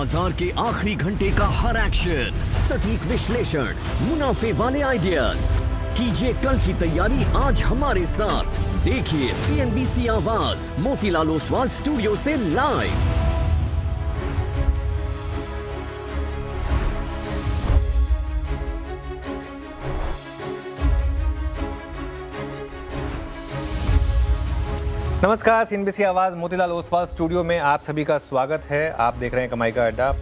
बाजार के आखिरी घंटे का हर एक्शन, सटीक विश्लेषण, मुनाफे वाले आइडियाज। कीजिए कल की तैयारी आज हमारे साथ। देखिए CNBC आवाज मोतीलाल ओसवाल स्टूडियो से लाइव। नमस्कार, CNBC आवाज़ मोतीलाल ओसवाल स्टूडियो में आप सभी का स्वागत है। आप देख रहे हैं कमाई का अड्डा।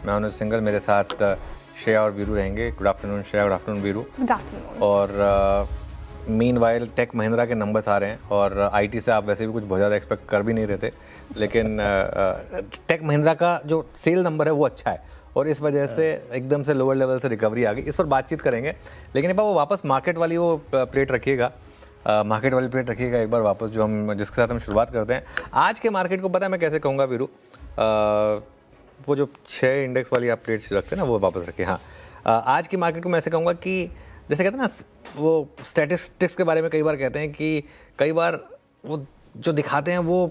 मैं अनुज सिंगल, मेरे साथ श्रेया और वीरू रहेंगे। Good afternoon Shreya, good afternoon Veeru. Good afternoon. और मीनवाइल टेक महिंद्रा के नंबर्स आ रहे हैं और IT से आप वैसे भी कुछ बहुत ज़्यादा एक्सपेक्ट कर भी नहीं रहे थे, लेकिन टेक महिंद्रा का जो सेल नंबर है वो अच्छा है और इस वजह से एकदम से लोअर लेवल से रिकवरी आ गई। इस पर बातचीत करेंगे, लेकिन एक बार वो वापस मार्केट वाली वो प्लेट रखिएगा, मार्केट वाली प्लेट रखिएगा एक बार वापस, जो हम जिसके साथ हम शुरुआत करते हैं। आज के मार्केट को पता है मैं कैसे कहूँगा वीरू, वो जो 6 इंडेक्स वाली आप प्लेट्स रखते हैं ना वो वापस रखिए। हाँ, आज की मार्केट को मैं ऐसे कहूँगा कि जैसे कहते हैं ना, वो स्टैटिस्टिक्स के बारे में कई बार कहते हैं कि कई बार वो जो दिखाते हैं वो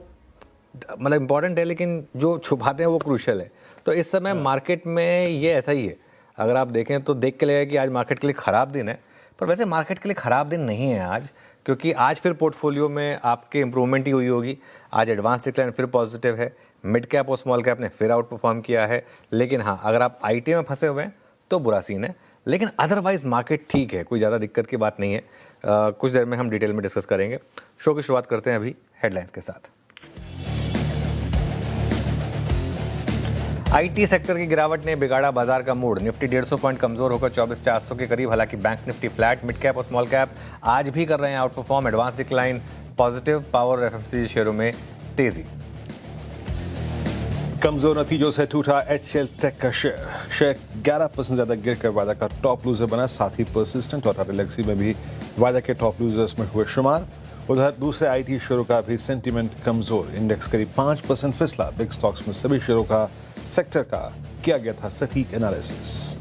मतलब इम्पॉर्टेंट है, लेकिन जो छुपाते हैं वो क्रूशियल है। तो इस समय मार्केट में ये ऐसा ही है। अगर आप देखें तो देख के लगेगा कि आज मार्केट के लिए ख़राब दिन है, पर वैसे मार्केट के लिए ख़राब दिन नहीं है आज, क्योंकि आज फिर पोर्टफोलियो में आपके इंप्रूवमेंट ही हुई होगी। आज एडवांस डिक्लाइन फिर पॉजिटिव है, मिड कैप और स्मॉल कैप ने फिर आउट परफॉर्म किया है। लेकिन हाँ, अगर आप IT में फंसे हुए हैं तो बुरा सीन है, लेकिन अदरवाइज मार्केट ठीक है, कोई ज़्यादा दिक्कत की बात नहीं है। कुछ देर में हम डिटेल में डिस्कस करेंगे। शो की शुरुआत करते हैं अभी हेडलाइंस के साथ। IT सेक्टर की गिरावट ने बिगाड़ा बाजार का मूड। निफ्टी 150 पॉइंट कमजोर होकर 24,400 के करीब। हालांकि bank Nifty flat. Mid cap और स्मॉल कैप आज भी कर रहे हैं out perform. Advance decline positive. Power और FMCG शेयरों में तेजी। कमजोर नतीजों से टूटा HCL टेक का शेयर 11% ज्यादा गिरकर वायदा का टॉप लूजर बना। साथ ही परसिस्टेंट और रिलैक्सी में भी वायदा के टॉप लूजर्स में हुए शुमार। उधर दूसरे IT शेयरों का भी सेंटीमेंट कमजोर। इंडेक्स करीब 5% फिसला। बिग स्टॉक्स में सभी शेयरों का सेक्टर का किया गया था सटीक एनालिसिस।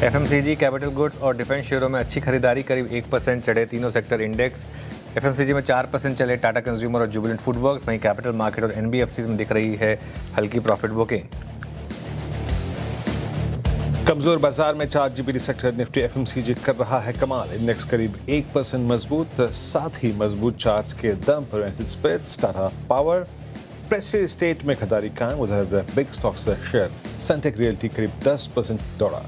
FMCG, कैपिटल गुड्स और डिफेंस शेयरों में अच्छी खरीदारी। करीब 1% चढ़े तीनों सेक्टर इंडेक्स। FMCG में 4% चले टाटा कंज्यूमर और जुबिलेंट फूडवर्क्स। वहीं कैपिटल मार्केट और NBFCs में दिख रही है हल्की प्रॉफिट बुकिंग। कमजोर बाजार में 4GB सेक्टर निफ्टी FMCG कर रहा है कमाल। इंडेक्स करीब 1% मजबूत। साथ ही मजबूत चार्ट्स के दम पर space Tata power president state में खरीदारी कायम। उधर big stocks share Sunteck Realty करीब 10% दौड़ा।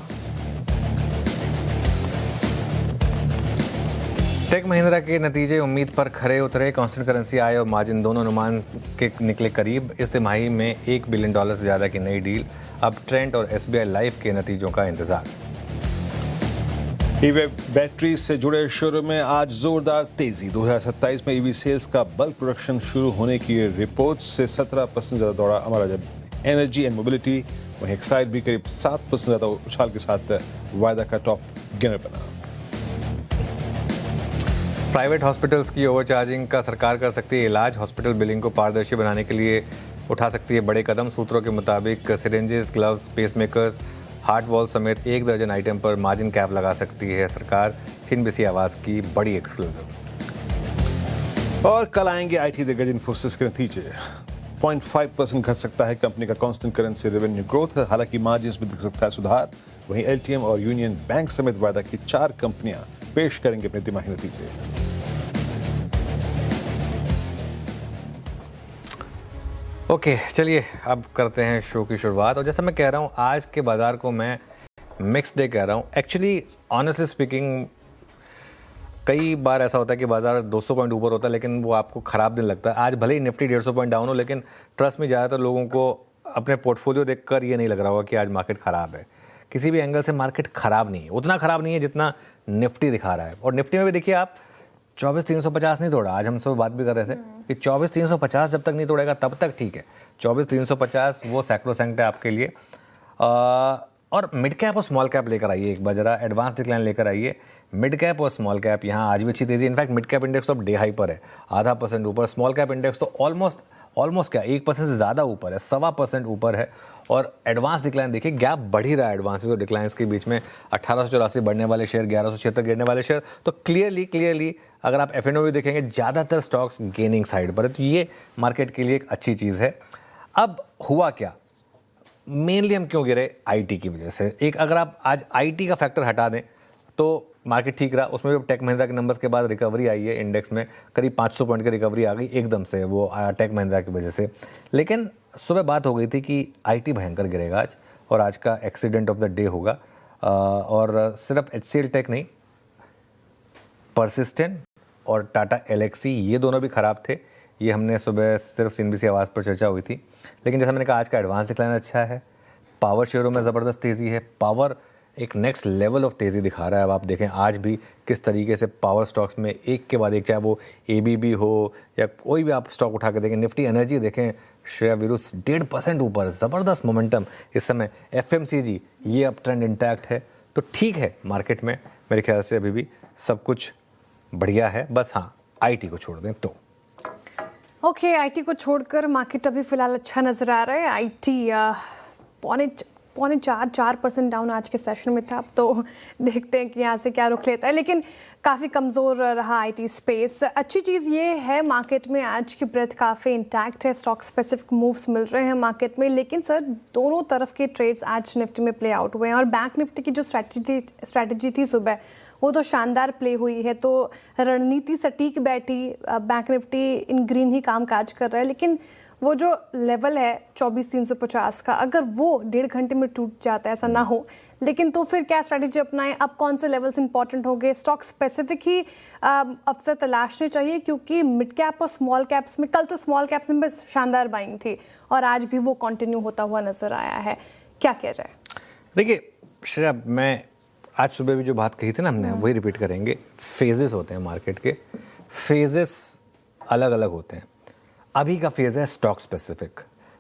टेक महिंद्रा के नतीजे उम्मीद पर खरे उतरे। कांस्टेंट करेंसी आय और मार्जिन दोनों अनुमान के निकले करीब। इस तिमाही में $1 बिलियन से ज़्यादा की नई डील। अब ट्रेंट और SBI लाइफ के नतीजों का इंतजार। EV बैटरी से जुड़े शेयरों में आज जोरदार तेजी। 2027 में EV सेल्स का बल्क प्रोडक्शन शुरू होने की रिपोर्ट से 17% ज्यादा दौड़ा हमारा जब एनर्जी एंड मोबिलिटी। वहीं एक्साइड भी करीब 7% ज्यादा उछाल के साथ वायदा का टॉप गेनर बना। प्राइवेट हॉस्पिटल्स की ओवरचार्जिंग का सरकार कर सकती है इलाज। हॉस्पिटल बिलिंग को पारदर्शी बनाने के लिए उठा सकती है बड़े कदम। सूत्रों के मुताबिक syringes, gloves, pacemakers, heart wall समेत 1 दर्जन आइटम पर मार्जिन कैप लगा सकती है सरकार। CNBC आवाज़ की बड़ी एक्सक्लूसिव। और कल आएंगे IT दिग्गज इन्फोसिस के नतीजे। 0.5% घट सकता है कंपनी का कांस्टेंट करेंसी रेवेन्यू ग्रोथ। हालांकि मार्जिन्स में दिख सकता है सुधार। वहीं LTM और यूनियन बैंक समेत वायदा की 4 कंपनियां पेश करेंगे अपने तिमाही नतीजे। ओके, चलिए अब करते हैं शो की शुरुआत। और जैसा मैं कह रहा हूँ, आज के बाज़ार को मैं मिक्स डे कह रहा हूँ। एक्चुअली ऑनेस्टली स्पीकिंग, कई बार ऐसा होता है कि बाज़ार 200 पॉइंट ऊपर होता है लेकिन वो आपको ख़राब दिन लगता है। आज भले ही निफ्टी 150 पॉइंट डाउन हो, लेकिन ट्रस्ट में ज़्यादातर लोगों को अपने पोर्टफोलियो देखकर ये नहीं लग रहा होगा कि आज मार्केट ख़राब है। किसी भी एंगल से मार्केट ख़राब नहीं है, उतना ख़राब नहीं है जितना निफ्टी दिखा रहा है। और निफ्टी में भी देखिए आप, 24,350 नहीं तोड़ा। आज हम सब बात भी कर रहे थे कि 24,350 जब तक नहीं तोड़ेगा तब तक ठीक है। 24,350 वो सैक्रोसैंक्ट है आपके लिए। और मिड कैप और स्मॉल कैप लेकर आइए एक बार जरा, एडवांस डिक्लाइन लेकर आइए। मिड कैप और स्मॉल कैप यहाँ आज भी अच्छी तेजी। इनफैक्ट मिड कैप इंडेक्स तो अब डे हाई पर है, 0.5% ऊपर। स्मॉल कैप इंडेक्स तो ऑलमोस्ट क्या 1% से ज़्यादा ऊपर है, 1.25% ऊपर है। और एडवांस डिक्लाइन देखिए, गैप बढ़ ही रहा है एडवांसेस और डिक्लाइंस के बीच में। 1884 बढ़ने वाले शेयर, 1176 गिरने वाले शेयर। तो क्लियरली अगर आप F&O भी देखेंगे, ज़्यादातर स्टॉक्स गेनिंग साइड पर है। तो ये मार्केट के लिए एक अच्छी चीज़ है। अब हुआ क्या, मेनली हम क्यों गिरे, आईटी की वजह से। एक अगर आप आज आईटी का फैक्टर हटा दें तो मार्केट ठीक रहा, उसमें भी टेक महिंद्रा के नंबर्स के बाद रिकवरी आई है, इंडेक्स में करीब 500 पॉइंट की रिकवरी आ गई एकदम से, वो टेक महिंद्रा की वजह से। लेकिन सुबह बात हो गई थी कि आईटी भयंकर गिरेगा आज, और आज का एक्सीडेंट ऑफ द डे होगा। और सिर्फ एचसीएल टेक नहीं, परसिस्टेंट और टाटा एलेक्सी ये दोनों भी ख़राब थे। ये हमने सुबह सिर्फ सीएनबीसी आवाज़ पर चर्चा हुई थी। लेकिन जैसा मैंने कहा, आज का एडवांस डिक्लाइन अच्छा है, पावर शेयरों में ज़बरदस्त तेज़ी है, पावर एक नेक्स्ट लेवल ऑफ तेज़ी दिखा रहा है। अब आप देखें आज भी किस तरीके से पावर स्टॉक्स में एक के बाद एक, चाहे वो एबीबी हो या कोई भी आप स्टॉक उठा के देखें, निफ्टी एनर्जी देखें, श्रेया विरुस 1.5% ऊपर, ज़बरदस्त मोमेंटम इस समय। एफएमसीजी ये अब ट्रेंड इंटैक्ट है, तो ठीक है मार्केट में मेरे ख्याल से अभी भी सब कुछ बढ़िया है। बस हाँ, आईटी को छोड़ दें तो। ओके, आईटी को छोड़कर मार्केट अभी फिलहाल अच्छा नजर आ रहा है। आईटी पौने 4% डाउन आज के सेशन में था। अब तो देखते हैं कि यहाँ से क्या रुख लेता है, लेकिन काफ़ी कमज़ोर रहा आईटी स्पेस। अच्छी चीज़ ये है मार्केट में आज की ब्रेथ काफ़ी इंटैक्ट है, स्टॉक स्पेसिफिक मूव्स मिल रहे हैं मार्केट में। लेकिन सर, दोनों तरफ के ट्रेड्स आज निफ्टी में प्ले आउट हुए हैं, और बैंक निफ्टी की जो स्ट्रैटेजी थी सुबह, वो तो शानदार प्ले हुई है। तो रणनीति सटीक बैठी, बैंक निफ्टी इन ग्रीन ही काम काज कर रहा है। लेकिन वो जो लेवल है 24,350 का, अगर वो 1.5 घंटे में टूट जाता है, ऐसा ना हो, लेकिन तो फिर क्या स्ट्रैटेजी अपनाएं? अब कौन से लेवल्स इंपॉर्टेंट हो गए? स्टॉक स्पेसिफिक ही अवसर तलाशने चाहिए, क्योंकि मिड कैप और स्मॉल कैप्स में, कल तो स्मॉल कैप्स में बस शानदार बाइंग थी और आज भी वो कंटिन्यू होता हुआ नजर आया है। क्या कह रहे हैं? देखिए श्रेया, मैं आज सुबह भी जो बात कही थी ना हमने, वही रिपीट करेंगे। फेजेस होते हैं मार्केट के, फेजेस अलग अलग होते हैं। अभी का फेज़ है स्टॉक स्पेसिफिक।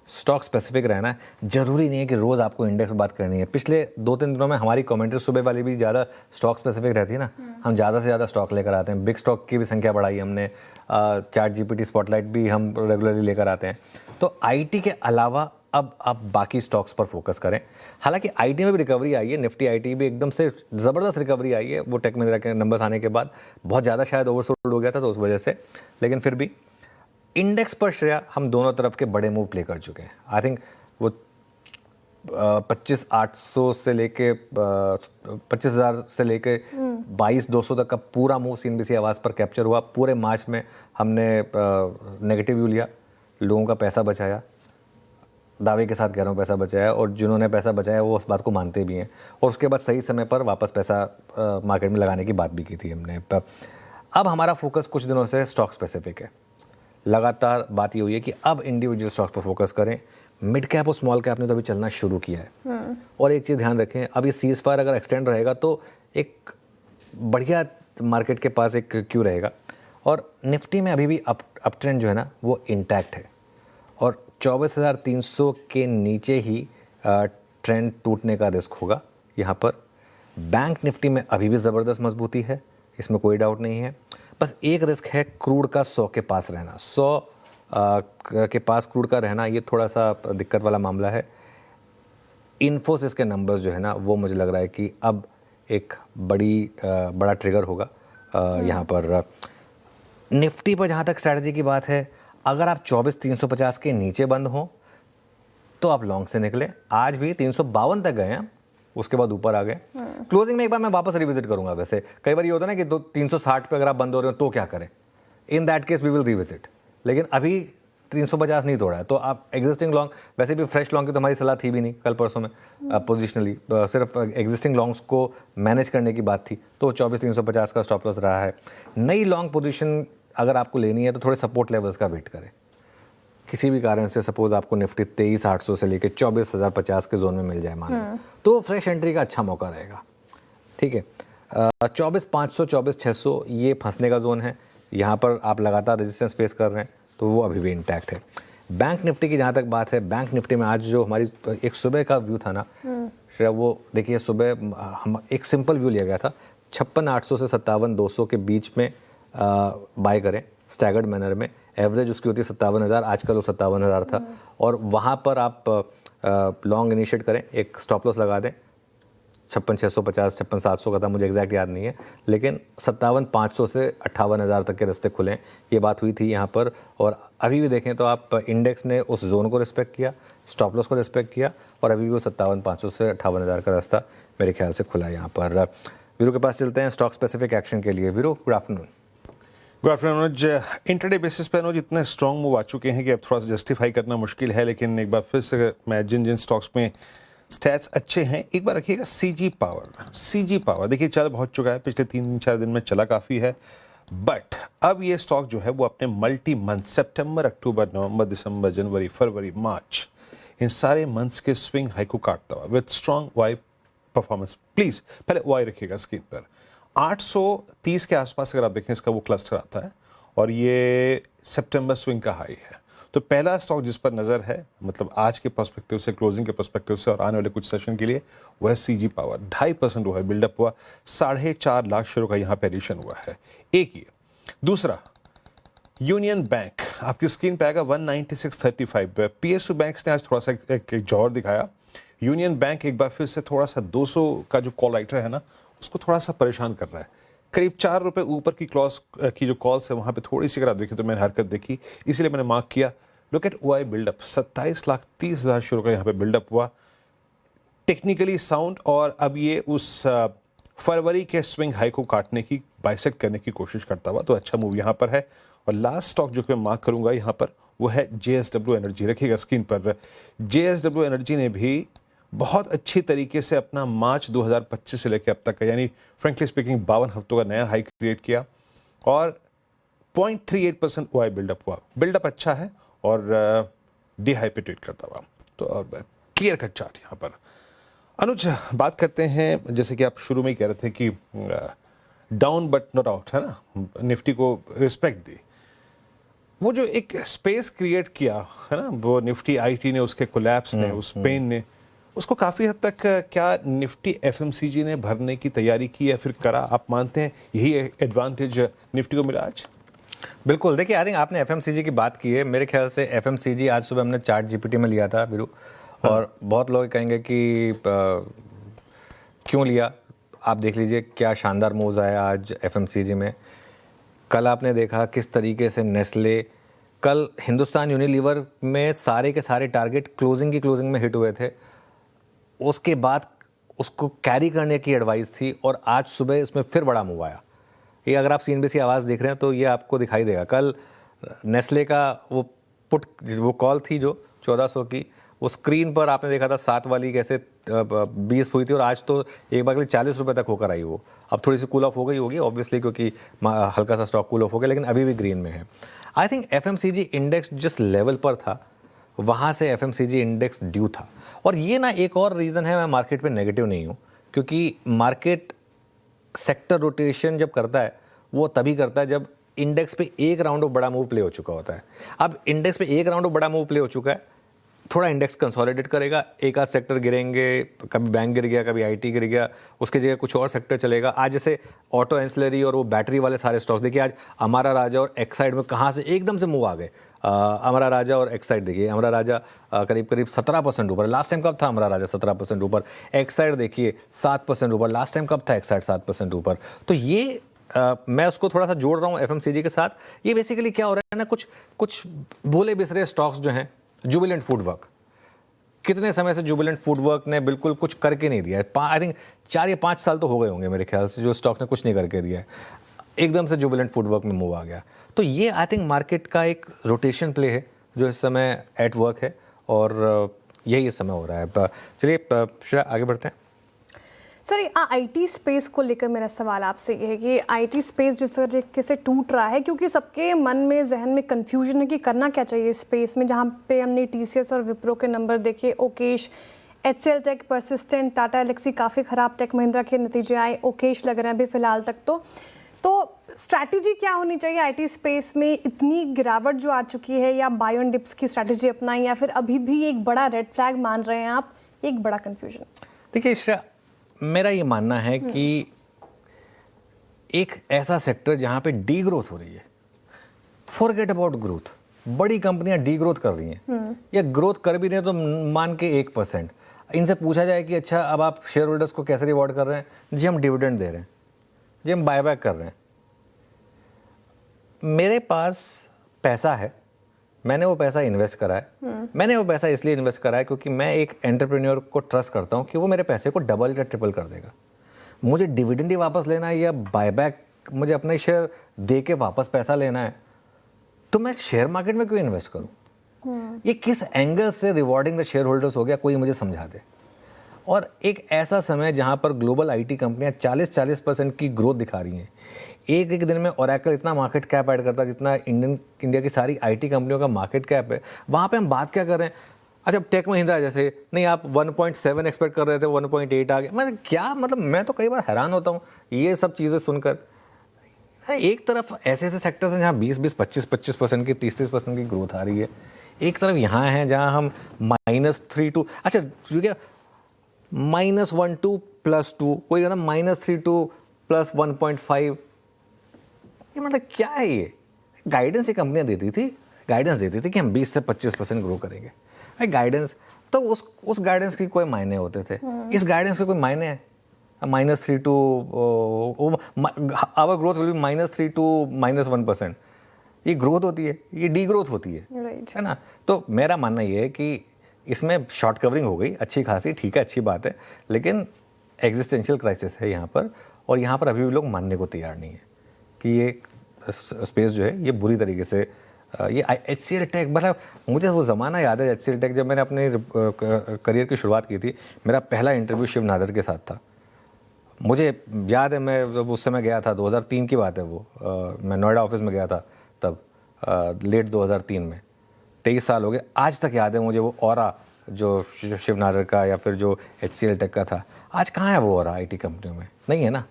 स्टॉक स्पेसिफिक रहना जरूरी नहीं है कि रोज़ आपको इंडेक्स पर बात करनी है। पिछले 2-3 दिनों में हमारी कमेंट्री सुबह वाली भी ज़्यादा स्टॉक स्पेसिफिक रहती है ना, हम ज़्यादा से ज़्यादा स्टॉक लेकर आते हैं। बिग स्टॉक की भी संख्या बढ़ाई हमने, चैट जीपीटी स्पॉटलाइट भी हम रेगुलरली लेकर आते हैं। तो आईटी के अलावा अब आप बाकी स्टॉक्स पर फोकस करें। हालांकि आईटी में भी रिकवरी आई है, निफ्टी आईटी भी एकदम से ज़बरदस्त रिकवरी आई है। वो टेक महिंद्रा के नंबर्स आने के बाद बहुत ज़्यादा शायद ओवरसोल्ड हो गया था, तो उस वजह से। लेकिन फिर भी इंडेक्स पर श्रेया हम दोनों तरफ के बड़े मूव प्ले कर चुके हैं। आई थिंक वो 25,800 से लेके 25,000 से लेके 22,200 तक का पूरा मूव सीएनबीसी आवाज़ पर कैप्चर हुआ। पूरे मार्च में हमने नेगेटिव व्यू लिया, लोगों का पैसा बचाया, दावे के साथ कह रहा हूँ पैसा बचाया, और जिन्होंने पैसा बचाया वो उस बात को मानते भी हैं, और उसके बाद सही समय पर वापस पैसा मार्केट में लगाने की बात भी की थी हमने। अब हमारा फोकस कुछ दिनों से स्टॉक स्पेसिफिक है। लगातार बात ये हुई है कि अब इंडिविजुअल स्टॉक्स पर फोकस करें। मिड कैप और स्मॉल कैप ने तो अभी चलना शुरू किया है। और एक चीज़ ध्यान रखें, अब ये सीज फायर अगर एक्सटेंड रहेगा तो एक बढ़िया मार्केट के पास एक क्यू रहेगा। और निफ्टी में अभी भी अप ट्रेंड जो है ना वो इंटैक्ट है, और 24,300 के नीचे ही ट्रेंड टूटने का रिस्क होगा यहाँ पर। बैंक निफ्टी में अभी भी ज़बरदस्त मजबूती है, इसमें कोई डाउट नहीं है। बस एक रिस्क है क्रूड का 100 के पास रहना। 100 के पास क्रूड का रहना ये थोड़ा सा दिक्कत वाला मामला है। इन्फोसिस के नंबर्स जो है ना वो मुझे लग रहा है कि अब एक बड़ा ट्रिगर होगा यहाँ पर। निफ्टी पर जहाँ तक स्ट्रैटेजी की बात है, अगर आप 24,350 के नीचे बंद हों तो आप लॉन्ग से निकले। आज भी 352 तक गए हैं, उसके बाद ऊपर आ गए। क्लोजिंग में एक बार मैं वापस रिविजिट करूंगा। वैसे कई बार ये होता है ना कि 360 पे अगर आप बंद हो रहे हो तो क्या करें, in that case we will revisit. लेकिन अभी 350 नहीं तोड़ा है, तो आप एग्जिस्टिंग लॉन्ग, वैसे भी फ्रेश लॉन्ग की तो हमारी सलाह थी भी नहीं कल परसों में पोजिशनली, सिर्फ एग्जिस्टिंग लॉन्ग्स को मैनेज करने की बात थी। तो 24,350 का स्टॉप लॉस रहा है। नई लॉन्ग पोजीशन अगर आपको लेनी है तो थोड़े सपोर्ट लेवल्स का वेट करें। किसी भी कारण से सपोज आपको निफ्टी 23,800 से लेकर 24,050 के जोन में मिल जाए मान, तो फ्रेश एंट्री का अच्छा मौका रहेगा। ठीक है, 24,500 24,600 ये फंसने का जोन है। यहाँ पर आप लगातार रेजिस्टेंस फेस कर रहे हैं, तो वो अभी भी इंटैक्ट है। बैंक निफ्टी की जहाँ तक बात है, बैंक निफ्टी में आज जो हमारी एक सुबह का व्यू था ना श्रेया, वो देखिए सुबह हम एक सिंपल व्यू लिया गया था, 56,800 से 57,200 के बीच में बाय करें स्टैगर्ड मैनर में। एवरेज उसकी होती है 57,000, आजकल वो 57,000 था, और वहाँ पर आप लॉन्ग इनिशिएट करें, एक स्टॉप लॉस लगा दें 56,650 56,700 का था, मुझे एग्जैक्ट याद नहीं है, लेकिन 57,500 से 58,000 तक के रास्ते खुले, ये बात हुई थी यहाँ पर। और अभी भी देखें तो आप इंडेक्स ने उस जोन को रिस्पेक्ट किया, स्टॉप लॉस को रिस्पेक्ट किया, और अभी भी वो 57,500 से 58,000 का रास्ता मेरे ख्याल से खुला है यहाँ पर। वीरू के पास चलते हैं स्टॉक स्पेसिफिक एक्शन के लिए। Viru, good afternoon. Good afternoon Anuj. Intraday basis पे अनुज इतने स्ट्रॉन्ग मूव आ चुके हैं कि अब थोड़ा सा जस्टिफाई करना मुश्किल है, लेकिन एक बार फिर से मैं जिन स्टॉक्स में स्टैट्स अच्छे हैं एक बार रखिएगा। सीजी पावर देखिए चल बहुत चुका है, पिछले 3-4 दिन में चला काफ़ी है, बट अब ये स्टॉक जो है वो अपने मल्टी मंथ सितंबर, अक्टूबर, नवंबर, दिसंबर, जनवरी, फरवरी, मार्च, इन सारे मंथ्स के स्विंग हाई को काटता हुआ with strong why performance. Please पहले वाई रखिएगा स्क्रीन पर। 830 के आसपास अगर आप देखें इसका वो क्लस्टर आता है, और ये सितंबर स्विंग का हाई है। तो पहला स्टॉक जिस पर नज़र है, मतलब आज के पर्सपेक्टिव से, क्लोजिंग के पर्सपेक्टिव से और आने वाले कुछ सेशन के लिए, वह है सीजी पावर। 2.5% हुआ है, बिल्डअप हुआ, 4.5 लाख शेयरों का यहाँ पे एडिशन हुआ है। एक ये। दूसरा, यूनियन बैंक आपकी स्क्रीन पे आएगा 196.35। पीएसयू बैंक्स ने आज थोड़ा सा एक जौहर दिखाया। यूनियन बैंक एक बार फिर से थोड़ा सा 200 का जो कॉल राइटर है ना, उसको थोड़ा सा परेशान कर रहा है। करीब 4 रुपए ऊपर की क्लॉस की जो कॉल्स है वहाँ पे थोड़ी सी अगर आप देखें तो मैंने हरकत देखी, इसीलिए मैंने मार्क किया। लुक एट ओआई बिल्डअप, 27,30,000 शेयरों का यहाँ पे बिल्डअप हुआ, टेक्निकली साउंड। और अब ये उस फरवरी के स्विंग हाई को काटने की, बाइसेक्ट करने की कोशिश करता हुआ, तो अच्छा मूव यहाँ पर है। और लास्ट स्टॉक जो कि मैं मार्क करूँगा यहाँ पर वो है JSW एनर्जी। रखिएगा स्क्रीन पर। JSW एनर्जी ने भी बहुत अच्छी तरीके से अपना मार्च 2025 से लेकर अब तक का, यानी फ्रेंकली स्पीकिंग 52 हफ्तों का नया हाई क्रिएट किया, और 0.38% ओआई बिल्डअप हुआ। बिल्डअप अच्छा है और डी हाई पे ट्रेड करता हुआ, तो और क्लियर कट चार्ट यहाँ पर। अनुज, बात करते हैं, जैसे कि आप शुरू में ही कह रहे थे कि डाउन बट नॉट आउट, है ना, निफ्टी को रिस्पेक्ट दी। वो जो एक स्पेस क्रिएट किया है ना, वो निफ्टी आईटी ने, उसके कोलैप्स ने, उस पेन ने, उसको काफ़ी हद तक क्या निफ्टी एफएमसीजी ने भरने की तैयारी की या फिर करा? आप मानते हैं यही एडवांटेज निफ्टी को मिला आज? बिल्कुल। देखिए, आई थिंक आपने एफएमसीजी की बात की है। मेरे ख्याल से एफएमसीजी आज सुबह हमने चार्ट जीपीटी में लिया था वीरू, और बहुत लोग कहेंगे कि क्यों लिया। आप देख लीजिए क्या शानदार मूव्स आया आज एफएमसीजी में। कल आपने देखा किस तरीके से नेस्ले, कल हिंदुस्तान यूनिलीवर में सारे के सारे टारगेट क्लोजिंग में हिट हुए थे, उसके बाद उसको कैरी करने की एडवाइस थी, और आज सुबह इसमें फिर बड़ा मूव आया। ये अगर आप CNBC आवाज़ देख रहे हैं तो ये आपको दिखाई देगा। कल नेस्ले का वो कॉल थी जो 1400 की, वो स्क्रीन पर आपने देखा था 7 वाली कैसे 20 हुई थी, और आज तो एक बार के लिए 40 रुपये तक होकर आई वो। अब थोड़ी सी कूल ऑफ हो गई होगी ऑब्वियसली, क्योंकि हल्का सा स्टॉक कूल ऑफ हो गया, लेकिन अभी भी ग्रीन में है। आई थिंक एफएमसीजी इंडेक्स जिस लेवल पर था वहाँ से एफएमसीजी इंडेक्स ड्यू था। और ये ना एक और रीज़न है, मैं मार्केट पे नेगेटिव नहीं हूँ, क्योंकि मार्केट सेक्टर रोटेशन जब करता है वो तभी करता है जब इंडेक्स पे एक राउंड ऑफ बड़ा मूव प्ले हो चुका होता है। अब इंडेक्स पे एक राउंड ऑफ बड़ा मूव प्ले हो चुका है, थोड़ा इंडेक्स कंसोलिडेट करेगा, एक आध सेक्टर गिरेंगे, कभी बैंक गिर गया, कभी आईटी गिर गया, उसके जगह कुछ और सेक्टर चलेगा। आज जैसे ऑटो एंसिलरी और वो बैटरी वाले सारे स्टॉक्स देखिए, आज अमारा राजा और एक्साइड में कहाँ से एकदम से मूव आ गए। अमारा राजा और एक्साइड देखिए, अमारा राजा करीब 17% ऊपर, लास्ट टाइम कब था अमारा राजा 17% ऊपर, एक्साइड देखिए 7% ऊपर, लास्ट टाइम कब था एक्साइड 7% ऊपर। तो ये मैं उसको थोड़ा सा जोड़ रहा हूँ एफएमसीजी के साथ। ये बेसिकली क्या हो रहा है ना, कुछ भूले बिसरे स्टॉक्स जो हैं, जुबिलेंट फूडवर्क, कितने समय से जुबिलेंट फूडवर्क ने बिल्कुल कुछ करके नहीं दिया है। आई थिंक 4 या 5 साल तो हो गए होंगे मेरे ख्याल से जो स्टॉक ने कुछ नहीं करके दिया है, एकदम से जुबिलेंट फूडवर्क में मूव आ गया। तो ये आई थिंक मार्केट का एक रोटेशन प्ले है जो इस समय एट वर्क है, और यही इस समय हो रहा है। चलिए श्रेया आगे बढ़ते हैं। सर, आईटी स्पेस को लेकर मेरा सवाल आपसे ये है कि आईटी स्पेस जिस तरीके से टूट रहा है, क्योंकि सबके मन में, जहन में कन्फ्यूजन है कि करना क्या चाहिए इस स्पेस में, जहाँ पे हमने TCS और विप्रो के नंबर देखे, ओकेश, HCL tech, Persistent, Tata Elxsi काफ़ी ख़राब, टेक महिंद्रा के नतीजे आए, ओकेश लग रहे हैं अभी फ़िलहाल तक। तो स्ट्रैटेजी क्या होनी चाहिए आईटी स्पेस में? इतनी गिरावट जो आ चुकी है, या बाय ऑन डिप्स की स्ट्रैटेजी अपनाएं, या फिर अभी भी एक बड़ा रेड फ्लैग मान रहे हैं आप, एक बड़ा कन्फ्यूजन? देखिए श्रेया, मेरा ये मानना है कि एक ऐसा सेक्टर जहाँ पे डी ग्रोथ हो रही है, फॉरगेट अबाउट ग्रोथ, बड़ी कंपनियां डी ग्रोथ कर रही हैं या ग्रोथ कर भी रही हैं तो मान के 1%, इनसे पूछा जाए कि अच्छा अब आप शेयर होल्डर्स को कैसे रिवॉर्ड कर रहे हैं, जी हम डिविडेंड दे रहे हैं, जी हम बायबैक कर रहे हैं। मेरे पास पैसा है, मैंने वो पैसा इन्वेस्ट करा है। मैंने वो पैसा इसलिए इन्वेस्ट करा है क्योंकि मैं एक एंटरप्रेन्योर को ट्रस्ट करता हूँ कि वो मेरे पैसे को डबल या ट्रिपल कर देगा। मुझे डिविडेंड ही वापस लेना है या बायबैक, मुझे अपने शेयर दे के वापस पैसा लेना है, तो मैं शेयर मार्केट में क्यों इन्वेस्ट करूँ? ये किस एंगल से रिवॉर्डिंग द शेयर होल्डर्स हो गया, कोई मुझे समझा दे। और एक ऐसा समय जहां पर ग्लोबल आईटी कंपनियां 40% की ग्रोथ दिखा रही हैं। एक एक दिन में ओरेकल इतना मार्केट कैप ऐड करता है जितना इंडिया की सारी आईटी कंपनियों का मार्केट कैप है। वहाँ पे हम बात क्या कर रहे हैं? अच्छा टेक महिंद्रा जैसे, नहीं आप 1.7 एक्सपेक्ट कर रहे थे, 1.8 आ गया। मतलब क्या, मतलब मैं तो कई बार हैरान होता हूँ ये सब चीज़ें सुनकर। एक तरफ ऐसे ऐसे सेक्टर्स हैं जहाँ 20-20, 25% की, 30-30% की ग्रोथ आ रही है। एक तरफ यहाँ है जहाँ हम -3 to, अच्छा क्योंकि -1 to +2, कोई कहता -3 to +1.5, ये मतलब क्या है? ये गाइडेंस ये कंपनियाँ देती थी, गाइडेंस देती थी कि हम 20 से 25% ग्रो करेंगे। गाइडेंस तो उस गाइडेंस की कोई मायने होते थे, इस गाइडेंस के कोई मायने है? -3 to our growth will be -3 to -1%। ये ग्रोथ होती है, ये डी ग्रोथ होती है, right. है ना? तो मेरा मानना ये है कि इसमें शॉर्ट कवरिंग हो गई अच्छी खासी, ठीक है, अच्छी बात है, लेकिन एग्जिस्टेंशियल क्राइसिस है यहाँ पर, और यहाँ पर अभी भी लोग मानने को तैयार नहीं है कि ये स्पेस जो है ये बुरी तरीके से ये HCL टेक, मतलब मुझे वो ज़माना याद है HCL टेक जब मैंने अपने करियर की शुरुआत की थी। मेरा पहला इंटरव्यू शिव नादर के साथ था। मुझे याद है मैं जब उस समय गया था, 2003 की बात है वो, मैं नोएडा ऑफिस में गया था तब, लेट 2003 में, 23 साल हो गए। आज तक याद है मुझे वो ऑरा जो शिव नादर का या फिर जो HCL टेक का था। आज कहाँ है वो ऑरा IT कंपनियों में? नहीं है ना।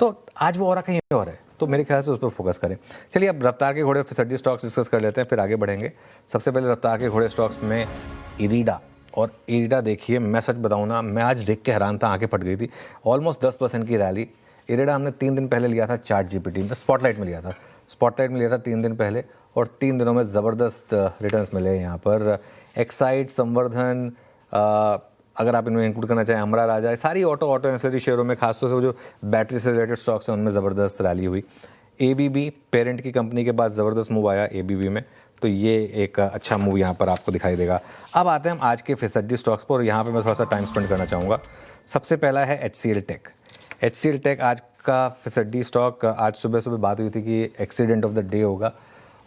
तो आज वो ऑरा कहीं और है, तो मेरे ख्याल से उस पर फोकस करें। चलिए अब रफ्तार के घोड़े फिसड्डी स्टॉक्स डिस्कस कर लेते हैं, फिर आगे बढ़ेंगे। सबसे पहले रफ्तार के घोड़े स्टॉक्स में इरीडा, और इरीडा देखिए मैं सच बताऊँ ना, मैं आज देख के हैरान था, आंखें फट गई थी। ऑलमोस्ट 10% की रैली। इरीडा हमने 3 दिन पहले लिया था ChatGPT में, स्पॉटलाइट में लिया था 3 दिन पहले, और 3 दिनों में ज़बरदस्त रिटर्न्स मिले यहाँ पर। एक्साइड, संवर्धन, अगर आप इनमें इंक्लूड करना चाहें अमरा राजा, सारी ऑटो एंसिलरी शेयरों में, खासतौर से वो जो बैटरी से रिलेटेड स्टॉक्स हैं उनमें ज़बरदस्त रैली हुई। ABB पेरेंट की कंपनी के बाद ज़बरदस्त मूव आया ABB में, तो ये एक अच्छा मूव यहाँ पर आपको दिखाई देगा। अब आते हैं हम आज के फिसड्डी स्टॉक्स पर, और यहाँ पर मैं थोड़ा सा टाइम स्पेंड करना चाहूँगा। सबसे पहला है HCL टेक। HCL टेक आज का फिसड्डी स्टॉक, आज सुबह बात हुई थी कि एक्सीडेंट ऑफ द डे होगा,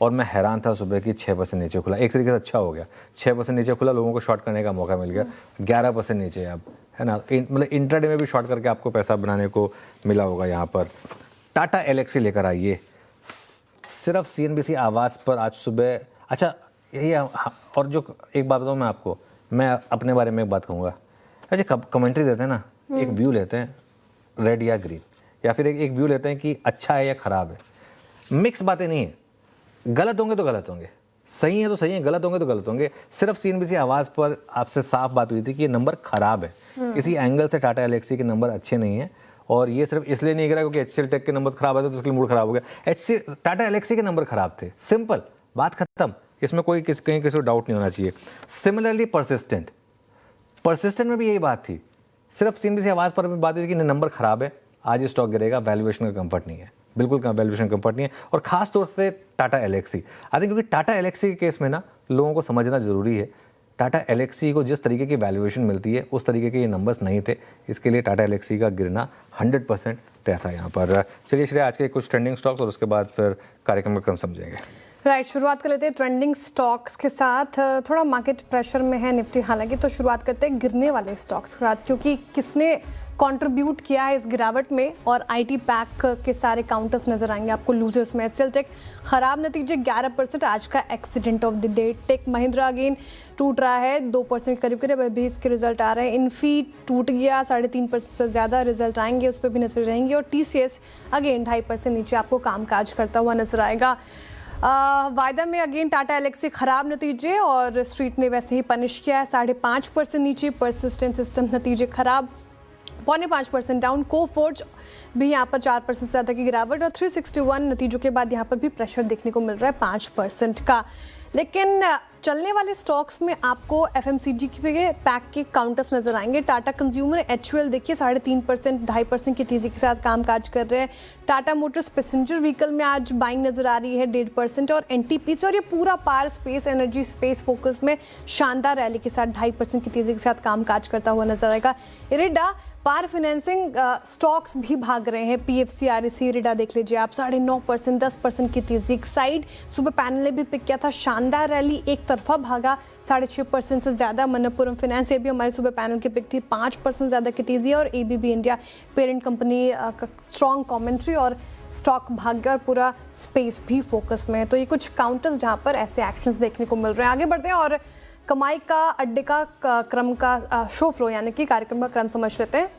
और मैं हैरान था सुबह की 6% नीचे खुला। एक तरीके से अच्छा हो गया, 6% नीचे खुला, लोगों को शॉर्ट करने का मौका मिल गया। 11% नीचे अब, है ना? मतलब इंट्राडे में भी शॉर्ट करके आपको पैसा बनाने को मिला होगा यहाँ पर। टाटा एलेक्सी लेकर आइए, सिर्फ CNBC आवाज़ पर आज सुबह। अच्छा यही, और जो एक बात बताऊँ मैं आपको, मैं अपने बारे में एक बात कहूँगा। अच्छा कमेंट्री देते हैं ना, एक व्यू लेते हैं रेड या ग्रीन, या फिर एक व्यू लेते हैं कि अच्छा है या ख़राब है। मिक्स बातें नहीं है, गलत होंगे तो गलत होंगे, सही है तो सही है, गलत होंगे तो गलत होंगे। सिर्फ CNBC आवाज़ पर आपसे साफ बात हुई थी कि ये नंबर ख़राब है। किसी एंगल से टाटा एलेक्सी के नंबर अच्छे नहीं है, और ये सिर्फ इसलिए नहीं गिरा क्योंकि HCL टेक के नंबर ख़राब है तो उसके लिए मूड ख़राब हो गया। टाटा एलेक्सी के नंबर ख़राब थे, सिंपल बात ख़त्म। इसमें कोई कहीं किसी को डाउट नहीं होना चाहिए। सिमिलरली परसिस्टेंट में भी यही बात थी, सिर्फ CNBC आवाज़ पर भी बात हुई थी कि नंबर ख़राब है, आज ये स्टॉक गिरेगा, वैल्यूएशन का कंफर्ट नहीं है, बिल्कुल वैल्यूएशन कंफर्ट नहीं है। और खास तौर से टाटा एलेक्सी, आई थिंक, क्योंकि टाटा एलेक्सी के केस में ना लोगों को समझना ज़रूरी है, टाटा एलेक्सी को जिस तरीके की वैल्यूएशन मिलती है उस तरीके के ये नंबर्स नहीं थे, इसके लिए टाटा एलेक्सी का गिरना 100% तय था यहाँ पर। चलिए श्रेया, आज के कुछ ट्रेंडिंग स्टॉक्स और उसके बाद फिर कार्यक्रम का क्रम समझेंगे। राइट, शुरुआत कर लेते हैं ट्रेंडिंग स्टॉक्स के साथ। थोड़ा मार्केट प्रेशर में है निफ्टी हालांकि, तो शुरुआत करते हैं गिरने वाले स्टॉक्स के साथ, क्योंकि किसने कंट्रीब्यूट किया है इस गिरावट में, और IT पैक के सारे काउंटर्स नजर आएंगे आपको लूजर्स में। HCL टेक खराब नतीजे, 11% आज का accident of the day. Tech Mahindra again टूट रहा है 2% करीब करीब, अभी इसके रिजल्ट आ रहे हैं। इन्फी टूट गया, 3.5% से ज़्यादा रिजल्ट आएंगे, उस पर भी नजर रहेंगे। और TCS अगेन 2.5% नीचे आपको कामकाज करता हुआ नजर आएगा। वायदा में अगेन टाटा एलेक्सी खराब नतीजे, और स्ट्रीट ने वैसे ही पनिश किया है, 5.5% नीचे। परसिस्टेंट सिस्टम नतीजे खराब, 0.5% डाउन। कोफोर्ज भी यहाँ पर 4% से ज़्यादा की गिरावट, और 361 नतीजों के बाद यहाँ पर भी प्रेशर देखने को मिल रहा है 5% का। लेकिन चलने वाले स्टॉक्स में आपको एफएमसीजी के पैक के काउंटर्स नजर आएंगे। टाटा कंज्यूमर, एचयूएल देखिए 3.5%, 2.5% की तेजी के साथ कामकाज कर रहे हैं। टाटा मोटर्स पैसेंजर व्हीकल में आज बाइंग नजर आ रही है 1.5%, और एनटीपीसी और ये पूरा power space energy space focus में शानदार रैली के साथ 2.5% की तेजी के साथ कामकाज करता हुआ नजर आएगा। इरिडा, पावर फाइनेंसिंग स्टॉक्स भी भाग रहे हैं। पीएफसी, आरईसी, इरिडा देख लीजिए आप 9.5%, 10% की तेजी। एक्साइड सुबह पैनल ने भी पिक किया था, शानदार रैली, एक तरफा भागा 6.5% से ज़्यादा। मनप्पुरम फाइनेंस, ये भी हमारे सुबह पैनल की पिक थी, 5% ज़्यादा की तेजी। और एबीबी इंडिया पेरेंट कंपनी का स्ट्रॉन्ग कमेंट्री और स्टॉक भाग गया, और पूरा स्पेस भी फोकस में है। तो ये कुछ काउंटर्स जहाँ पर ऐसे एक्शंस देखने को मिल रहे हैं। आगे बढ़ते हैं और कमाई का अड्डे का क्रम का शो फ्लो यानी कि कार्यक्रम का क्रम समझ लेते हैं।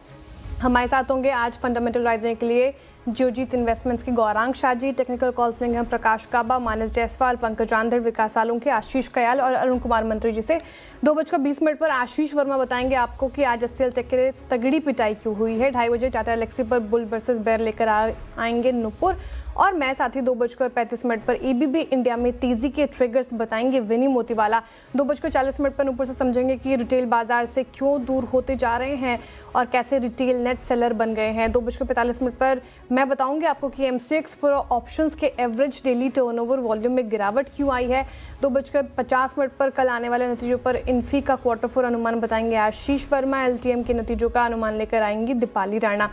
हमारे साथ होंगे आज फंडामेंटल राय देने के लिए जियोजीत इन्वेस्टमेंट्स की गौरांग शाह जी, टेक्निकल कॉल सिंह प्रकाश काबा, मानस जायसवाल, पंकज आंधड़, विकास सालुंखे, आशीष कयाल और अरुण कुमार मंत्री जी से 2:20 पर आशीष वर्मा बताएंगे आपको कि आज एचसीएल टेक के तगड़ी पिटाई क्यों हुई है। 2:30 बजे टाटा एलेक्सी पर बुल वर्सेस बेयर लेकर आएंगे नुपुर, और मैं साथ ही 2:35 पर एबीबी इंडिया में तेजी के ट्रिगर्स बताएंगे विनी मोतीवाला। 2:40 पर नुपुर से समझेंगे कि रिटेल बाजार से क्यों दूर होते जा रहे हैं और कैसे रिटेल नेट सेलर बन गए हैं। 2:45 पर मैं बताऊंगी आपको कि एमसीएक्स पर ऑप्शंस के एवरेज डेली टर्नओवर वॉल्यूम में गिरावट क्यों आई है। 2:50 पर कल आने वाले नतीजों पर इन्फी का क्वार्टर 4 अनुमान बताएंगे आशीष वर्मा। एलटीएम के नतीजों का अनुमान लेकर आएंगी दीपाली राणा।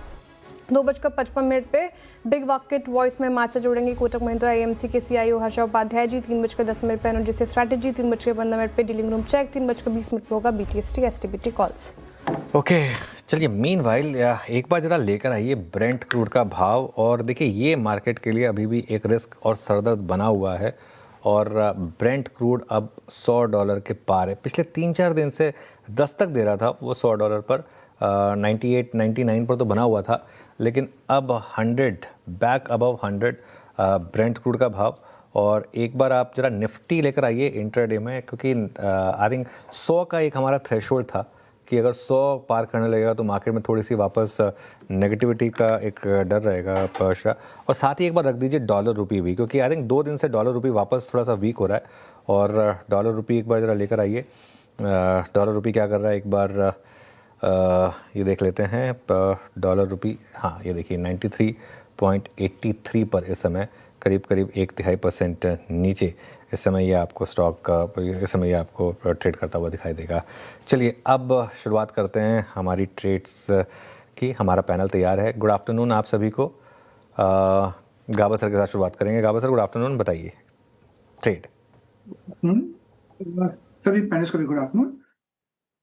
2:55 पे बिग वाकेट वॉइस में माचा जोड़ेंगे कोटक महिंद्रा एएमसी के सीईओ हर्षा उपाध्याय जी। 3:10 पे एनर्जी से स्ट्रैटेजी। 3:15 पे डीलिंग रूम चेक। 3:20 पे होगा बीटीएसटी एसटीबीटी कॉल्स। ओके, चलिए मीनवाइल एक बार जरा लेकर आइए ब्रेंट क्रूड का भाव। और देखिए ये मार्केट के लिए अभी भी एक रिस्क और सरदर्द बना हुआ है, और ब्रेंट क्रूड अब $100 के पार है। पिछले 3-4 दिन से दस्तक दे रहा था वो $100 पर, 98, 99 पर तो बना हुआ था, लेकिन अब 100 बैक अबव 100 ब्रेंट क्रूड का भाव। और एक बार आप जरा निफ्टी लेकर आइए इंट्राडे में, क्योंकि आई थिंक 100 का एक हमारा थ्रेशोल्ड था कि अगर 100 पार करने लगेगा तो मार्केट में थोड़ी सी वापस नेगेटिविटी का एक डर रहेगा पर्शा। और साथ ही एक बार रख दीजिए डॉलर रुपी भी, क्योंकि आई थिंक 2 दिन से डॉलर रुपी वापस थोड़ा सा वीक हो रहा है। और डॉलर रुपी एक बार ज़रा लेकर आइए। डॉलर रुपी क्या कर रहा है एक बार ये देख लेते हैं। डॉलर रुपी, हाँ ये देखिए 93.83 पर इस समय करीब 1/3% नीचे इस समय ये आपको इस समय ये आपको ट्रेड करता हुआ दिखाई देगा। चलिए अब शुरुआत करते हैं हमारी ट्रेड्स की। हमारा पैनल तैयार है। गुड आफ्टरनून आप सभी को। गाबा सर के साथ शुरुआत करेंगे। गाबा सर गुड आफ्टरनून, बताइए ट्रेड। सभी पैनल्स को भी गुड आफ्टरनून।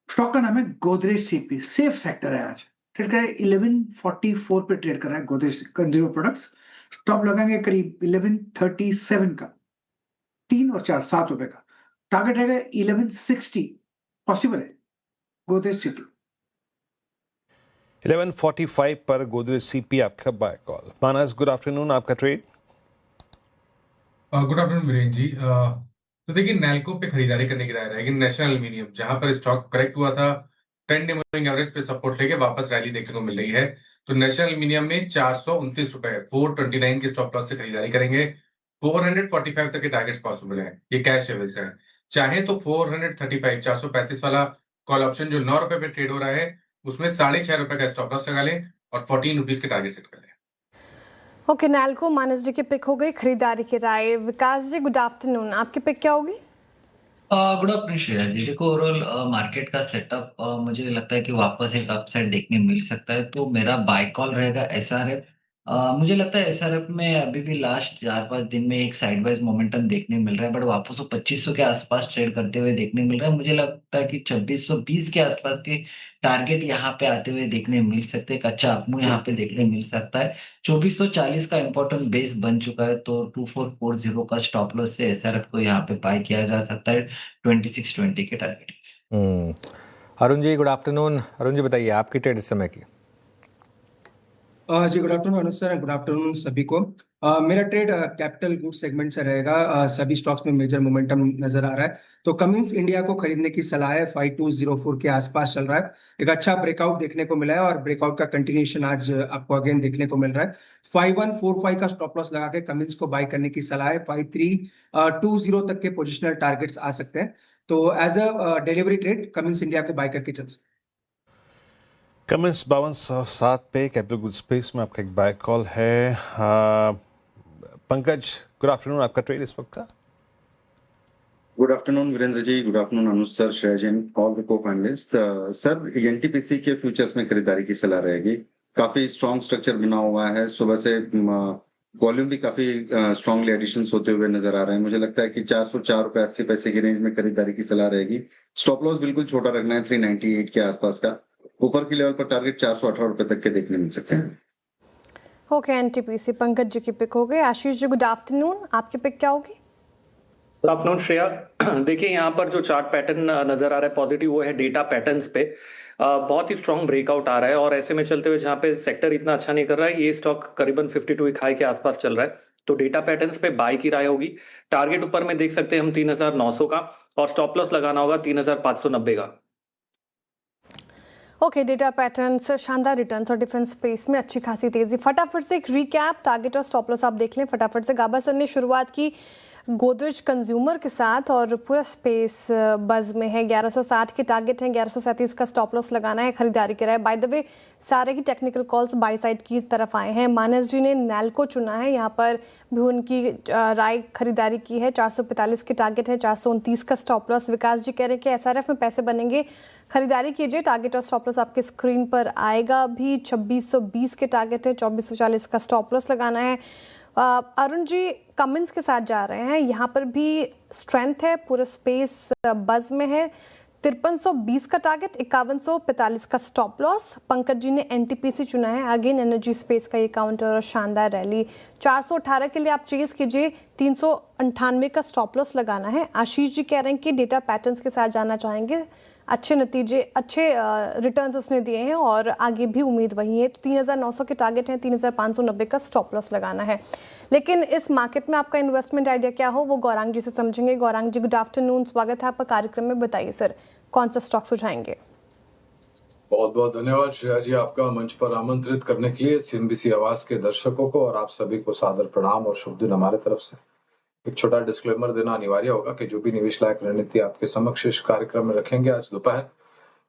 स्टॉक का नाम है गोदरेज सीपी, सेफ सेक्टर है। आज ट्रेड कर रहा है 1144 पे ट्रेड कर रहा है गोदरेज कंज्यूमर प्रोडक्ट्स। स्टॉप लगाएंगे करीब 1137 का, 3 और 4 7 रुपए का। टारगेट रहेगा 1160, पॉसिबल है गोदरेज सीपी। 1145 पर गोदरेज सीपी आपका बाय कॉल। मानस गुड आफ्टरनून, आपका ट्रेड। गुड आफ्टरनून वीरेन जी। तो देखिए नैल्को पे खरीदारी करने की राय रहेगी। नेशनल एल्यूमिनियम जहां पर स्टॉक करेक्ट हुआ था, 10 डे मूविंग एवरेज पे सपोर्ट लेके वापस रैली देखने को मिल रही है। तो नेशनल एल्यूमिनियम में 429 रुपए 429 के स्टॉप लॉस से खरीदारी करेंगे। 445 तक के टारगेट्स पॉसिबल है। ये कैश लेवल्स है। चाहे तो 435 435 वाला कॉल ऑप्शन जो 9 रुपए पे ट्रेड हो रहा है उसमें 6.5 रुपए का स्टॉप लॉस लगा लें और 14 रुपीज के टारगेट सेट कर लें। ओके, नैल्को मानस जी की पिक हो गई, खरीदारी की राय। विकास जी गुड आफ्टरनून, आपकी पिक क्या होगी? गुड आफ्टरनून श्रेया जी। देखो ओवरऑल मार्केट का सेटअप मुझे लगता है कि वापस एक अपसाइड देखने मिल सकता है, तो मेरा बाय कॉल रहेगा एसआरएफ। मुझे लगता है एसआरएफ में अभी भी लास्ट 4-5 दिन में एक साइडवाइज मोमेंटम देखने मिल रहा है, बट वापस वो 2500 के आसपास ट्रेड करते हुए देखने मिल रहा है। मुझे लगता है कि 2620 के आसपास के टारगेट यहाँ पे आते हुए देखने मिल सकते हैं। एक अच्छा अपमूव यहाँ पे देखने मिल सकता है। 2440 का इंपॉर्टेंट बेस बन चुका है, तो 2440 का स्टॉप लॉस से एसआरएफ को यहाँ पे बाय किया जा सकता है 2620 के target. Arun ji good afternoon. Arun ji बताइए आपकी ट्रेड इस समय की। जी good afternoon Anuj sir, good afternoon सभी को। मेरा ट्रेड कैपिटल गुड्स सेगमेंट से रहेगा। सभी स्टॉक्स में मेजर मोमेंटम नजर आ रहा है, तो कमिंस इंडिया को खरीदने की सलाह है। 5204 के आसपास चल रहा है, एक अच्छा ब्रेकआउट देखने को मिला है और ब्रेकआउट का कंटिन्यूएशन आज आपको अगेन देखने को मिल रहा है। 5145 का स्टॉप लॉस लगा के कमिंस को बाय करने की सलाह है। 5320 तक के पोजिशनल टारगेट्स आ सकते हैं, तो as a delivery trade Cummins India को बाय करके चल सकते हैं। कमेंट्स 5207 पे कैपिटल गुड स्पेस में आपका एक बाय कॉल है। पंकज, गुड आफ्टरनून, आपका ट्रेड इस वक्त का। Good afternoon Virendra ji, good afternoon Anuj sir, Shreya Jain, all the co-panelist. Sir, NTPC के फ्यूचर्स में खरीदारी की सलाह रहेगी। काफी स्ट्रॉन्ग स्ट्रक्चर बना हुआ है, सुबह से वॉल्यूम भी काफी स्ट्रांगली एडिशंस होते हुए नजर आ रहे हैं। मुझे लगता है कि 404 रुपए 80 पैसे की रेंज में खरीदारी की सलाह रहेगी। स्टॉप लॉस बिल्कुल छोटा रखना है 398 के आसपास का। ऊपर की लेवल पर टारगेट 418 रुपए तक के देखने मिल सकते हैं। ओके, एनटीपीसी पंकज जी की पिक हो गई। आशीष जी, गुड आफ्टरनून, आपकी पिक क्या होगी? Good afternoon Shreya. देखिए यहाँ पर जो चार्ट पैटर्न नजर आ रहा है पॉजिटिव, वो है डेटा पैटर्न्स पे। बहुत ही स्ट्रॉन्ग ब्रेकआउट आ रहा है और ऐसे में चलते हुए जहाँ पे सेक्टर इतना अच्छा नहीं कर रहा है, ये स्टॉक करीबन 52 वीक हाई के आसपास चल रहा है, तो डेटा पैटर्न्स पे बाय की राय होगी। टारगेट ऊपर में देख सकते हैं हम 3900 का, और स्टॉप लॉस लगाना होगा 3590 का। ओके, डेटा पैटर्न्स, शानदार रिटर्न्स और डिफेंस स्पेस में अच्छी खासी तेजी। फटाफट से एक रिकैप, टारगेट और स्टॉप लॉस आप देख लें फटाफट से। गाबा सर ने शुरुआत की गोदरेज कंज्यूमर के साथ और पूरा स्पेस बज में है। 1160 के टारगेट हैं, 1137 का स्टॉप लॉस लगाना है, खरीदारी करा है। बाय द वे सारे ही टेक्निकल कॉल्स बाय साइड की तरफ आए हैं। मानस जी ने नैल्को चुना है, यहाँ पर भी उनकी राय खरीदारी की है। 445 के टारगेट है, 429 का स्टॉप लॉस। विकास जी कह रहे हैं कि एसआरएफ में पैसे बनेंगे, खरीदारी कीजिए। टारगेट और स्टॉप लॉस आपके स्क्रीन पर आएगा भी। 2620 के टारगेट है, 2440 का स्टॉप लॉस लगाना है। अरुण जी कमेंट्स के साथ जा रहे हैं, यहाँ पर भी स्ट्रेंथ है, पूरा स्पेस बज में है। 5320 का टारगेट, 5145 का स्टॉप लॉस। पंकज जी ने एनटीपीसी चुना है, अगेन एनर्जी स्पेस का ये काउंटर और शानदार रैली। 418 के लिए आप चेज कीजिए, 398 का स्टॉप लॉस लगाना है। आशीष जी कह रहे हैं कि डेटा पैटर्न्स के साथ जाना चाहेंगे, अच्छे नतीजे, अच्छे रिटर्न्स उसने दिए हैं और आगे भी उम्मीद वही है। तो 3900 के टारगेट हैं, 3590 का स्टॉप लॉस लगाना है। लेकिन इस मार्केट में आपका इन्वेस्टमेंट आइडिया क्या हो, वो गौरांग जी से समझेंगे। गौरांग जी, गुड आफ्टरनून, स्वागत है आपका कार्यक्रम में। बताइए सर, कौन सा स्टॉक सुझाएंगे? बहुत बहुत धन्यवाद श्रेया जी, आपका मंच पर आमंत्रित करने के लिए। सीएनबीसी आवाज के दर्शकों को और आप सभी को सादर प्रणाम और शुभ दिन हमारे तरफ से। एक छोटा डिस्क्लेमर देना अनिवार्य होगा कि जो भी निवेश लायक रणनीति आपके समक्ष इस कार्यक्रम में रखेंगे आज दोपहर,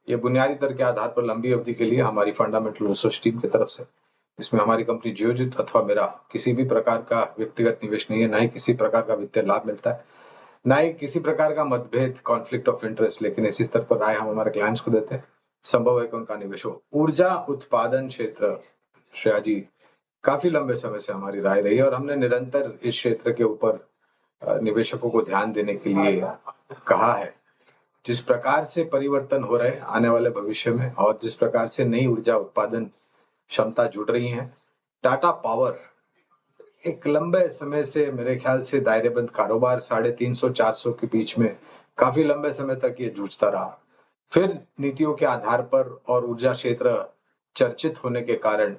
ये बुनियादी दर के आधार पर लंबी अवधि के लिए हमारी फंडामेंटल रिसर्च टीम की तरफ से। इसमें हमारी कंपनी जियोजित अथवा मेरा किसी भी प्रकार का व्यक्तिगत निवेश नहीं है, ना ही किसी प्रकार का वित्तीय लाभ मिलता है, ना ही किसी प्रकार का मतभेद, कॉन्फ्लिक्ट ऑफ इंटरेस्ट। लेकिन इसी स्तर पर राय हम हमारे क्लाइंट्स को देते हैं। संभव है कि उनका निवेश हो। ऊर्जा उत्पादन क्षेत्र, श्रेया जी, काफी लंबे समय से हमारी राय रही है और हमने निरंतर इस क्षेत्र के ऊपर निवेशकों को ध्यान देने के लिए कहा है। जिस प्रकार से परिवर्तन हो रहे हैं आने वाले भविष्य में और जिस प्रकार से नई ऊर्जा उत्पादन क्षमता जुड़ रही है, टाटा पावर एक लंबे समय से, मेरे ख्याल से दायरेबंद कारोबार 350-400 के बीच में काफी लंबे समय तक ये जूझता रहा। फिर नीतियों के आधार पर और ऊर्जा क्षेत्र चर्चित होने के कारण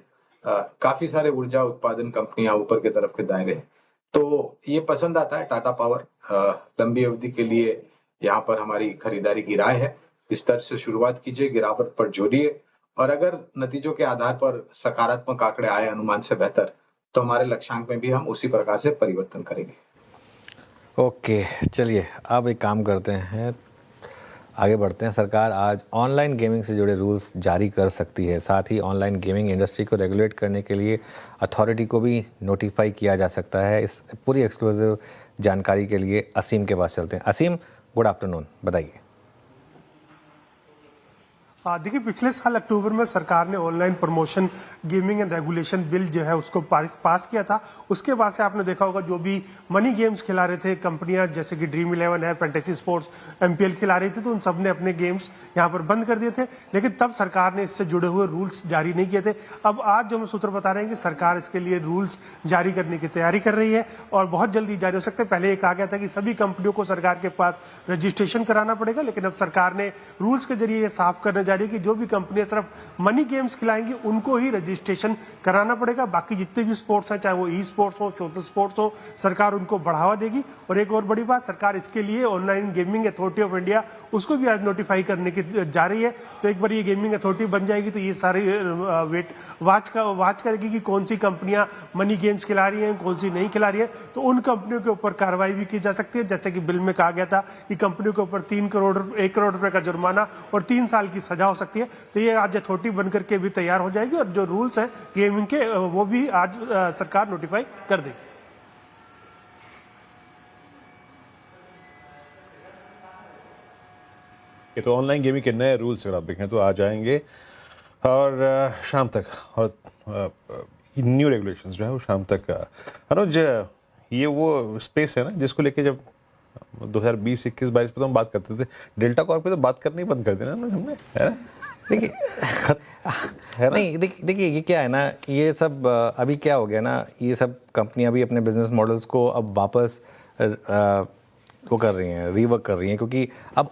काफी सारे ऊर्जा उत्पादन कंपनियां ऊपर के तरफ के दायरे, तो ये पसंद आता है टाटा पावर। लंबी अवधि के लिए यहाँ पर हमारी खरीदारी की राय है। इस स्तर से शुरुआत कीजिए, गिरावट पर जोड़िए और अगर नतीजों के आधार पर सकारात्मक आंकड़े आए अनुमान से बेहतर, तो हमारे लक्ष्यांक में भी हम उसी प्रकार से परिवर्तन करेंगे। ओके, चलिए अब एक काम करते हैं, आगे बढ़ते हैं। सरकार आज ऑनलाइन गेमिंग से जुड़े रूल्स जारी कर सकती है, साथ ही ऑनलाइन गेमिंग इंडस्ट्री को रेगुलेट करने के लिए अथॉरिटी को भी नोटिफाई किया जा सकता है। इस पूरी एक्सक्लूसिव जानकारी के लिए असीम के पास चलते हैं। असीम, गुड आफ्टरनून, बताइए। देखिए, पिछले साल अक्टूबर में सरकार ने online promotion gaming and regulation bill जो है उसको पास किया था। उसके बाद से आपने देखा होगा जो भी मनी गेम्स खिला रहे थे कंपनियां, जैसे कि ड्रीम 11 है, फैंटेसी स्पोर्ट्स, एमपीएल खिला रही थी, तो उन सब ने अपने गेम्स यहां पर बंद कर दिए थे। लेकिन तब सरकार ने इससे जुड़े हुए रूल्स जारी नहीं किए थे। अब आज जो हम सूत्र बता रहे हैं कि सरकार इसके लिए रूल्स जारी करने की तैयारी कर रही है और बहुत जल्दी जारी हो सकते हैं। पहले ये कहा गया था कि सभी कंपनियों को सरकार के पास रजिस्ट्रेशन कराना पड़ेगा, लेकिन अब सरकार ने रूल्स के जरिए ये साफ करने जा रही है कि जो भी कंपनियां सिर्फ मनी गेम्स खिलाएंगी उनको ही रजिस्ट्रेशन कराना पड़ेगा, बाकी जितने भी स्पोर्ट्स हैं चाहे वो ई स्पोर्ट्स हो, सोशल स्पोर्ट्स हो, सरकार उनको बढ़ावा देगी। और एक और बड़ी बात, सरकार इसके लिए online gaming authority of India उसको भी आज नोटिफाई करने की जा रही है। तो एक बार ये गेमिंग अथॉरिटी बन जाएगी तो ये सारी वाच करेगी कि कौन सी कंपनियां मनी गेम्स खिला रही हैं, कौन सी नहीं खिला रही है, तो उन कंपनियों के ऊपर कार्रवाई भी की जा सकती है। जैसे कि बिल में कहा गया था कि कंपनियों के ऊपर 1 करोड़ रुपए का जुर्माना और 3 साल की सजा हो सकती है। तो ये आज अथॉरिटी बनकर के भी तैयार हो जाएगी और जो रूल्स हैं गेमिंग के वो भी आज सरकार नोटिफाई कर देगी। ये तो ऑनलाइन गेमिंग के नए रूल्स अगर आप देखें तो आ जाएंगे और शाम तक, और न्यू रेगुलेशंस जो है वो शाम तक। अनुज, ये वो स्पेस है ना जिसको लेके जब 2020, 21, 22 पे तो हम बात करते थे, डेल्टा कॉर्प पे तो बात करनी बंद कर देना हमने, है ना? देखिए है ना? नहीं, देखिए ये क्या है ना, ये सब अभी क्या हो गया ना, ये सब कंपनियां भी अपने बिजनेस मॉडल्स को अब वापस वो कर रही हैं, रीवर्क कर रही हैं, क्योंकि अब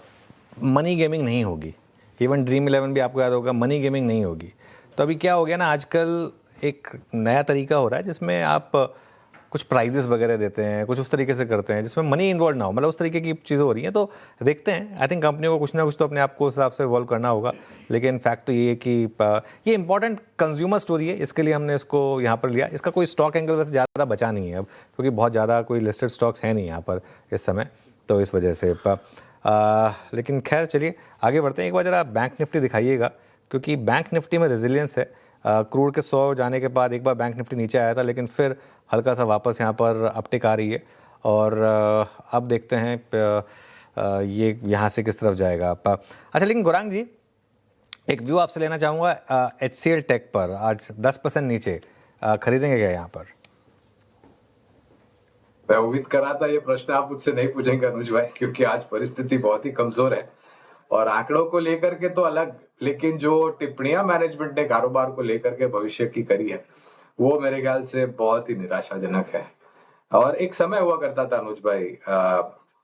मनी गेमिंग नहीं होगी। इवन ड्रीम 11 भी आपको याद होगा, मनी गेमिंग नहीं होगी। तो अभी क्या हो गया ना, आजकल एक नया तरीका हो रहा है जिसमें आप कुछ प्राइजेस वगैरह देते हैं, कुछ उस तरीके से करते हैं जिसमें मनी इन्वॉल्व ना हो, मतलब उस तरीके की चीज़ें हो रही हैं। तो देखते हैं, आई थिंक कंपनियों को कुछ ना कुछ तो अपने आप को उस हिसाब से इवॉल्व करना होगा। लेकिन फैक्ट तो ये है कि ये इंपॉर्टेंट कंज्यूमर स्टोरी है, इसके लिए हमने इसको यहाँ पर लिया। इसका कोई स्टॉक एंगल वैसे ज़्यादा बचा नहीं है अब, क्योंकि बहुत ज़्यादा कोई लिस्टेड स्टॉक्स हैं नहीं यहाँ पर इस समय, तो इस वजह से लेकिन खैर चलिए आगे बढ़ते हैं। एक बार ज़रा बैंक निफ्टी दिखाइएगा, क्योंकि बैंक निफ्टी में रेजिलियंस है। क्रूड के 100 जाने के बाद एक बार बैंक निफ्टी नीचे आया था, लेकिन फिर हल्का सा वापस यहाँ पर अपटिक आ रही है। और अब देखते हैं ये यहाँ से किस तरफ जाएगा। अच्छा, लेकिन गौरांग जी, एक व्यू आपसे लेना चाहूँगा HCL टेक पर। आज 10% नीचे, खरीदेंगे क्या यहाँ पर? मैं उम्मीद कर रहा था ये प्रश्न आप मुझसे नहीं पूछेंगे अनुज भाई, क्योंकि आज परिस्थिति बहुत ही कमजोर है और आंकड़ों को लेकर के तो अलग, लेकिन जो टिप्पणियां मैनेजमेंट ने कारोबार को लेकर के भविष्य की करी है वो मेरे ख्याल से बहुत ही निराशाजनक है। और एक समय हुआ करता था अनुज भाई,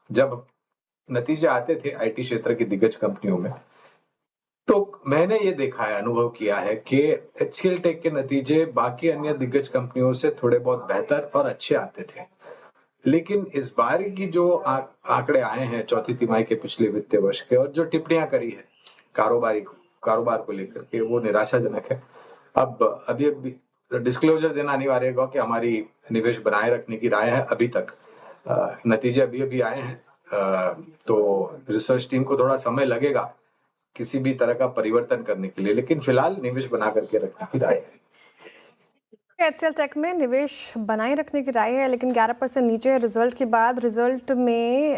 जब नतीजे आते थे आईटी क्षेत्र की दिग्गज कंपनियों में, तो मैंने ये देखा है, अनुभव किया है कि HCL टेक के नतीजे बाकी अन्य दिग्गज कंपनियों से थोड़े बहुत बेहतर और अच्छे आते थे। लेकिन इस बार की जो आंकड़े आए हैं चौथी तिमाही के पिछले वित्तीय वर्ष के, और जो टिप्पणियां करी है कारोबार को लेकर के, वो निराशाजनक है। अब अभी डिस्क्लोजर देना अनिवार्य होगा कि हमारी निवेश बनाए रखने की राय है। अभी तक नतीजे अभी आए हैं, तो रिसर्च टीम को थोड़ा समय लगेगा किसी भी तरह का परिवर्तन करने के लिए, लेकिन फिलहाल निवेश बना करके रखने की राय है। HCL टेक में निवेश बनाए रखने की राय है, लेकिन 11% नीचे रिजल्ट के बाद। रिजल्ट में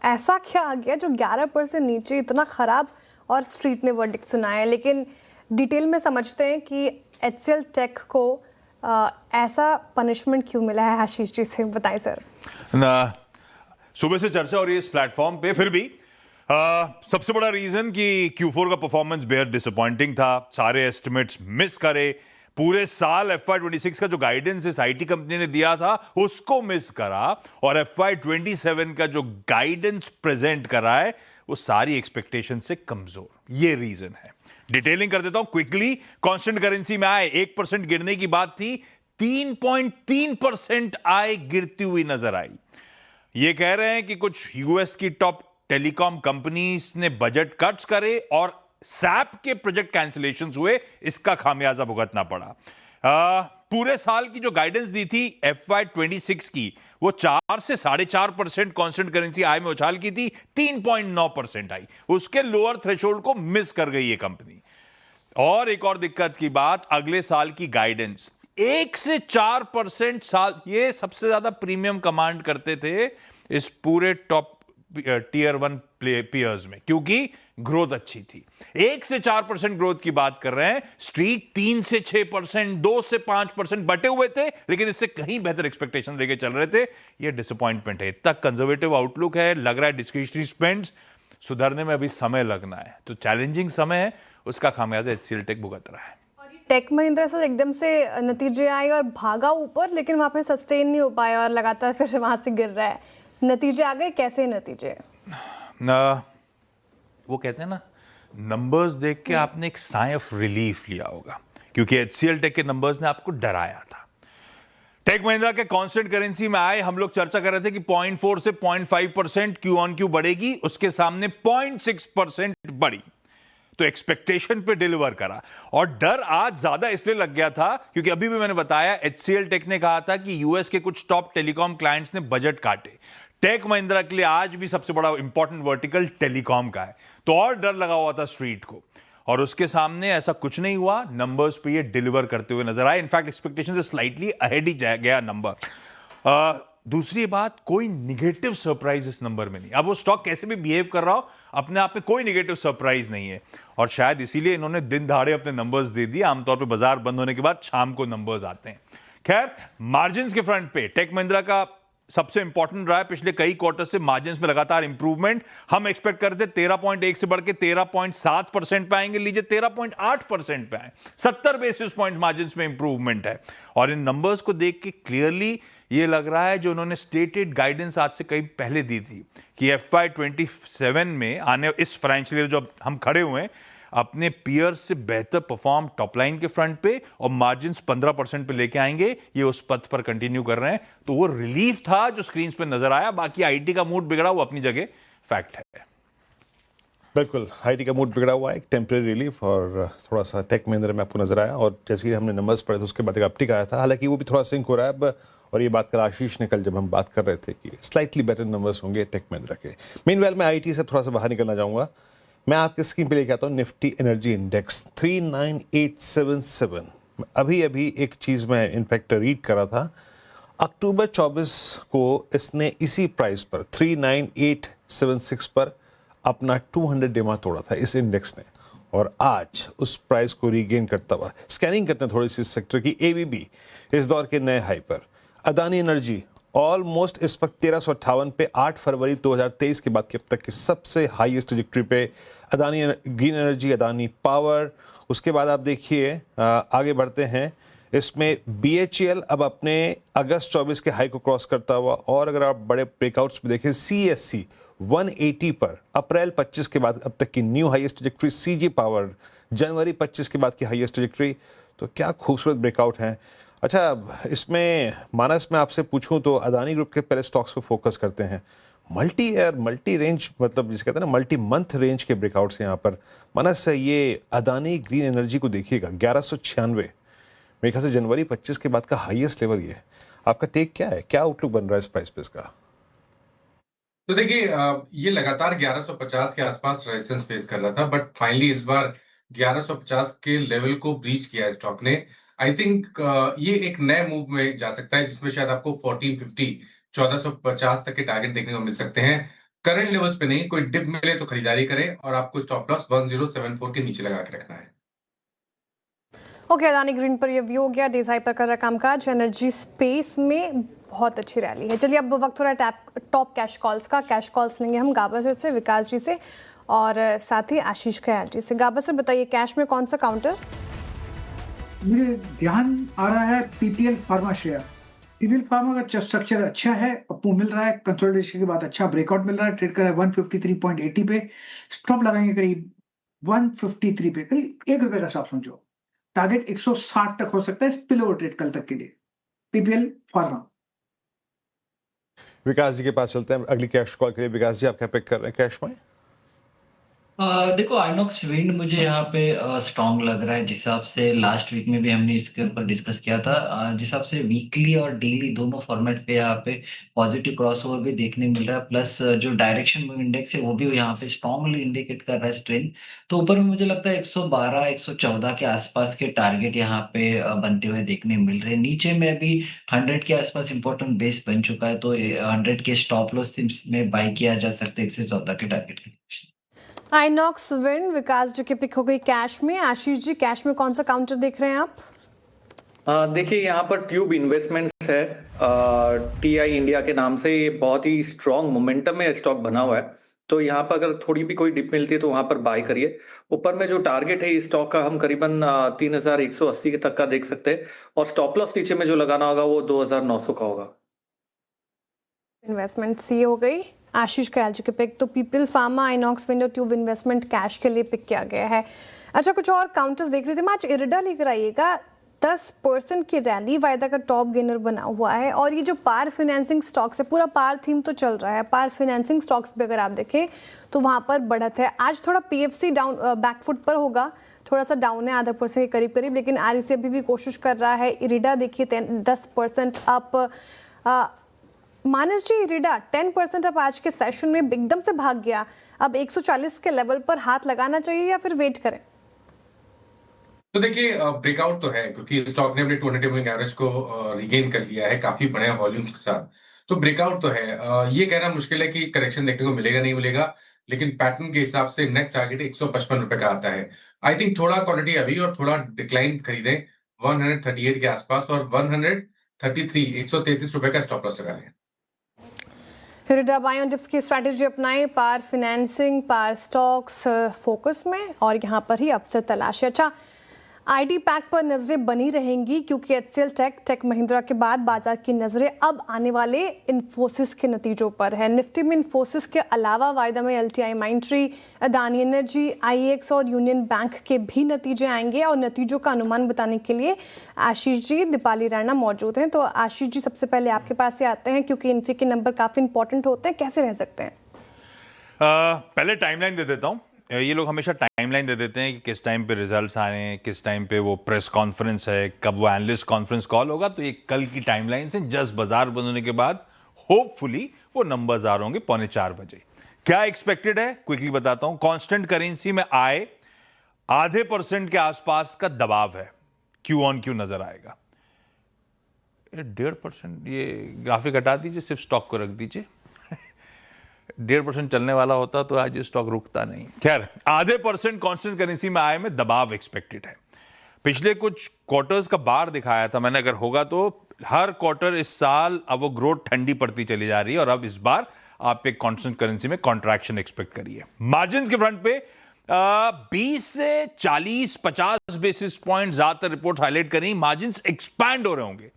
ऐसा क्या आ गया जो 11% नीचे, इतना खराब, और स्ट्रीट ने वर्डिक्ट सुनाया। लेकिन डिटेल में समझते हैं कि HCL टेक को ऐसा पनिशमेंट क्यों मिला है। आशीष जी से बताएं सर। सुबह से चर्चा हो रही है इस प्लेटफॉर्म पे, फिर भी सबसे बड़ा रीजन कि Q4 का परफॉर्मेंस बेहद डिसअपॉइंटिंग था। सारे एस्टिमेट्स मिस करे, पूरे साल FY26 का जो गाइडेंस इस आईटी कंपनी ने दिया था उसको मिस करा, और FY27 का जो गाइडेंस प्रेजेंट करा है वो सारी एक्सपेक्टेशन से कमजोर। ये रीजन है। डिटेलिंग कर देता हूं क्विकली। कांस्टेंट करेंसी में आए 1% गिरने की बात थी, 3.3% आय गिरती हुई नजर आई। ये कह रहे हैं कि कुछ यूएस की टॉप टेलीकॉम कंपनीज ने बजट कट्स करे और सैप के प्रोजेक्ट कैंसिलेशंस हुए, इसका खामियाजा भुगतना पड़ा। पूरे साल की जो गाइडेंस दी थी FY26 की, वो 4 से 4.5% कांस्टेंट करेंसी आय में उछाल की थी, 3.9% आई। उसके लोअर थ्रेशोल्ड को मिस कर गई ये कंपनी। और एक और दिक्कत की बात, अगले साल की गाइडेंस 1 से 4% साल, ये सबसे ज्यादा प्रीमियम कमांड करते थे इस पूरे टॉप टीयर 1 पीयर्स में, क्योंकि ग्रोथ अच्छी थी। 1 से 4% ग्रोथ की बात कर रहे हैं। स्ट्रीट 3 से 6%, 2 से 5% बटे हुए थे, लेकिन इससे कहीं बेहतर एक्सपेक्टेशन लेके चल रहे थे। ये डिसअपॉइंटमेंट है। इतना कंजर्वेटिव आउटलुक है, लग रहा है डिस्क्रिशनरी स्पेंड्स सुधरने में अभी समय लगना है, तो चैलेंजिंग समय है, उसका खामियाजा HCL टेक भुगत रहा है। टेक महिंद्रा से एकदम से नतीजे आए और भागा ऊपर, लेकिन वहां पे सस्टेन नहीं हो पाया और लगातार फिर वहां से गिर रहा है। नतीजे आ गए, कैसे नतीजे? वो कहते हैं ना, नंबर्स देख के आपने एक साइ ऑफ रिलीफ लिया होगा, क्योंकि एचसीएल टेक के नंबर्स ने आपको डराया था। टेक महिंद्रा के कांस्टेंट करेंसी में आए, हम लोग चर्चा कर रहे थे कि 0.4 से 0.5% क्यू ऑन क्यू बढ़ेगी, उसके सामने 0.6% बढ़ी, तो एक्सपेक्टेशन पे डिलीवर करा। और डर आज ज्यादा इसलिए लग गया था क्योंकि अभी भी मैंने बताया एचसीएल टेक ने कहा था कि यूएस के कुछ टॉप टेलीकॉम क्लाइंट्स ने बजट काटे। टेक महिंद्रा के लिए आज भी सबसे बड़ा इंपॉर्टेंट वर्टिकल टेलीकॉम का है, तो और डर लगा हुआ था स्ट्रीट को, और उसके सामने ऐसा कुछ नहीं हुआ। नंबर्स पे ये डिलीवर करते हुए नजर आए, इनफैक्ट एक्सपेक्टेशन से स्लाइटली अहेड ही गया नंबर। दूसरी बात, कोई निगेटिव सरप्राइज इस नंबर में नहीं। अब वो स्टॉक कैसे भी बिहेव कर रहा हो, अपने आप में कोई निगेटिव सरप्राइज नहीं है, और शायद इसीलिए इन्होंने दिन दहाड़े अपने नंबर्स दे दिए। आमतौर पे बाजार बंद होने के बाद शाम को नंबर्स आते हैं। खैर, मार्जिन के फ्रंट पे टेक महिंद्रा का सबसे इंपॉर्टेंट रहा है पिछले कई क्वार्टर से मार्जिन में लगातार इंप्रूवमेंट। हम एक्सपेक्ट करते 13.1 से बढ़ के 13.7% पे आएंगे, लीजिए 13.8% पे आए, 70 बेसिस पॉइंट मार्जिन में इंप्रूवमेंट है। और इन नंबर्स को देख के क्लियरली ये लग रहा है जो उन्होंने स्टेटेड गाइडेंस आज से कहीं पहले दी थी कि FY27 में आने इस फाइनेंशियल ईयर जो हम खड़े हुए हैं, अपने पीयर से बेहतर परफॉर्म टॉप लाइन के फ्रंट पे और मार्जिन 15% पे लेके आएंगे, ये उस पथ पर कंटिन्यू कर रहे हैं। तो वो रिलीफ था जो स्क्रीन पे नजर आया। बाकी आईटी का मूड बिगड़ा वो अपनी जगह फैक्ट है। बिल्कुल, आईटी का मूड बिगड़ा हुआ है, एक टेम्परेरी रिलीफ, और थोड़ा सा टेक महिंद्रा में आपको नजर आया। और जैसे ही हमने नंबर्स पढ़े तो उसके बाद एक अपटिक आया था, हालांकि वो भी थोड़ा सिंक हो रहा है अब। और ये बात कल आशीष ने कल जब हम बात कर रहे थे कि स्लाइटली बेटर नंबर्स होंगे टेक महिंद्रा के। मीनवाइल मैं आईटी से थोड़ा सा बाहर निकलना चाहूँगा। मैं आपके स्क्रीन पे लेके आता हूँ निफ्टी एनर्जी इंडेक्स 39877। अभी एक चीज़ मैं इनफैक्ट रीड कर रहा था, अक्टूबर 24 को इसने इसी प्राइस पर 39876 पर अपना 200 डेमा तोड़ा था इस इंडेक्स ने, और आज उस प्राइस को रीगेन करता हुआ स्कैनिंग करते हैं थोड़ी सी सेक्टर की। एबीबी इस दौर के नए हाई पर, अदानी एनर्जी ऑलमोस्ट इस वक्त 1358 पे 8 फरवरी 2023 के बाद की अब तक की सबसे हाईएस्ट ट्रैजेक्टरी पे Adani green energy, Adani power. उसके बाद आप देखिए आगे बढ़ते हैं, इसमें BHEL अब अपने अगस्त 24 के हाई को क्रॉस करता हुआ, और अगर आप बड़े ब्रेकआउट्स में देखें CSC 180 पर अप्रैल 25 के बाद अब तक की new highest trajectory, CG power जनवरी 25 के बाद की हाईएस्ट ट्रैजेक्टरी। तो क्या खूबसूरत ब्रेकआउट हैं। अच्छा, इसमें मानस मैं आपसे पूछूं तो अदानी ग्रुप के पहले स्टॉक्स पे फोकस करते हैं, मल्टी ईयर मल्टी रेंज, मतलब जिसे कहते हैं ना मल्टी मंथ रेंज के ब्रेकआउट्स हैं यहाँ पर। मानस, ये अदानी ग्रीन एनर्जी को देखिएगा 1196, मेरे ख्याल से जनवरी 25 के बाद का हाईएस्ट लेवल ये है। आपका टेक क्या है, क्या आउटलुक बन रहा है इस प्राइस पे इसका? तो देखिए, ये लगातार 1150 के आसपास रेजिस्टेंस फेस कर रहा था, बट फाइनली इस बार 1150 के लेवल को ब्रीच किया है स्टॉक ने। आई थिंक ये एक नए मूव में जा सकता है जिसमें शायद आपको 1450 1450 तक के टारगेट देखने को मिल सकते हैं। करंट लेवल्स पे नहीं, कोई डिप मिले तो खरीदारी करें, और आपको स्टॉप लॉस 1074 के नीचे लगा के रखना है। ओके, अदानी ग्रीन पर ये व्यू हो गया। डेज हाई पर कर रहा कामकाज। एनर्जी स्पेस में बहुत अच्छी रैली है। चलिए अब वक्त हो रहा है टॉप कैश कॉल्स का। कैश कॉल्स लेंगे हम गाबा से, विकास जी से और साथ ही आशीष खयाल जी से। गाबा सर बताइए, कैश में कौन सा काउंटर? मुझे ध्यान आ रहा है PPL pharma share. PPL pharma का स्ट्रक्चर अच्छा है, अपू मिल रहा है, कंसोलिडेशन के बाद अच्छा ब्रेकआउट मिल रहा है, ट्रेड कर रहा है 153.80 पे। स्टॉप लगाएंगे करीब 153 पे, करीब ₹1 का स्टॉप समझो। टारगेट 160 तक हो सकता है स्पिल ओवर ट्रेड कल तक के लिए। PPL pharma. विकास जी के पास चलते हैं अगली कैश कॉल के लिए। विकास जी, आप क्या पिक कर रहे हैं कैश में? देखो, आइनॉक्स विंड मुझे यहाँ पे स्ट्रांग लग रहा है। जिस हिसाब से लास्ट वीक में भी हमने इसके ऊपर डिस्कस किया था, जिस हिसाब से वीकली और डेली दोनों फॉर्मेट पे यहाँ पे पॉजिटिव क्रॉसओवर भी देखने मिल रहा है, प्लस जो डायरेक्शन मूव इंडेक्स है वो भी यहाँ पे स्ट्रांगली इंडिकेट कर रहा है स्ट्रेंथ। तो ऊपर में मुझे लगता है 112 114 के आसपास के टारगेट यहाँ पे बनते हुए देखने मिल रहे हैं। नीचे में भी 100 के आसपास इंपॉर्टेंट बेस बन चुका है, तो 100 के स्टॉप लॉस में बाई किया जा सकता है 114 के टारगेट के। आइनॉक्स विंड, विकास जी की पिक हो गई कैश में। आशीष जी, कैश में कौन सा काउंटर देख रहे हैं आप? देखिए, यहाँ पर ट्यूब इन्वेस्टमेंट्स है, TI इंडिया के नाम से। ये बहुत ही स्ट्रॉन्ग मोमेंटम में स्टॉक बना हुआ है, तो यहाँ पर अगर थोड़ी भी कोई डिप मिलती है तो वहां पर बाय करिए। ऊपर में जो टारगेट है इस स्टॉक का हम करीबन 3180 तक का देख सकते हैं, और स्टॉप लॉस नीचे में जो लगाना होगा वो 2900 का होगा। इन्वेस्टमेंट सी हो गई आशीष कयालजी की पिक, तो people pharma INOX window tube investment cash के लिए पिक किया गया है। अच्छा, कुछ और काउंटर्स देख रहे थे मैं आज। इरिडा लेकर आइएगा, 10% की रैली, वायदा का टॉप गेनर बना हुआ है। और ये जो पार फाइनेंसिंग स्टॉक्स है, पूरा पार थीम तो चल रहा है, पार फाइनेंसिंग स्टॉक्स भी अगर आप देखें तो वहाँ पर बढ़त है। आज थोड़ा पीएफसी डाउन बैकफुट पर होगा, थोड़ा सा डाउन है, 0.5% के करीब करीब, लेकिन आरईसी अभी भी कोशिश कर रहा है। इरिडा देखिए 10% अप। मानस जी, इरिडा 10% अप आज के सेशन में एकदम से भाग गया, अब 140 के लेवल पर हाथ लगाना चाहिए या फिर वेट करें? तो देखिए, ब्रेकआउट तो है क्योंकि स्टॉक ने अपने 200 मूविंग एवरेज को रिगेन कर लिया है काफी बड़े वॉल्यूम्स के साथ। तो ब्रेकआउट तो है। ये कहना मुश्किल है कि करेक्शन देखने को मिलेगा नहीं मिलेगा, लेकिन पैटर्न के हिसाब से नेक्स्ट टारगेट 155 रुपए का आता है। आई थिंक थोड़ा क्वांटिटी अभी और थोड़ा डिक्लाइन खरीदें 138 के आसपास, और 133 रुपए का स्टॉप लॉस लगा लें। इरिडा बाय ऑन डिप्स की स्ट्रैटेजी अपनाएं, पार फाइनेंसिंग, पार स्टॉक्स फोकस में, और यहाँ पर ही अवसर तलाशें। अच्छा, आईटी पैक पर नजरें बनी रहेंगी क्योंकि एचसीएल टेक महिंद्रा के बाद बाजार की नजरें अब आने वाले इन्फोसिस के नतीजों पर है। निफ्टी में इन्फोसिस के अलावा वायदा में एलटीआई माइंट्री, अदानी एनर्जी, आईएक्स और यूनियन बैंक के भी नतीजे आएंगे। और नतीजों का अनुमान बताने के लिए आशीष जी, दीपाली राणा मौजूद हैं। तो आशीष जी, सबसे पहले आपके पास से आते हैं क्योंकि इन्फी के नंबर काफी इंपॉर्टेंट होते हैं, कैसे रह सकते हैं? पहले टाइमलाइन दे देता हूं। ये लोग हमेशा टाइमलाइन दे देते हैं कि किस टाइम पे रिजल्ट्स आ रहे हैं, किस टाइम पे वो प्रेस कॉन्फ्रेंस है, कब वो एनालिस्ट कॉन्फ्रेंस कॉल होगा। तो ये कल की टाइमलाइन से जस्ट बाजार बंद होने के बाद होपफुली वो नंबर्स आ रहे होंगे 3:45 बजे। क्या एक्सपेक्टेड है क्विकली बताता हूं। कांस्टेंट करेंसी में आए 0.5% के आसपास का दबाव है, क्यू ऑन क्यू नजर आएगा। 1.5%, ये ग्राफिक हटा दीजिए, सिर्फ स्टॉक को रख दीजिए। 1.5% चलने वाला होता तो आज ये स्टॉक रुकता नहीं। खैर, 0.5% कांस्टेंट करेंसी में आए में दबाव एक्सपेक्टेड है। पिछले कुछ क्वार्टर्स का बार दिखाया था मैंने, अगर होगा तो हर क्वार्टर इस साल अब वो ग्रोथ ठंडी पड़ती चली जा रही है, और अब इस बार आप एक कांस्टेंट करेंसी में कॉन्ट्रैक्शन एक्सपेक्ट करिए। मार्जिन के फ्रंट पे 20 से 40-50 बेसिस पॉइंट ज्यादातर रिपोर्ट हाईलाइट करी मार्जिन एक्सपैंड हो रहे होंगे।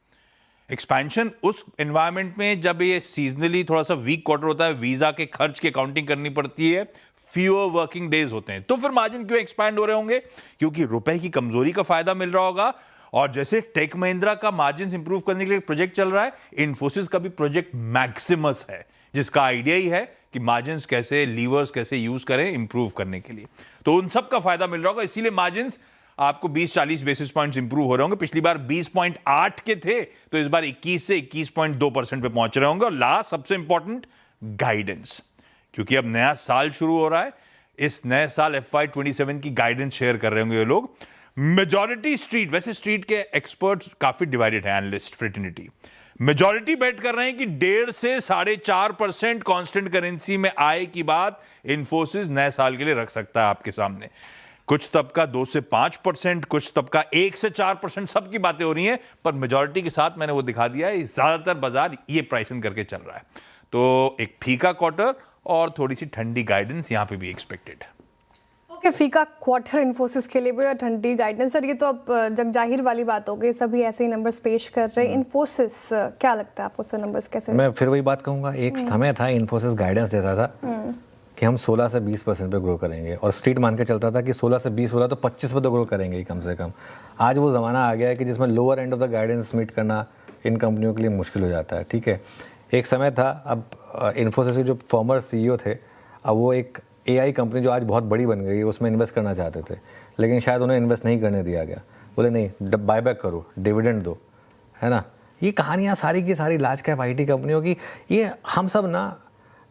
एक्सपेंशन उस एनवायरनमेंट में जब ये सीजनली थोड़ा सा वीक क्वार्टर होता है, वीजा के खर्च की अकाउंटिंग करनी पड़ती है, फ्यूअर वर्किंग डेज होते हैं, तो फिर मार्जिन क्यों एक्सपैंड हो रहे होंगे? क्योंकि रुपए की कमजोरी का फायदा मिल रहा होगा। और जैसे टेक महिंद्रा का मार्जिन इंप्रूव करने के लिए प्रोजेक्ट चल रहा है, इन्फोसिस का भी प्रोजेक्ट मैक्सिमस है, जिसका आइडिया ही है कि मार्जिन कैसे, लीवर्स कैसे यूज करें इंप्रूव करने के लिए। तो उन सब का फायदा मिल रहा होगा, इसीलिए मार्जिन आपको 20-40 बेसिस पॉइंट्स इंप्रूव हो रहे होंगे। पिछली बार 20.8 के थे, तो इस बार 21 से 21.2% पे पहुंच रहे होंगे। और लास्ट सबसे इंपॉर्टेंट, गाइडेंस, क्योंकि अब नया साल शुरू हो रहा है। इस नए साल FY27 की गाइडेंस शेयर कर रहे होंगे ये लोग। मेजॉरिटी स्ट्रीट, वैसे स्ट्रीट के एक्सपर्ट्स काफी डिवाइडेड है, एनालिस्ट फ्रेटर्निटी, मेजॉरिटी बेट कर रहे हैं कि 1.5 से 4.5% कांस्टेंट करेंसी में आए की बात इन्फोसिस नए साल के लिए रख सकता है आपके सामने। कुछ तबका 2 से 5%, कुछ तबका 1 से 4%, सबकी बातें हो रही हैं, पर मेजॉरिटी के साथ मैंने वो दिखा दिया है, ज्यादातर बाजार ये प्राइसिंग करके चल रहा है। तो एक फीका क्वार्टर और थोड़ी सी ठंडी गाइडेंस यहां पे भी एक्सपेक्टेड है। ओके, फीका क्वार्टर इन्फोसिस के लिए भी और ठंडी गाइडेंस। सर, ये तो अब जगजाहिर वाली बात हो गई, सभी ऐसे ही नंबर्स पेश कर रहे हैं। इन्फोसिस क्या लगता है आपको सर, नंबर्स कैसे? मैं फिर वही बात कहूंगा, एक समय था इन्फोसिस गाइडेंस देता था कि हम 16 से 20% पे ग्रो करेंगे, और स्ट्रीट मान के चलता था कि 16 से 20 होला तो 25 पे तो ग्रो करेंगे ही कम से कम। आज वो ज़माना आ गया है कि जिसमें lower end of the guidance meet करना इन कंपनियों के लिए मुश्किल हो जाता है। ठीक है, एक समय था, अब इन्फोसिस के जो फॉर्मर CEO थे, अब वो एक AI कंपनी जो आज बहुत बड़ी बन गई है उसमें इन्वेस्ट करना चाहते थे, लेकिन शायद उन्हें इन्वेस्ट नहीं करने दिया गया। बोले नहीं, बायबैक करो, डिविडेंड दो, है ना। ये कहानियाँ सारी की सारी लार्ज कैप IT कंपनियों की, ये हम सब ना,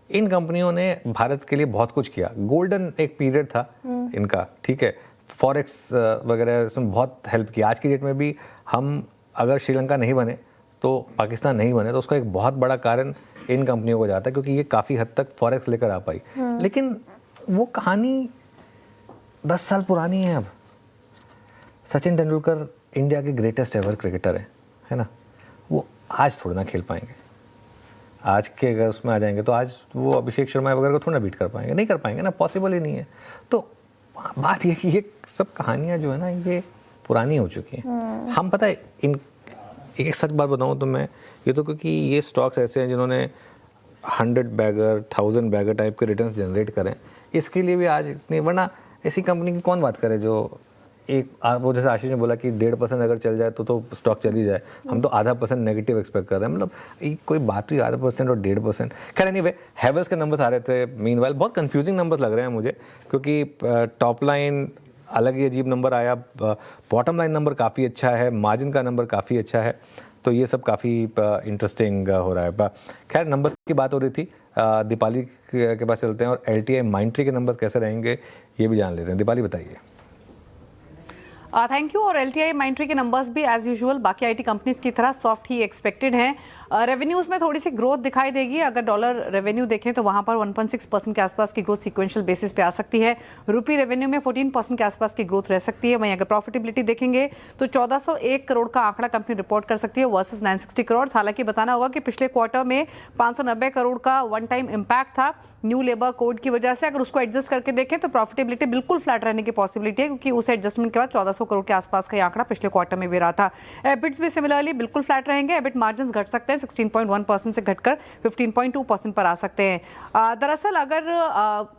इन कंपनियों ने भारत के लिए बहुत कुछ किया। गोल्डन एक पीरियड था इनका, ठीक है, फॉरेक्स वगैरह इसमें बहुत हेल्प किया। आज की डेट में भी हम अगर श्रीलंका नहीं बने तो पाकिस्तान नहीं बने तो उसका एक बहुत बड़ा कारण इन कंपनियों को जाता है, क्योंकि ये काफ़ी हद तक फॉरेक्स लेकर आ पाई। लेकिन वो कहानी 10 साल पुरानी है अब। सचिन तेंदुलकर इंडिया के ग्रेटेस्ट एवर क्रिकेटर है ना, वो आज थोड़ा ना खेल पाएंगे। आज के अगर उसमें आ जाएंगे तो आज वो अभिषेक शर्मा वगैरह को थोड़ा बीट कर पाएंगे, नहीं कर पाएंगे ना, पॉसिबल ही नहीं है। तो बात ये कि ये सब कहानियाँ जो है ना, ये पुरानी हो चुकी हैं। हम पता है, इन एक सच बात बताऊँ तो मैं, ये तो क्योंकि ये स्टॉक्स ऐसे हैं जिन्होंने 100 बैगर 1000 बैगर टाइप के रिटर्न्स जनरेट करें, इसके लिए भी आज इतनी, वरना ऐसी कंपनी की कौन बात करे जो वो जैसे आशीष ने बोला कि 1.5% अगर चल जाए तो स्टॉक चली जाए, हम तो 0.5% नेगेटिव एक्सपेक्ट कर रहे हैं, मतलब कोई बात हुई 0.5% और 1.5%। खैर एनीवे, हैवेल्स के नंबर्स आ रहे थे, मीनवाइल बहुत कंफ्यूजिंग नंबर्स लग रहे हैं मुझे, क्योंकि टॉप लाइन अलग ही अजीब नंबर आया, बॉटम लाइन नंबर काफ़ी अच्छा है, मार्जिन का नंबर काफ़ी अच्छा है, तो ये सब काफ़ी इंटरेस्टिंग हो रहा है। खैर नंबर्स की बात हो रही थी, दीपाली के पास चलते हैं और LTI माइंट्री के नंबर्स कैसे रहेंगे ये भी जान लेते हैं। दीपाली बताइए। Thank you. और LTI माइंट्री के नंबर्स भी एज यूजुअल बाकी IT कंपनीज की तरह सॉफ्ट ही एक्सपेक्टेड हैं। रेवेन्यूज में थोड़ी सी ग्रोथ दिखाई देगी, अगर डॉलर रेवेन्यू देखें तो वहां पर 1.6% के आसपास की ग्रोथ सीक्वेंशियल बेसिस पे आ सकती है। रुपी रेवेन्यू में 14% के आसपास की ग्रोथ रह सकती है। वहीं अगर प्रॉफिटेबिलिटी देखेंगे तो 1401 करोड़ का आंकड़ा कंपनी रिपोर्ट कर सकती है वर्सेस 960 करोड़। हालांकि बताना होगा कि पिछले क्वार्टर में 590 करोड़ का वन टाइम इम्पैक्ट था न्यू लेबर कोड की वजह से। अगर उसको एडजस्ट करके देखें तो प्रॉफिटेबिलिटी बिल्कुल फ्लैट रहने की पॉसिबिलिटी है, क्योंकि उस एडजस्टमेंट के बाद 1400 करोड़ के आसपास का आंकड़ा पिछले क्वार्टर में भी रहा था। एबिट्स भी सिमिलरली बिल्कुल फ्लैट रहेंगे। एबिट मार्जिन घट सकते हैं 16.1% से घटकर 15.2% पर आ सकते हैं। दरअसल अगर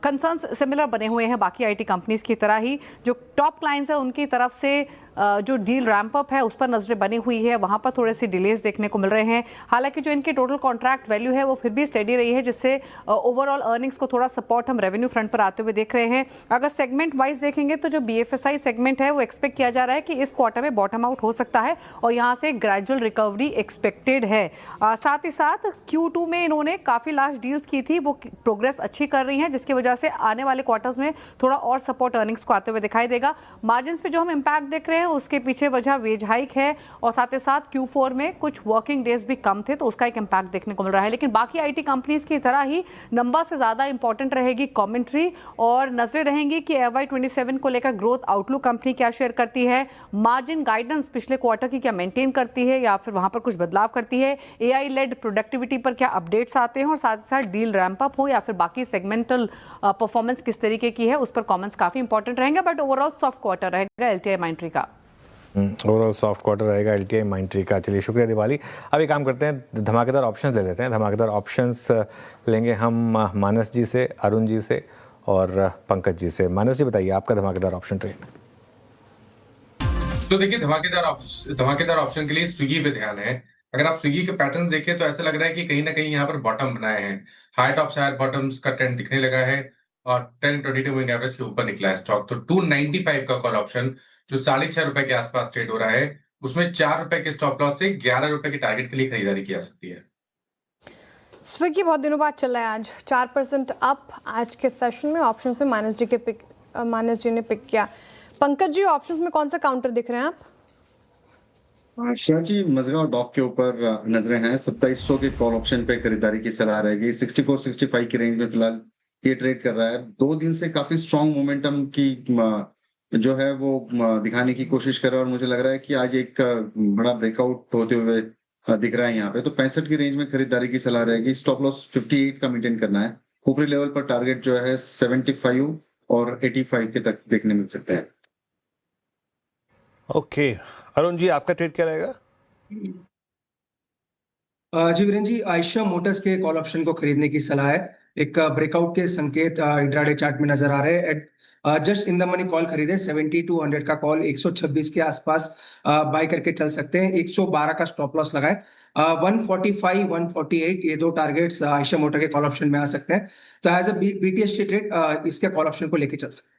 कंसर्न्स सिमिलर बने हुए हैं बाकी IT कंपनीज की तरह ही, जो टॉप क्लाइंट्स है उनकी तरफ से जो डील रैंप अप है उस पर नजरें बनी हुई है, वहां पर थोड़े से डिलेज देखने को मिल रहे हैं। हालांकि जो इनकी टोटल कॉन्ट्रैक्ट वैल्यू है वो फिर भी स्टेडी रही है, जिससे ओवरऑल अर्निंग्स को थोड़ा सपोर्ट हम रेवेन्यू फ्रंट पर आते हुए देख रहे हैं। अगर सेगमेंट वाइज देखेंगे तो जो BFSI सेगमेंट है वो एक्सपेक्ट किया जा रहा है कि इस क्वार्टर में बॉटम आउट हो सकता है और यहाँ से ग्रेजुअल रिकवरी एक्सपेक्टेड है। साथ ही साथ Q2 में इन्होंने काफी लार्ज डील्स की थी, वो प्रोग्रेस अच्छी कर रही है, जिसकी वजह से आने वाले क्वार्टर्स में थोड़ा और सपोर्ट अर्निंग्स को आते हुए दिखाई देगा। मार्जिन पे जो हम इम्पैक्ट देख रहे हैं उसके पीछे वजह वेज हाइक है और साथ ही साथ Q4 में कुछ वर्किंग डेज भी कम थे, तो उसका एक इम्पैक्ट देखने को मिल रहा है। लेकिन बाकी IT कंपनीज की तरह ही नंबर से ज्यादा इंपॉर्टेंट रहेगी कमेंट्री, और नजरें रहेंगी कि FY27 को लेकर ग्रोथ आउटलुक कंपनी क्या शेयर करती है, मार्जिन गाइडेंस पिछले क्वार्टर की क्या मेंटेन करती है या फिर वहां पर कुछ बदलाव करती है, AI लेड प्रोडक्टिविटी पर क्या अपडेट्स आते हैं, और साथ ही साथ डील रैंप अप हो या फिर बाकी सेगमेंटल परफॉर्मेंस किस तरीके की है, उस पर कमेंट्स काफी इंपॉर्टेंट रहेंगे। बट ओवरऑल सॉफ्ट क्वार्टर रहेगा LTI माइंट्री का। ओवरऑल सॉफ्ट क्वार्टर रहेगा LTI माइंट्री का। चलिए शुक्रिया दीपाली। अब एक काम करते हैं, धमाकेदार ऑप्शंस ले लेते हैं। धमाकेदार ऑप्शंस लेंगे हम मानस जी से, अरुण जी से और पंकज जी से। मानस जी बताइए आपका धमाकेदार ऑप्शन ट्रेड। तो देखिए धमाकेदार ऑप्शन के लिए स्विगी पे ध्यान है। अगर आप स्विगी के पैटर्न देखें तो ऐसा लग रहा है कि कहीं ना कहीं यहाँ पर बॉटम बनाए हैं, हाई टॉप हायर बॉटम्स का ट्रेंड दिखने लगा है और 10-22 मूविंग एवरेज के ऊपर निकला है स्टॉक। तो 295 का कॉल ऑप्शन जो 6.5 रुपए के आसपास ट्रेड हो रहा है, उसमें 4 रुपए के स्टॉप लॉस से 11 रुपए के टारगेट के लिए खरीदारी की जा सकती है। स्विगी बहुत दिनों बाद चल रहा है, आज 4% अप आज के सेशन में। ऑप्शंस में मानस जी ने पिक किया। पंकज जी ऑप्शंस में कौन सा काउंटर दिख रहे हैं आप? श्रेया जी, मजगांव डॉक के ऊपर नजरें हैं। 2700 के कॉल ऑप्शन पे खरीदारी की सलाह रहेगी। 64-65 की रेंज में फिलहाल ये ट्रेड कर रहा है। 2 दिन से काफी स्ट्रॉन्ग मोमेंटम की जो है वो दिखाने की कोशिश कर रहा है और मुझे लग रहा है कि आज एक बड़ा ब्रेकआउट होते हुए दिख रहा है यहाँ पे। तो 65 की रेंज में खरीदारी की सलाह रहेगी। स्टॉप लॉस 58 का मेंटेन करना है। ऊपरी लेवल पर टारगेट जो है 75 और 85 के तक देखने मिल सकते हैं। ओके अरुण जी, आपका ट्रेड क्या रहेगा? जी वीरेंद्र जी, आयशा मोटर्स के कॉल ऑप्शन को खरीदने की सलाह है। एक ब्रेकआउट के संकेत इंट्राडे चार्ट में नजर आ रहे हैं। Just in the money call खरीदे, 70-100 का कॉल 126 के आसपास बाय करके चल सकते हैं। 112 का स्टॉप लॉस लगाएं। 145, 148 ये 2 टारगेट्स आयशा मोटर के कॉल ऑप्शन में आ सकते हैं। तो एज अ BTST ट्रेड इसके कॉल ऑप्शन को लेके चल सकते हैं।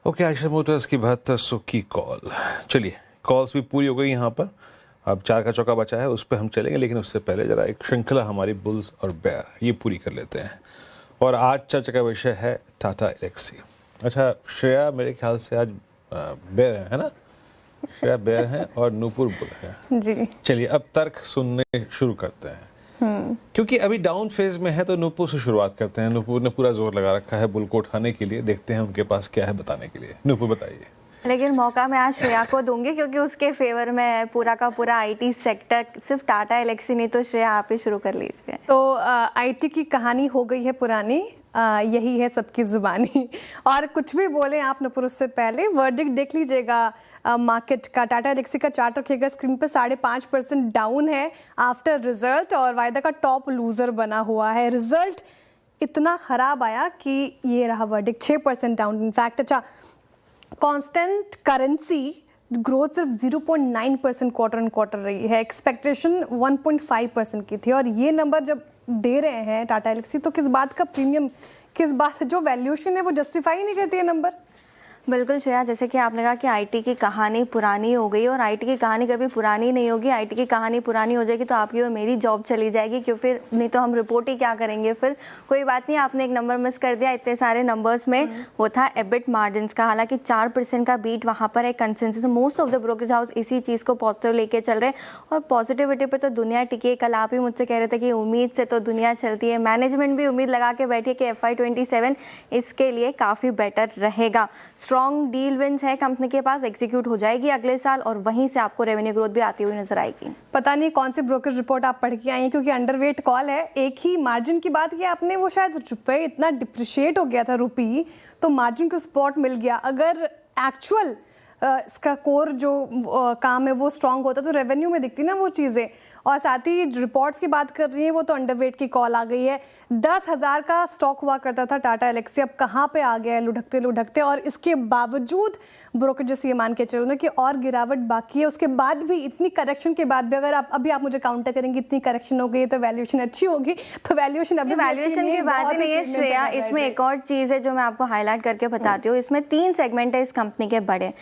ओके, आयशा मोटर्स की 7200 की कॉल। चलिए कॉल्स भी पूरी हो गई यहाँ पर, अब 4 का चौका बचा है, उस पर हम चलेंगे, लेकिन उससे पहले जरा एक श्रृंखला हमारी बुल्स और बेयर ये पूरी कर लेते हैं। और आज चर्चा का विषय है टाटा एलेक्सी। अच्छा श्रेया, मेरे ख्याल से आज बेयर है ना? श्रेया बेयर है और नूपुर बुल है जी। चलिए अब तर्क सुनने शुरू करते हैं। क्योंकि अभी डाउन फेज में है तो नूपुर से शुरुआत करते हैं। नूपुर ने पूरा जोर लगा रखा है बुल को उठाने के लिए, देखते हैं उनके पास क्या है बताने के लिए। नूपुर बताइए। लेकिन मौका मैं आज श्रेया को दूंगी क्योंकि उसके फेवर में पूरा का पूरा IT सेक्टर, सिर्फ टाटा एलेक्सी नहीं। तो श्रेया आप ही शुरू कर लीजिए। तो IT की कहानी हो गई है पुरानी, यही है सबकी जुबानी। और कुछ भी बोले आप नूपुर, उससे पहले वर्डिक्ट देख लीजिएगा। मार्केट का। टाटा एलेक्सी का चार्ट रखिएगा स्क्रीन पे, 5.5% डाउन है आफ्टर रिजल्ट और वायदा का टॉप लूजर बना हुआ है। रिजल्ट इतना खराब आया कि ये रहा वर्डिक्ट, 6% डाउन इनफैक्ट। अच्छा, कांस्टेंट करेंसी ग्रोथ सिर्फ 0.9% क्वार्टर ऑन क्वार्टर रही है, एक्सपेक्टेशन 1.5% की थी और ये नंबर जब दे रहे हैं टाटा एलेक्सी तो किस बात का प्रीमियम, किस बात जो वैल्यूएशन है वो जस्टिफाई नहीं करती है नंबर। बिल्कुल श्रेया, जैसे कि आपने कहा कि आईटी की कहानी पुरानी हो गई और आईटी की कहानी कभी पुरानी नहीं होगी। आईटी की कहानी पुरानी हो जाएगी तो आपकी और मेरी जॉब चली जाएगी, क्यों फिर नहीं तो हम रिपोर्ट ही क्या करेंगे फिर। कोई बात नहीं, आपने एक नंबर मिस कर दिया इतने सारे नंबर्स में, वो था एबिट मार्जिन का। हालांकि 4% का बीट वहाँ पर एक consensus, most of the brokerage house इसी चीज़ को पॉजिटिव लेके चल रहे हैं और पॉजिटिविटी पे तो दुनिया टिकी है। कल आप ही मुझसे कह रहे थे कि उम्मीद से तो दुनिया चलती है, मैनेजमेंट भी उम्मीद लगा के बैठी है कि FY27 इसके लिए काफ़ी बेटर रहेगा। स्ट्रॉन्ग डील विंस है कंपनी के पास, एग्जीक्यूट हो जाएगी अगले साल और वहीं से आपको रेवेन्यू ग्रोथ भी आती हुई नजर आएगी। पता नहीं कौन सी ब्रोकर रिपोर्ट आप पढ़ के आई हैं, क्योंकि अंडरवेट कॉल है। एक ही मार्जिन की बात की आपने, वो शायद रुपए इतना डिप्रिशिएट हो गया था रुपी, तो मार्जिन को सपोर्ट मिल गया। अगर एक्चुअल इसका कोर जो काम है वो स्ट्रांग होता तो रेवेन्यू में दिखती ना वो चीज़ें। और साथ ही रिपोर्ट्स की बात कर रही हैं वो तो अंडरवेट की कॉल आ गई है। 10,000 का स्टॉक हुआ करता था टाटा एलेक्सी, अब कहाँ पे आ गया है लुढ़कते लुढ़कते। और इसके बावजूद ब्रोकरेज ये मान के चलो ना कि और गिरावट बाकी है, उसके बाद भी इतनी करेक्शन के बाद भी अगर आप मुझे काउंटर करेंगे इतनी करेक्शन हो गई तो वैल्यूएशन अच्छी होगी, तो वैल्यूएशन अभी वैल्यूएशन की बात ही नहीं है श्रेया। इसमें एक और चीज़ है जो मैं आपको हाईलाइट करके बताती हूँ। इसमें 3 सेगमेंट है इस कंपनी के बड़े।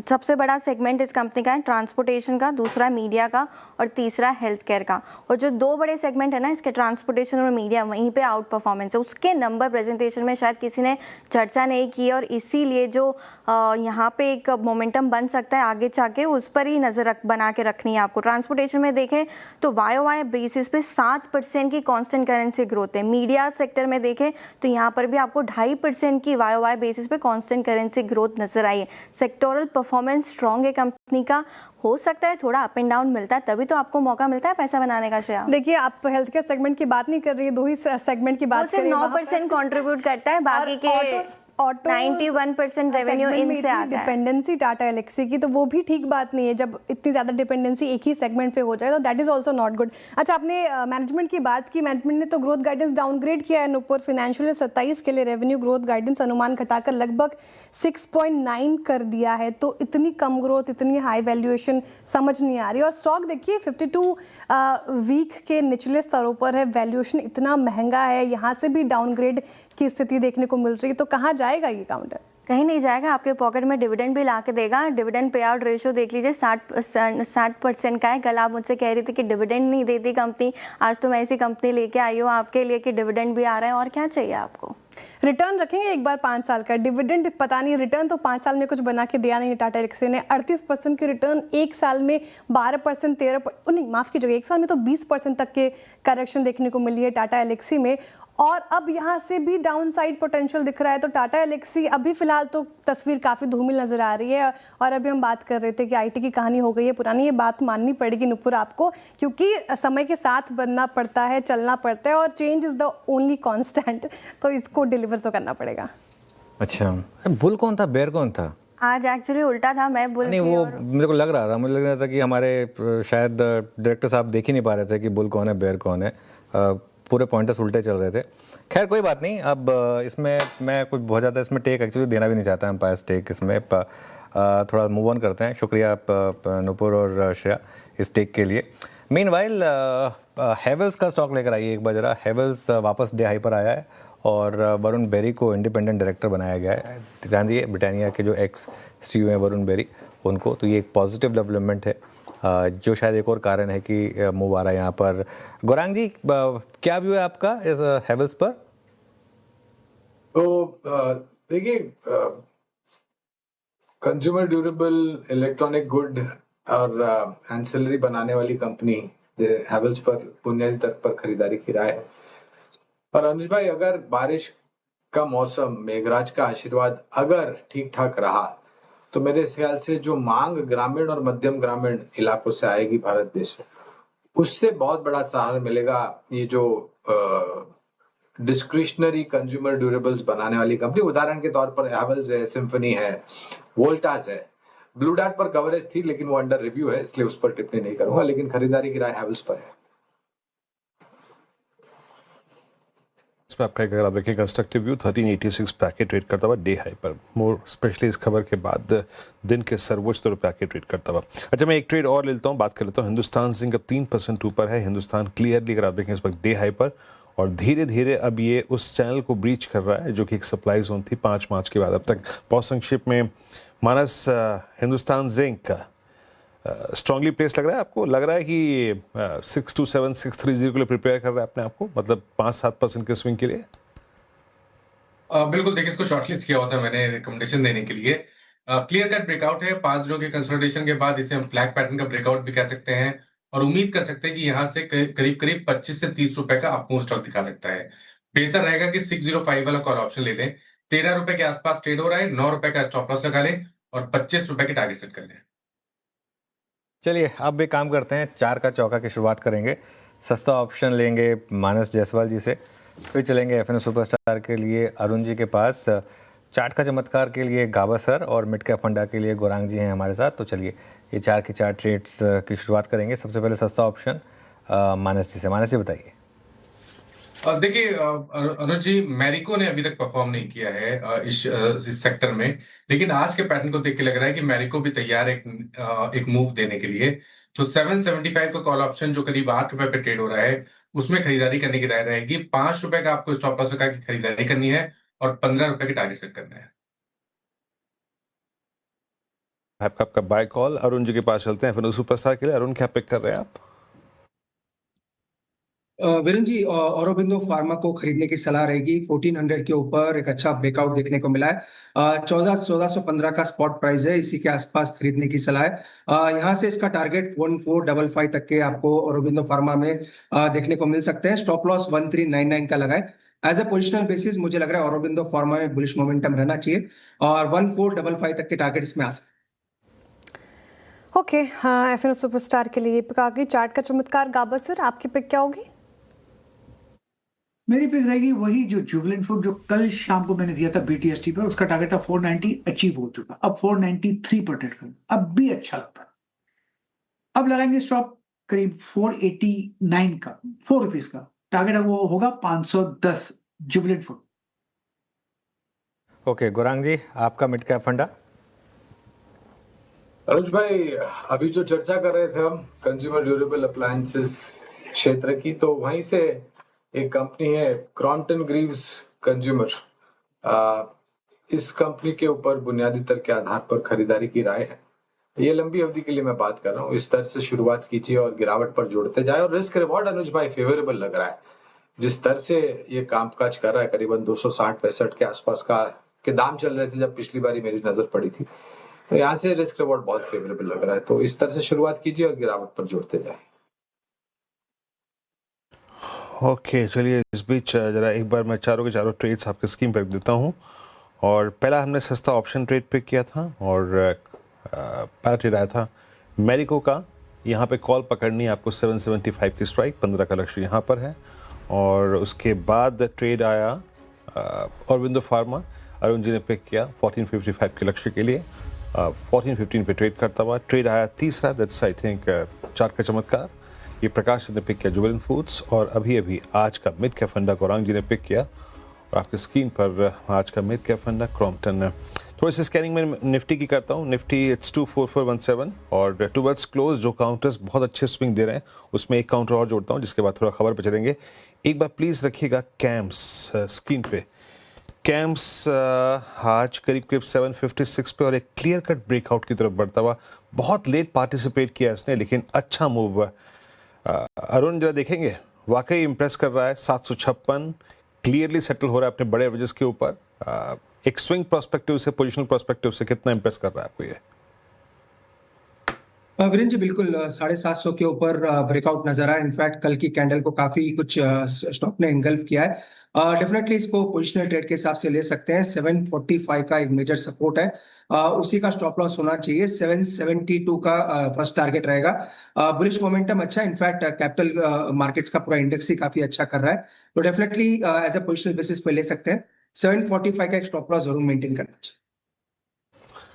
सबसे बड़ा सेगमेंट इस कंपनी का है ट्रांसपोर्टेशन का, दूसरा मीडिया का और तीसरा हेल्थ केयर का। और जो 2 बड़े सेगमेंट है ना इसके, ट्रांसपोर्टेशन और मीडिया, वहीं पे आउट परफॉर्मेंस है। उसके नंबर प्रेजेंटेशन में शायद किसी ने चर्चा नहीं की और इसीलिए जो यहाँ पे एक मोमेंटम बन सकता है आगे जाके, उस पर ही नज़र बना के रखनी है आपको। ट्रांसपोर्टेशन में देखें तो YOY बेसिस पे 7% की कांस्टेंट करेंसी ग्रोथ है। मीडिया सेक्टर में देखें तो यहाँ पर भी आपको 2.5% की YOY बेसिस पे कांस्टेंट करेंसी ग्रोथ नजर आई है। सेक्टोरल परफॉर्मेंस स्ट्रॉन्ग है कंपनी का। हो सकता है थोड़ा अप एंड डाउन मिलता है, तभी तो आपको मौका मिलता है पैसा बनाने का श्रेया। देखिए, आप हेल्थ केयर सेगमेंट की बात नहीं कर रही है, 2 ही सेगमेंट की बात कर रही है। 9% कंट्रीब्यूट करता है, बाकी के 91% रेवेन्यू इनसे आता है। डिपेंडेंसी टाटा एलेक्सी की, तो वो भी ठीक बात नहीं है। जब इतनी ज़्यादा डिपेंडेंसी एक ही सेगमेंट पे हो जाए तो that is also not good. अच्छा, आपने मैनेजमेंट की बात की, मैनेजमेंट ने तो ग्रोथ गाइडेंस डाउनग्रेड किया है नुपुर। फिनेंशियल 27 के लिए रेवेन्यू ग्रोथ गाइडेंस अनुमान घटाकर लगभग 6.9 कर दिया है। तो इतनी कम ग्रोथ, इतनी हाई वैल्यूएशन समझ नहीं आ रही। और स्टॉक देखिए 52 वीक के निचले स्तरों पर है, वैल्यूएशन इतना महंगा है, यहाँ से भी डाउनग्रेड की स्थिति देखने को मिल रही है। तो कहाँ जाएगा ये काउंटर? कहीं नहीं जाएगा, आपके पॉकेट में डिविडेंड भी ला के देगा। डिविडेंड पे आउट रेशियो देख लीजिए 60% का है। कल आप मुझसे कह रही थी कि डिविडेंड नहीं देती कंपनी, आज तो मैं ऐसी कंपनी लेके आई हूँ आपके लिए कि डिविडेंड भी आ रहा है। और क्या चाहिए आपको? रिटर्न रखेंगे एक बार 5 साल का, डिविडेंड पता नहीं, रिटर्न तो 5 साल में कुछ बना के दिया नहीं टाटा एलेक्सी ने। 38% के रिटर्न, एक साल में 12%, 13%, नहीं माफ कीजिएगा, एक साल में तो 20% तक के करेक्शन देखने को मिली है टाटा एलेक्सी में। और अब यहाँ से भी डाउन साइड पोटेंशियल दिख रहा है। तो टाटा एलेक्सी अभी फिलहाल तो तस्वीर काफ़ी धूमिल नजर आ रही है। और अभी हम बात कर रहे थे कि आईटी की कहानी हो गई है पुरानी, ये बात माननी पड़ेगी नुपुर आपको, क्योंकि समय के साथ बनना पड़ता है, चलना पड़ता है और change is the only constant. तो इसको डिलीवर तो करना पड़ेगा। अच्छा, बुल कौन था, बेयर कौन था? आज एक्चुअली उल्टा था, मैं बुल नहीं, वो मेरे को लग रहा था कि हमारे शायद डायरेक्टर साहब देख ही नहीं पा रहे थे कि बुल कौन है, बेयर कौन है। पूरे पॉइंटर्स उल्टे चल रहे थे। खैर कोई बात नहीं। अब इसमें मैं कुछ बहुत ज़्यादा इसमें टेक एक्चुअली देना भी नहीं चाहता, एम्पायर टेक इसमें थोड़ा मूव ऑन करते हैं। शुक्रिया नुपुर और श्रेया इस टेक के लिए। मीनवाइल हेवल्स का स्टॉक लेकर आइए एक बार जरा। हेवल्स वापस डे हाई पर आया है और वरुण बेरी को इंडिपेंडेंट डायरेक्टर बनाया गया है। ध्यान दिए, ब्रिटानिया के जो एक्स CEO हैं वरुण बेरी, उनको, तो ये एक पॉजिटिव डेवलपमेंट है, जो शायद एक और कारण है कि मूव आ रहा है यहाँ पर। गौरांग जी, क्या व्यू है आपका इस हेवल्स पर? तो देखिए, कंज्यूमर ड्यूरेबल इलेक्ट्रॉनिक गुड और एंसिलरी बनाने वाली कंपनी हेवल्स पर बुनियादी तर्क पर खरीदारी की राय है। और अनुज भाई, अगर बारिश का मौसम, मेघराज का आशीर्वाद अगर ठीक ठाक रहा तो मेरे ख्याल से जो मांग ग्रामीण और मध्यम ग्रामीण इलाकों से आएगी भारत देश में, उससे बहुत बड़ा सहारा मिलेगा ये जो डिस्क्रिशनरी कंज्यूमर ड्यूरेबल्स बनाने वाली कंपनी। उदाहरण के तौर पर हैवेल्स है, सिम्फनी है, वोल्टास है। ब्लू डार्ट पर कवरेज थी लेकिन वो अंडर रिव्यू है, इसलिए उस पर टिप्पणी नहीं करूंगा, लेकिन खरीदारी की राय हैवेल्स पर है। इस पर आपका अगर आप देखें कंस्ट्रक्टिव व्यू 1386 पैकेट ट्रेड करता हुआ डे हाई पर, मोर स्पेशली इस खबर के बाद दिन के सर्वोच्च तौर पर पैकेट ट्रेड करता हुआ। अच्छा, मैं एक ट्रेड और लेता हूँ, बात कर लेता हूँ हिंदुस्तान जिंक। अब 3% ऊपर है हिंदुस्तान क्लियरली, अगर आप देखें इस वक्त डे हाई पर, और धीरे धीरे अब ये उस चैनल को ब्रीच कर रहा है जो कि एक सप्लाई जोन थी 5 मार्च के बाद अब तक। बहुत संक्षिप्त में मानस, हिंदुस्तान जिंक स्ट्रांगली प्लेस लग रहा है आपको? लग रहा है कि 627 630 के लिए प्रिपेयर कर रहा है अपने आप को, मतलब 5-7% के स्विंग के लिए? बिल्कुल, देखिए इसको शॉर्टलिस्ट किया हुआ था मैंने रिकमेंडेशन देने के लिए। क्लियर कट ब्रेकआउट है 5 दिनों के कंसोलिडेशन के बाद, इसे हम फ्लैग पैटर्न का ब्रेकआउट भी कह सकते हैं, और उम्मीद कर सकते हैं कि यहाँ से करीब करीब 25 से 30 रुपए का अपमूव स्टॉक दिखा सकता है। बेहतर रहेगा कि 605 वाला कॉल ऑप्शन ले लें। 13 रुपए के आसपास ट्रेड हो रहा है, 9 रुपए का स्टॉप लॉस लगा लें और 25 रुपए के टारगेट सेट कर लें। चलिए अब एक काम करते हैं, 4 का चौका की शुरुआत करेंगे। सस्ता ऑप्शन लेंगे मानस जायसवाल जी से, फिर चलेंगे एफएनओ सुपरस्टार के लिए अरुण जी के पास, चार्ट का चमत्कार के लिए गाबा सर, और मिड कैप फंडा के लिए गौरांग जी हैं हमारे साथ। तो चलिए ये 4 के 4 ट्रेड्स की शुरुआत करेंगे। सबसे पहले सस्ता ऑप्शन मानस जी से। मानस जी बताइए। देखिए अनुज जी, मैरिको ने अभी तक परफॉर्म नहीं किया है इस सेक्टर में, लेकिन आज के पैटर्न को देख के लग रहा है कि मैरिको भी तैयार है एक मूव देने के लिए। तो 775 का कॉल ऑप्शन जो करीब 8 रुपए पे ट्रेड हो रहा है, उसमें खरीदारी करने की राय रहेगी। 5 रुपए का आपको स्टॉप लॉस लगा के खरीदारी करनी है और 15 रुपए के टारगेट सेट करना है। आपका बाय कॉल। अरुण जी के पास चलते हैं एफएनओ सुपरस्टार के लिए। अरुण, क्या पिक कर रहे हैं आप? वीरेंद्र जी, औरोबिंदो फार्मा को खरीदने की सलाह रहेगी। 1400 के ऊपर एक अच्छा ब्रेकआउट देखने को मिला है। 1415 का स्पॉट प्राइस है, इसी के आसपास खरीदने की सलाह है। यहाँ से इसका टारगेट 1455 तक के आपको औरोबिंदो फार्मा में देखने को मिल सकते हैं। स्टॉप लॉस 1399 का लगाए। एज ए पोजिशनल बेसिस मुझे लग रहा है औरोबिंदो फार्मा में बुलिश मोमेंटम रहना चाहिए और 1455 तक के टारगेट इसमें आ सकते हैं। ओके, हाँ, एफएनओ सुपरस्टार के लिए पिक आ गई। चार्ट का चमत्कार गाबा सर, आपकी पिक क्या होगी? मेरी पिक रहेगी वही जो जुबिलेंट फूड, जो कल शाम को मैंने दिया था बीटीएसटी पर, उसका टारगेट था 490, अचीव हो चुका। अब 493 पर ट्रेड कर, अब भी अच्छा लगता है। अब लगाएंगे स्टॉप करीब 489 का, 4 रुपीज का टारगेट, वो होगा 510 जुबिलेंट फूड। ओके, गौरांग जी आपका मिड कैप फंडा। अनुज भाई, अभी जो चर्चा कर रहे थे हम कंज्यूमर ड्यूरेबल अप्लायंसेस क्षेत्र की, तो वहीं से एक कंपनी है क्रॉम्पटन ग्रीव्स कंज्यूमर। इस कंपनी के ऊपर बुनियादी तर्क के आधार पर खरीदारी की राय है। ये लंबी अवधि के लिए मैं बात कर रहा हूँ। इस तरह से शुरुआत कीजिए और गिरावट पर जोड़ते जाए, और रिस्क रिवॉर्ड अनुज भाई फेवरेबल लग रहा है। जिस तरह से ये कामकाज कर रहा है, करीबन 260-65 के आसपास के दाम चल रहे थे जब पिछली बारी मेरी नजर पड़ी थी, तो यहाँ से रिस्क रिवॉर्ड बहुत फेवरेबल लग रहा है। तो इस तरह से शुरुआत कीजिए और गिरावट पर जोड़ते जाए। ओके, चलिए इस बीच जरा एक बार मैं चारों के चारों ट्रेड्स आपके स्क्रीन पर रख देता हूँ। और पहला हमने सस्ता ऑप्शन ट्रेड पिक किया था, और पहला ट्रेड आया था मैरिको का। यहाँ पे कॉल पकड़नी है आपको 775 की स्ट्राइक, 15 का लक्ष्य यहाँ पर है। और उसके बाद ट्रेड आया औरोबिंदो फार्मा, अरुण जी ने पिक किया 1455 के लक्ष्य के लिए। 1415 पे ट्रेड करता हुआ ट्रेड आया तीसरा, दैट्स आई थिंक चार्ट का चमत्कार, ये प्रकाश ने पिक किया जुबिलेंट फूड्स। और अभी अभी आज का मिड कैप फंडा गौरांग जी ने पिक किया, और आपकी स्क्रीन पर आज का मिड कैप फंडा क्रॉम्पटन। थोड़ी सी स्कैनिंग में निफ्टी की करता हूँ। निफ्टी इट्स 24417 और टुवर्ड्स क्लोज जो काउंटर्स बहुत अच्छे स्विंग दे रहे हैं, उसमें एक काउंटर और जोड़ता हूँ जिसके बाद थोड़ा खबर पर चलेंगे। एक बार प्लीज़ रखिएगा कैम्स स्क्रीन पे। कैम्स आज करीब करीब 756 पे और एक क्लियर कट ब्रेकआउट की तरफ बढ़ता हुआ। बहुत लेट पार्टिसिपेट किया इसने, लेकिन अच्छा मूव हुआ। अरुण जरा देखेंगे, वाकई इम्प्रेस कर रहा है। 756 क्लियरली सेटल हो रहा है अपने बड़े एवरेजेस के ऊपर। एक स्विंग प्रोस्पेक्टिव से, पोजिशनल प्रोस्पेक्टिव से कितना इम्प्रेस कर रहा है आपको ये? वीरेंद्र जी, बिल्कुल 750 के ऊपर ब्रेकआउट नजर आया। इनफैक्ट कल की कैंडल को काफी कुछ स्टॉक ने इंगल्फ किया है। डेफिनेटली इसको पोजिशनल ट्रेड के हिसाब से ले सकते हैं। 745 का एक मेजर सपोर्ट है, उसी का स्टॉप लॉस होना चाहिए। 772 का फर्स्ट टारगेट रहेगा। बुलिश मोमेंटम अच्छा है, इनफैक्ट कैपिटल मार्केट्स का पूरा इंडेक्स ही काफी अच्छा कर रहा है। तो definitely as a positional basis पे ले सकते हैं। 745 का एक स्टॉप लॉस जरूर मेंटेन करना चाहिए।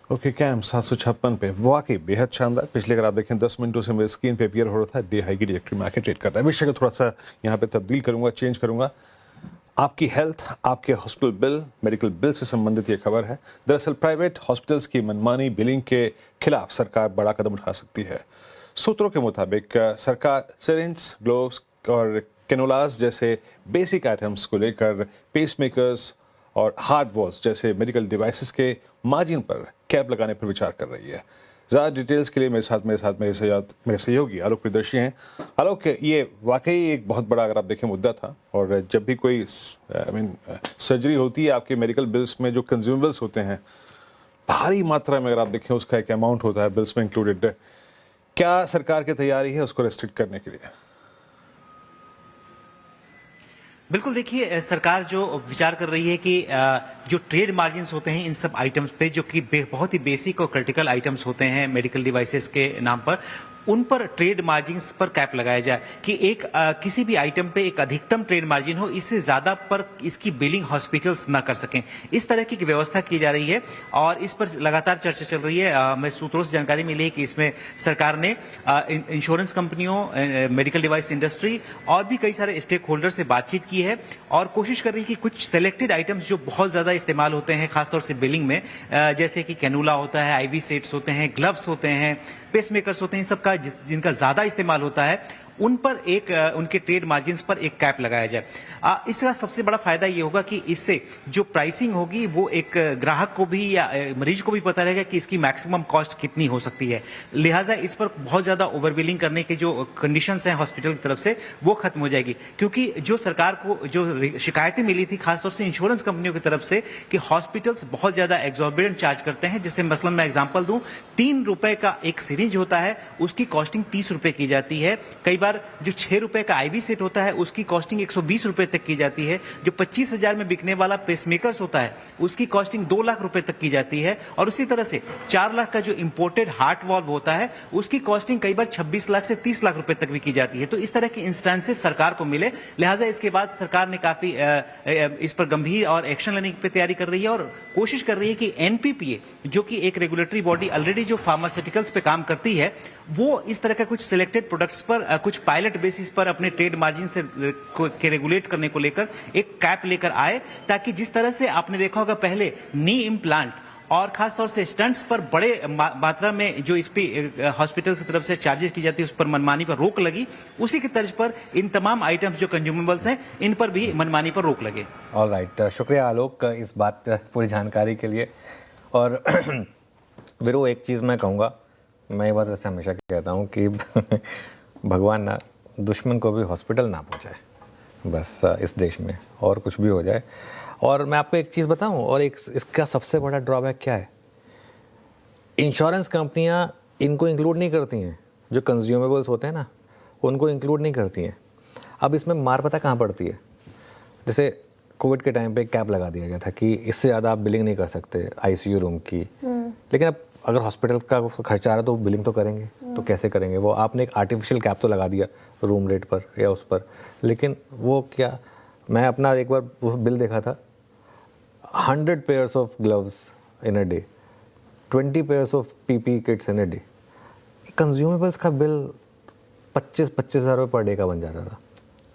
ओके कैम 756 पे वाकई बेहद शानदार। पिछले अगर आप देखें 10 मिनटों से मेरे स्क्रीन पे अपीयर हो रहा था डे हाई की ट्रैजेक्टरी में आके ट्रेड कर रहा है। विषय को थोड़ा सा यहाँ पे तब्दील करूंगा, चेंज करूंगा। आपकी हेल्थ, आपके हॉस्पिटल बिल, मेडिकल बिल से संबंधित ये खबर है। दरअसल प्राइवेट हॉस्पिटल्स की मनमानी बिलिंग के खिलाफ सरकार बड़ा कदम उठा सकती है। सूत्रों के मुताबिक सरकार सिरिंज, ग्लोव्स और कैनोलास जैसे बेसिक आइटम्स को लेकर पेसमेकर्स और हार्ड वॉल्स जैसे मेडिकल डिवाइसेस के मार्जिन पर कैप लगाने पर विचार कर रही है। ज़्यादा डिटेल्स के लिए मेरे सहयोगी आलोक प्रियदर्शी हैं। आलोक, ये वाकई एक बहुत बड़ा अगर आप देखें मुद्दा था, और जब भी कोई सर्जरी होती है आपके मेडिकल बिल्स में जो कंज्यूमेबल्स होते हैं भारी मात्रा में, अगर आप देखें उसका एक अमाउंट होता है बिल्स में इंक्लूडेड। क्या सरकार की तैयारी है उसको रेस्ट्रिक्ट करने के लिए? बिल्कुल, देखिए सरकार जो विचार कर रही है कि जो ट्रेड मार्जिन्स होते हैं इन सब आइटम्स पे, जो कि बहुत ही बेसिक और क्रिटिकल आइटम्स होते हैं मेडिकल डिवाइसेस के नाम पर, उन पर ट्रेड मार्जिन्स पर कैप लगाया जाए कि एक किसी भी आइटम पे एक अधिकतम ट्रेड मार्जिन हो, इससे ज्यादा पर इसकी बिलिंग हॉस्पिटल्स ना कर सकें। इस तरह की व्यवस्था की जा रही है और इस पर लगातार चर्चा चल रही है। मैं सूत्रों से जानकारी मिली है कि इसमें सरकार ने इंश्योरेंस कंपनियों, मेडिकल डिवाइस इंडस्ट्री और भी कई सारे स्टेक होल्डर से बातचीत की है और कोशिश कर रही है कि कुछ सिलेक्टेड आइटम्स जो बहुत ज्यादा इस्तेमाल होते हैं खासतौर से बिलिंग में, जैसे कि कैनुला होता है, आईवी सेट्स होते हैं, ग्लव्स होते हैं, पेसमेकर्स होते हैं, इन सब का जिनका ज्यादा इस्तेमाल होता है, उन पर उनके ट्रेड मार्जिन्स पर एक कैप लगाया जाए। इसका सबसे बड़ा फायदा ये होगा कि इससे जो प्राइसिंग होगी वो एक ग्राहक को भी या मरीज को भी पता रहेगा कि इसकी मैक्सिमम कॉस्ट कितनी हो सकती है। लिहाजा इस पर बहुत ज्यादा ओवरबिलिंग करने के जो कंडीशंस हैं हॉस्पिटल की तरफ से वो खत्म हो जाएगी, क्योंकि जो सरकार को जो शिकायतें मिली थी खासतौर से इंश्योरेंस कंपनियों की तरफ से कि हॉस्पिटल्स बहुत ज्यादा एग्जॉर्बिडेंट चार्ज करते हैं। जैसे मसलन मैं एग्जाम्पल दूं, 3 रुपए का एक सिरिंज होता है, उसकी कॉस्टिंग 30 रुपए की जाती है। कई बार जो 6 रुपए का आईवी सेट होता है उसकी कॉस्टिंग 120 रुपए तक की जाती है। जो 25,000 में बिकने वाला पेसमेकर्स होता है उसकी कॉस्टिंग 2 लाख रुपए तक की जाती है। और उसी तरह से 4 लाख का जो इंपोर्टेड हार्ट वाल्व होता है उसकी कॉस्टिंग कई बार 26 लाख से 30 लाख रुपए तक भी की जाती है। तो इस तरह के इंस्टेंसेस सरकार को मिले, लिहाजा इसके बाद सरकार ने काफी इस पर गंभीर और एक्शन लेने की तैयारी कर रही है और कोशिश कर रही है कि एनपीपीए जो कि एक रेगुलेटरी बॉडी ऑलरेडी जो फार्मास्यूटिकल्स पे काम करती है, वो इस तरह का कुछ सिलेक्टेड प्रोडक्ट्स पर कुछ पायलट बेसिस पर अपने ट्रेड मार्जिन से के रेगुलेट करने को लेकर एक कैप लेकर आए, ताकि जिस तरह से आपने देखा होगा पहले नी इम्प्लांट और खासतौर से स्टंट्स पर बड़े मात्रा में जो इस पे हॉस्पिटल की तरफ से चार्जेस की जाती है उस पर मनमानी पर रोक लगी, उसी की तर्ज पर इन तमाम आइटम्स जो कंज्यूमेबल्स हैं इन पर भी मनमानी पर रोक लगे। ऑलराइट, शुक्रिया आलोक इस बात पूरी जानकारी के लिए। और वीरू, एक चीज़ मैं कहूँगा, मैं ये बात वैसे हमेशा कहता हूँ कि भगवान ना दुश्मन को भी हॉस्पिटल ना पहुँचाए, बस इस देश में और कुछ भी हो जाए। और मैं आपको एक चीज़ बताऊं, और एक इसका सबसे बड़ा ड्रॉबैक क्या है, इंश्योरेंस कंपनियां इनको इंक्लूड नहीं करती हैं, जो कंज्यूमेबल्स होते हैं ना उनको इंक्लूड नहीं करती हैं। अब इसमें मार पता कहाँ पड़ती है, जैसे कोविड के टाइम पे कैप लगा दिया गया था कि इससे ज़्यादा आप बिलिंग नहीं कर सकते आईसीयू रूम की, लेकिन अब अगर हॉस्पिटल का खर्चा आ रहा है तो बिलिंग तो करेंगे, तो कैसे करेंगे वो? आपने एक आर्टिफिशियल कैप तो लगा दिया रूम रेट पर या उस पर, लेकिन वो क्या, मैं अपना एक बार वो बिल देखा था, 100 pairs of gloves in a day, 20 pairs of PPE kits in a day. Consumables का बिल 25,000 रुपये पर डे का बन जाता था।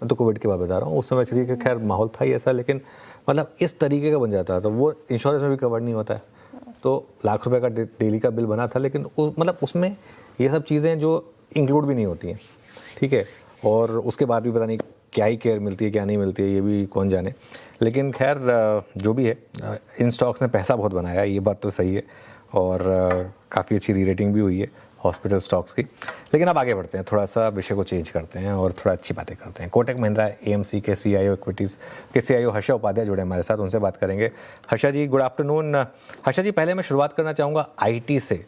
मैं तो कोविड के बाद बता रहा हूँ, उस समय चलिए कि खैर माहौल था ही ऐसा, लेकिन मतलब इस तरीके का बन जाता था। वो इंश्योरेंस में भी कवर नहीं होता है, तो लाख रुपए का डेली का बिल बना था, लेकिन मतलब उसमें ये सब चीज़ें जो इंक्लूड भी नहीं होती हैं, ठीक है। और उसके बाद भी पता नहीं क्या ही केयर मिलती है क्या नहीं मिलती है, ये भी कौन जाने। लेकिन खैर जो भी है, इन स्टॉक्स ने पैसा बहुत बनाया, ये बात तो सही है, और काफ़ी अच्छी री रेटिंग भी हुई है हॉस्पिटल स्टॉक्स की। लेकिन अब आगे बढ़ते हैं, थोड़ा सा विषय को चेंज करते हैं और थोड़ा अच्छी बातें करते हैं। कोटक महिंद्रा एएमसी के सीईओ इक्विटीज़ के सीईओ हर्षा उपाध्याय जुड़े हमारे साथ, उनसे बात करेंगे। हर्षा जी, गुड आफ्टरनून। हर्षा जी, पहले मैं शुरुआत करना चाहूँगा आईटी से।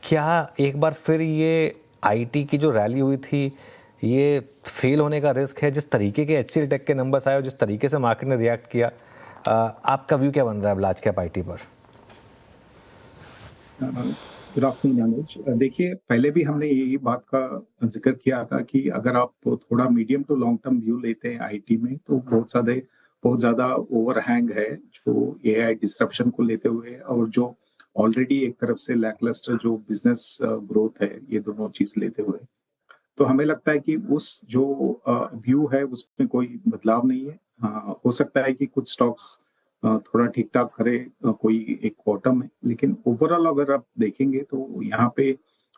क्या एक बार फिर ये आईटी की जो रैली हुई थी ये फेल होने का रिस्क है? जिस तरीके के एचसीएल टेक के नंबर्स आए और जिस तरीके से मार्केट ने रिएक्ट किया, आपका व्यू क्या बन रहा है लार्ज कैप आईटी पर? गुड आफ्टरनून अनुज। देखिए, पहले भी हमने यही बात का जिक्र किया था कि अगर आप थोड़ा medium to long term view लेते हैं आईटी में, तो बहुत ज्यादा ओवरहैंग है जो एआई डिस्ट्रप्शन को लेते हुए, और जो ऑलरेडी एक तरफ से लैकलस्टर जो बिजनेस ग्रोथ है, ये दोनों चीज लेते हुए, तो हमें लगता है कि उस जो व्यू है उसमें कोई बदलाव नहीं है। हो सकता है कि कुछ स्टॉक्स थोड़ा ठीक ठाक करे कोई एक क्वार्टर में, लेकिन ओवरऑल अगर आप देखेंगे तो यहाँ पे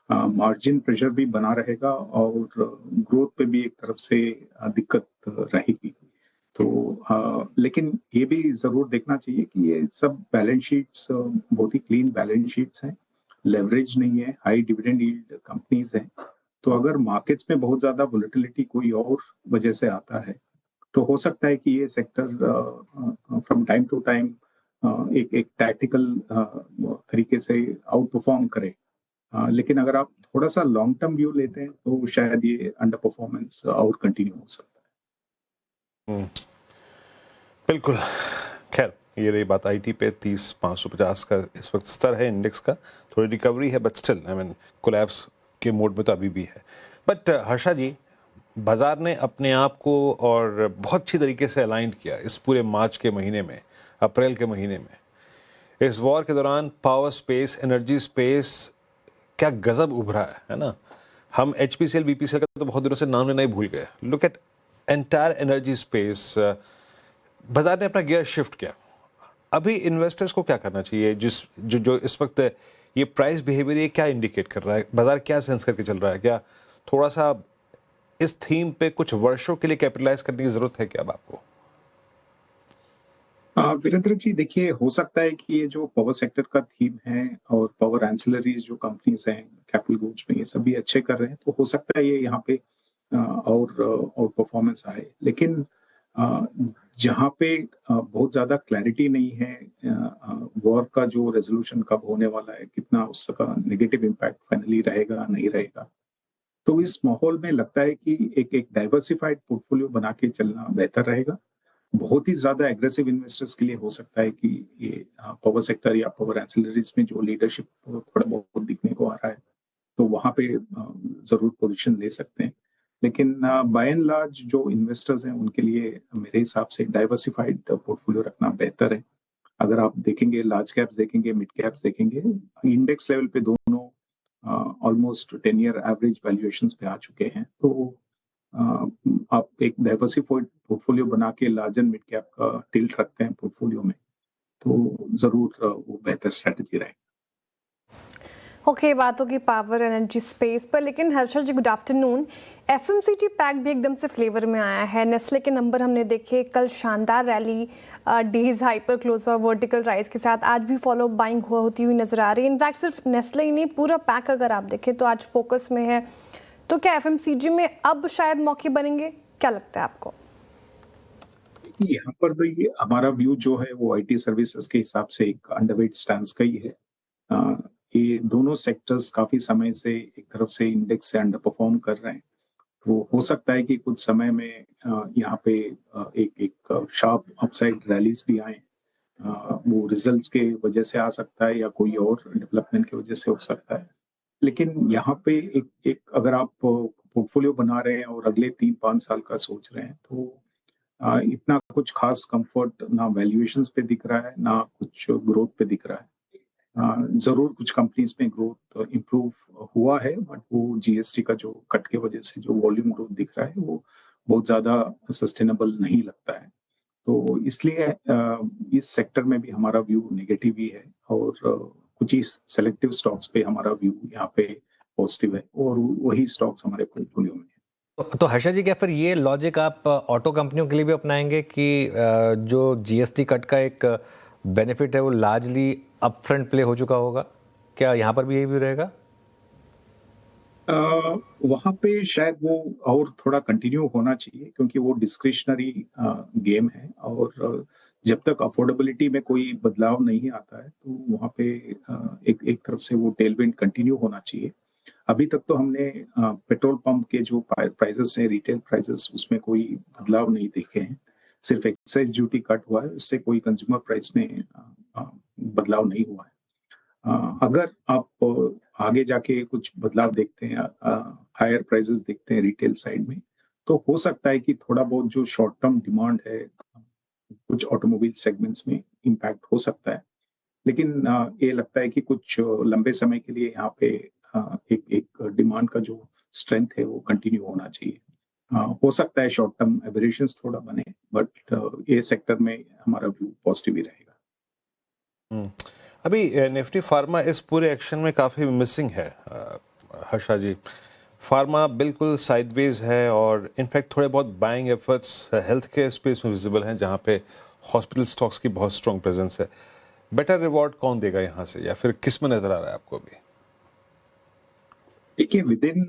मार्जिन प्रेशर भी बना रहेगा और ग्रोथ पे भी एक तरफ से दिक्कत रहेगी। तो लेकिन ये भी जरूर देखना चाहिए कि ये सब बैलेंस शीट्स बहुत ही क्लीन बैलेंस शीट्स हैं, लेवरेज नहीं है, हाई डिविडेंड यील्ड कंपनीज हैं। तो अगर मार्केट्स में बहुत ज्यादा वोलेटिलिटी कोई और वजह से आता है तो हो सकता है कि ये sector from time to time एक टैक्टिकल तरीके से आउट परफॉर्म करे। लेकिन अगर आप थोड़ा सा लॉन्ग टर्म व्यू लेते हैं तो शायद ये अंडर परफॉर्मेंस और कंटिन्यू हो सकता है। बिल्कुल। खैर, ये रही बात आईटी पे। 30,550 का इस वक्त स्तर है इंडेक्स का। थोड़ी रिकवरी है बट स्टिल कोलैप्स के मोड में तो अभी भी है। बट हर्षा जी, बाजार ने अपने आप को और बहुत अच्छी तरीके से अलाइन किया इस पूरे मार्च के महीने में, अप्रैल के महीने में। इस वॉर के दौरान पावर स्पेस, एनर्जी स्पेस क्या गजब उभरा है ना। हम HPCL BPCL का तो बहुत दिनों से नाम लेना ही भूल गए। Look at entire energy space. बाजार ने अपना गियर शिफ्ट किया। अभी इन्वेस्टर्स को क्या करना चाहिए? जो इस वक्त ये प्राइस बिहेवियर ये क्या इंडिकेट कर रहा है? बाजार क्या सेंस करके चल रहा है? क्या थोड़ा सा इस थीम पे कुछ वर्षों के लिए कैपिटलाइज करने की जरूरत है क्या अब आपको? वीरेंद्र जी, देखिए, हो सकता है कि ये जो पावर सेक्टर का थीम है और पावर एंसिलरीज जो कंपनीज हैं कैपिटल गुड्स में, ये सभी अच्छे कर रहे हैं, तो हो सकता है ये यहाँ पे और परफॉर्मेंस आए। लेकिन जहाँ पे बहुत ज्यादा क्लैरिटी नहीं है वॉर का जो रेजोल्यूशन कब होने वाला है, कितना उसका नेगेटिव इम्पैक्ट फाइनली रहेगा नहीं रहेगा, तो इस माहौल में लगता है कि एक डाइवर्सिफाइड पोर्टफोलियो बना के चलना बेहतर रहेगा। बहुत ही ज्यादा एग्रेसिव इन्वेस्टर्स के लिए हो सकता है कि ये पावर सेक्टर या पावर एंसिलरीज में जो लीडरशिप थोड़ा बहुत दिखने को आ रहा है, तो वहां पे जरूर पोजीशन ले सकते हैं। लेकिन बाय एंड लार्ज जो इन्वेस्टर्स हैं उनके लिए मेरे हिसाब से डाइवर्सिफाइड पोर्टफोलियो रखना बेहतर है। अगर आप देखेंगे, लार्ज कैप्स देखेंगे, मिड कैप्स देखेंगे, इंडेक्स लेवल पे दोनों ऑलमोस्ट 10 ईयर एवरेज वैल्यूएशंस पे आ चुके हैं। तो आप एक डाइवर्सिफाइड पोर्टफोलियो बना के लार्ज एंड मिड कैप का टिल्ट रखते हैं पोर्टफोलियो में, तो जरूर वो बेहतर स्ट्रेटजी रहेगी। ओके, बात होगी पावर एनर्जी स्पेस पर। लेकिन हर्षल जी, गुड आफ्टरनून। FMCG पैक भी एकदम से फ्लेवर में आया है। नेस्ले के नंबर हमने देखे, कल शानदार रैली, डेज हाइपर क्लोज और वर्टिकल राइज के साथ आज भी फॉलो बाइंग होती हुई नजर आ रही है। इनफैक्ट सिर्फ नेस्ले ही नहीं, पूरा पैक अगर आप देखें तो आज फोकस में है। तो क्या FMCG में अब शायद मौके बनेंगे? क्या लगता है आपको? यहाँ पर तो ये हमारा व्यू जो है वो IT सर्विसेज के हिसाब से एक अंडरवेट स्टैंस का ही है। ये दोनों सेक्टर्स काफी समय से एक तरफ से इंडेक्स से अंडर परफॉर्म कर रहे हैं, तो हो सकता है कि कुछ समय में यहाँ पे एक शार्प अपसाइड रैलीज भी आए। वो रिजल्ट्स के वजह से आ सकता है या कोई और डेवलपमेंट की वजह से हो सकता है। लेकिन यहाँ पे एक अगर आप पोर्टफोलियो बना रहे हैं और अगले 3-5 साल का सोच रहे हैं, तो इतना कुछ खास कंफर्ट ना वैल्यूएशंस पे दिख रहा है, ना कुछ ग्रोथ पे दिख रहा है। जरूर कुछ कंपनीज में ग्रोथ इंप्रूव हुआ है, बट वो GST का जो कट के वजह से जो वॉल्यूम ग्रोथ दिख रहा है वो बहुत ज्यादा सस्टेनेबल नहीं लगता है। तो इसलिए इस सेक्टर में भी हमारा व्यू नेगेटिव ही है और कुछ ही सेलेक्टिव स्टॉक्स पे हमारा व्यू यहाँ पे पॉजिटिव है और वही स्टॉक्स हमारे पोर्टफोलियो में है। तो हर्षा जी, क्या फिर ये लॉजिक आप ऑटो कंपनियों के लिए भी अपनाएंगे कि जो GST कट का एक बेनिफिट है वो लार्जली अपफ्रंट प्ले हो चुका होगा? क्या यहाँ पर भी यही व्यू रहेगा? वहां पे शायद वो और थोड़ा कंटिन्यू होना चाहिए, क्योंकि वो डिस्क्रिशनरी गेम है और जब तक अफोर्डेबिलिटी में कोई बदलाव नहीं आता है तो वहां पे एक तरफ से वो टेलविंड कंटिन्यू होना चाहिए। अभी तक तो हमने पेट्रोल पंप के जो प्राइसेस हैं, रिटेल प्राइसेस, उसमें कोई बदलाव नहीं देखे हैं। सिर्फ एक्साइज ड्यूटी कट हुआ है, उससे कोई कंज्यूमर प्राइस में बदलाव नहीं हुआ है। अगर आप आगे जाके कुछ बदलाव देखते हैं, हायर प्राइसेस देखते हैं रिटेल साइड में, तो हो सकता है कि थोड़ा बहुत जो शॉर्ट टर्म डिमांड है कुछ ऑटोमोबाइल सेगमेंट्स में इम्पैक्ट हो सकता है। लेकिन ये लगता है कि कुछ लंबे समय के लिए यहाँ पे एक डिमांड का जो स्ट्रेंथ है वो कंटिन्यू होना चाहिए। हो सकता है शॉर्ट टर्म एबरेशंस थोड़ा बने, बट ये सेक्टर में हमारा व्यू पॉजिटिव ही रहेगा। अभी निफ्टी फार्मा इस पूरे एक्शन में काफ़ी मिसिंग है हर्षा जी। फार्मा बिल्कुल साइडवेज है और इनफैक्ट थोड़े बहुत buying efforts health care space में विजिबल हैं जहाँ पे हॉस्पिटल स्टॉक्स की बहुत स्ट्रॉन्ग प्रेजेंस है। बेटर रिवॉर्ड कौन देगा यहाँ से, या फिर किस में नजर आ रहा है आपको अभी? देखिए, with in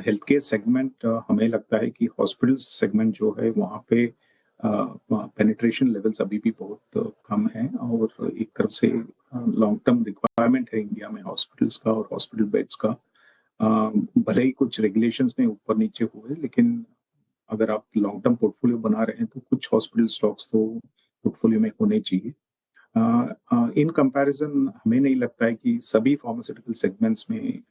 health care segment हमें लगता है कि हॉस्पिटल सेगमेंट जो है वहाँ पे पेनिट्रेशन लेवल्स अभी भी बहुत कम है और एक तरफ से लॉन्ग टर्म रिक्वायरमेंट है इंडिया में हॉस्पिटल्स का और हॉस्पिटल बेड्स का। भले ही कुछ रेगुलेशंस में ऊपर नीचे हुए, लेकिन अगर आप लॉन्ग टर्म पोर्टफोलियो बना रहे हैं तो कुछ हॉस्पिटल स्टॉक्स तो पोर्टफोलियो में होने चाहिए। इन कंपैरिजन हमें नहीं लगता है कि सभी फार्मास्यूटिकल सेगमेंट्स में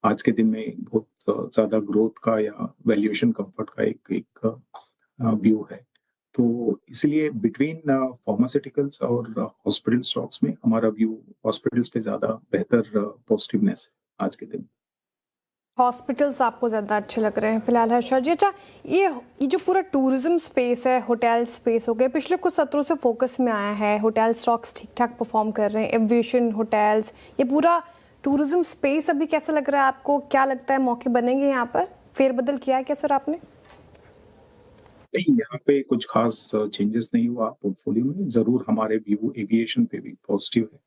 आज के दिन में बहुत ज्यादा ग्रोथ का या वैल्यूएशन कंफर्ट का एक व्यू है। तो इसलिए बिटवीन फार्मास्यूटिकल्स और हॉस्पिटल स्टॉक्स में हमारा व्यू हॉस्पिटल्स पे ज्यादा बेहतर पॉजिटिवनेस है आज के दिन। हॉस्पिटल्स आपको ज़्यादा अच्छे लग रहे हैं फिलहाल हर्षा जी। अच्छा, ये जो पूरा टूरिज्म स्पेस है, होटल स्पेस हो गए, पिछले कुछ सत्रों से फोकस में आया है। होटल स्टॉक्स ठीक ठाक परफॉर्म कर रहे हैं, एविएशन, होटल्स, ये पूरा टूरिज्म स्पेस अभी कैसा लग रहा है आपको? क्या लगता है मौके बनेंगे यहाँ पर? फेरबदल किया है क्या सर आपने? नहीं, यहाँ पे कुछ खास चेंजेस नहीं हुआ पोर्टफोलियो में। जरूर हमारे व्यू एविएशन पे भी पॉजिटिव है,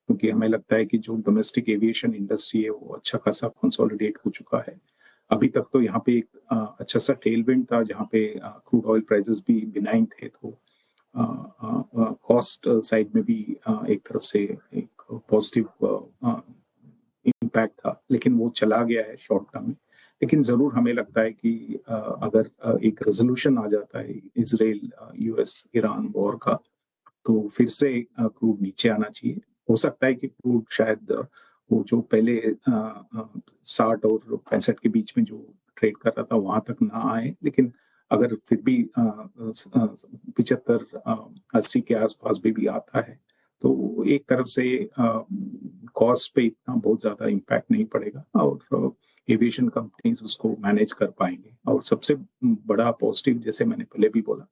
क्योंकि हमें लगता है कि जो डोमेस्टिक एविएशन इंडस्ट्री है वो अच्छा खासा कंसोलिडेट हो चुका है। अभी तक तो यहाँ पे एक अच्छा सा टेलविंड था जहाँ पे क्रूड ऑयल प्राइसेस भी बिनाइन थे, तो कॉस्ट साइड में भी एक तरफ से एक पॉजिटिव इम्पैक्ट था, लेकिन वो चला गया है शॉर्ट टर्म में। लेकिन जरूर हमें लगता है कि अगर एक रेजोल्यूशन आ जाता है इजराइल यूएस ईरान वॉर का, तो फिर से क्रूड नीचे आना चाहिए। हो सकता है कि क्रूड शायद वो जो पहले 60 और 65 के बीच में जो ट्रेड कर रहा था वहां तक ना आए, लेकिन अगर फिर भी 75-80 के आसपास भी आता है तो एक तरफ से कॉस्ट पे इतना बहुत ज्यादा इम्पैक्ट नहीं पड़ेगा और एविएशन कंपनीज उसको मैनेज कर पाएंगे। और सबसे बड़ा पॉजिटिव, जैसे मैंने पहले भी बोला,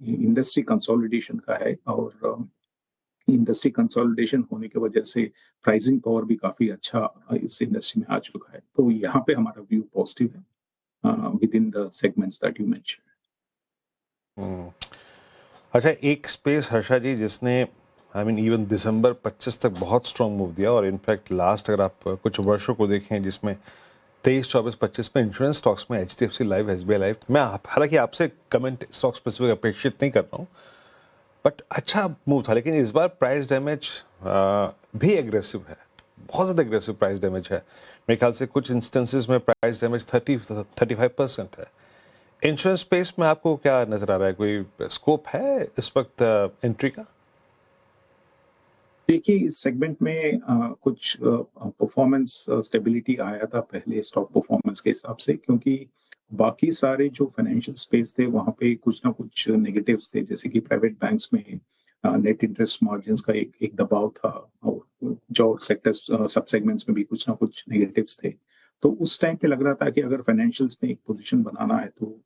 इंडस्ट्री कंसोलिडेशन का है और इंडस्ट्री कंसोलिडेशन होने की वजह से प्राइसिंग पावर भी काफी अच्छा इस इंडस्ट्री में आ चुका है। तो यहाँ पे हमारा व्यू पॉजिटिव है with in the segments that you mention. अच्छा, एक स्पेस हर्षा जी जिसने इवन दिसंबर 25 तक बहुत स्ट्रॉन्ग मूव दिया, और इनफैक्ट लास्ट अगर आप कुछ वर्षों को देखें जिसमें 23, 24, 25 में इंश्योरेंस स्टॉक्स में HDFC लाइफ, SBI लाइफ, मैं हालांकि आपसे कमेंट स्टॉक स्पेसिफिक अपेक्षित नहीं कर रहा हूँ, बट अच्छा मूव था। लेकिन इस बार प्राइस डैमेज भी एग्रेसिव है, बहुत ज़्यादा एग्रेसिव प्राइस डैमेज है। मेरे ख्याल से कुछ इंस्टेंसेस में प्राइस डैमेज 30-35% है। इंश्योरेंस स्पेस में आपको क्या नजर आ रहा है? कोई स्कोप है इस वक्त एंट्री का? देखिए, इस सेगमेंट में कुछ परफॉर्मेंस स्टेबिलिटी आया था पहले स्टॉक परफॉर्मेंस के हिसाब से, क्योंकि बाकी सारे जो फाइनेंशियल स्पेस थे वहाँ पे कुछ ना कुछ नेगेटिव्स थे, जैसे कि प्राइवेट बैंक्स में नेट इंटरेस्ट मार्जिन्स का एक दबाव था और जो सेक्टर्स सब सेगमेंट्स में भी कुछ ना कुछ नेगेटिव्स थे। तो उस टाइम पे लग रहा था कि अगर फाइनेंशियल्स में एक पोजीशन बनाना है तो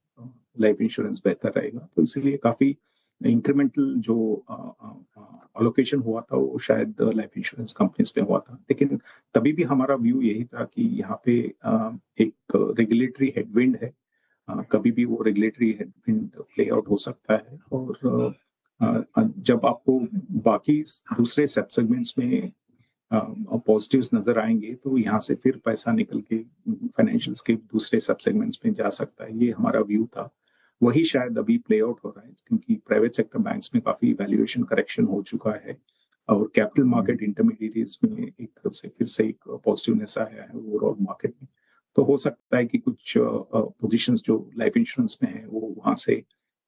लाइफ इंश्योरेंस बेहतर रहेगा। तो इसीलिए काफी इंक्रीमेंटल जो अलोकेशन हुआ था वो शायद लाइफ इंश्योरेंस कंपनीज पे हुआ था। लेकिन तभी भी हमारा व्यू यही था कि यहाँ पे एक रेगुलेटरी हेडविंड है, कभी भी वो रेगुलेटरी हेडविंड प्ले आउट हो सकता है। और जब आपको बाकी दूसरे सब सेगमेंट्स में पॉजिटिव्स नजर आएंगे तो यहाँ से फिर पैसा निकल के फाइनेंशियल्स के दूसरे सब सेगमेंट्स में जा सकता है। ये हमारा व्यू था, वही शायद अभी प्ले आउट हो रहा है, क्योंकि प्राइवेट सेक्टर बैंक्स में काफी वैल्यूएशन करेक्शन हो चुका है और कैपिटल मार्केट इंटरमीडिएट्स में एक तरफ से फिर से एक पॉजिटिवनेस आया है ओवरऑल मार्केट में। तो हो सकता है कि कुछ पोजीशंस जो लाइफ इंश्योरेंस में है वो वहां से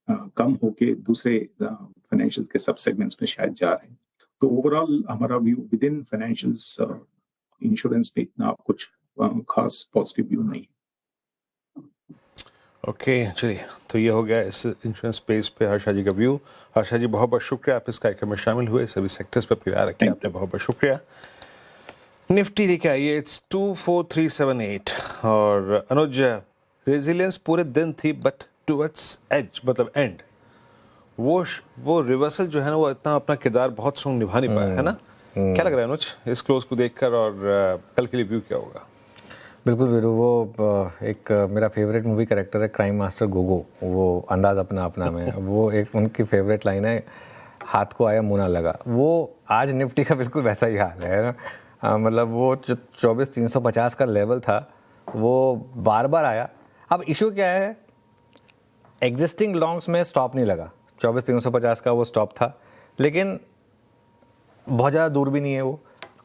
कम होके दूसरे फाइनेंशियल के सब सेगमेंट्स में शायद जा रहे हैं। तो ओवरऑल हमारा view with in financials insurance में इतना कुछ खास पॉजिटिव व्यू नहीं है। ओके चलिए, तो ये हो गया इस इंश्योरेंस स्पेस पे हर्षा जी का व्यू। हर्षा जी बहुत बहुत शुक्रिया, आप इस कार्यक्रम में शामिल हुए, सभी सेक्टर्स पर फिर रखिए आपने, बहुत बहुत शुक्रिया। निफ्टी लेके आइए, इट्स 24378 और अनुज, रेजिलियंस पूरे दिन थी बट टुवर्ड्स एज, मतलब एंड वो रिवर्सल जो है ना, वो इतना अपना किरदार बहुत स्ट्रॉन्ग निभा नहीं पाया है ना। क्या लग रहा है अनुज इस क्लोज को देखकर, और कल के लिए व्यू क्या होगा? बिल्कुल वीरू, वो एक मेरा फेवरेट मूवी कैरेक्टर है क्राइम मास्टर गोगो, वो अंदाज अपना अपना में वो एक उनकी फेवरेट लाइन है, हाथ को आया मुंह ना लगा। वो आज निफ्टी का बिल्कुल वैसा ही हाल है ना। मतलब वो जो 24,350 का लेवल था वो बार बार आया। अब इशू क्या है, एग्जिस्टिंग लॉन्ग्स में स्टॉप नहीं लगा, 24,350 का वो स्टॉप था, लेकिन बहुत ज़्यादा दूर भी नहीं है, वो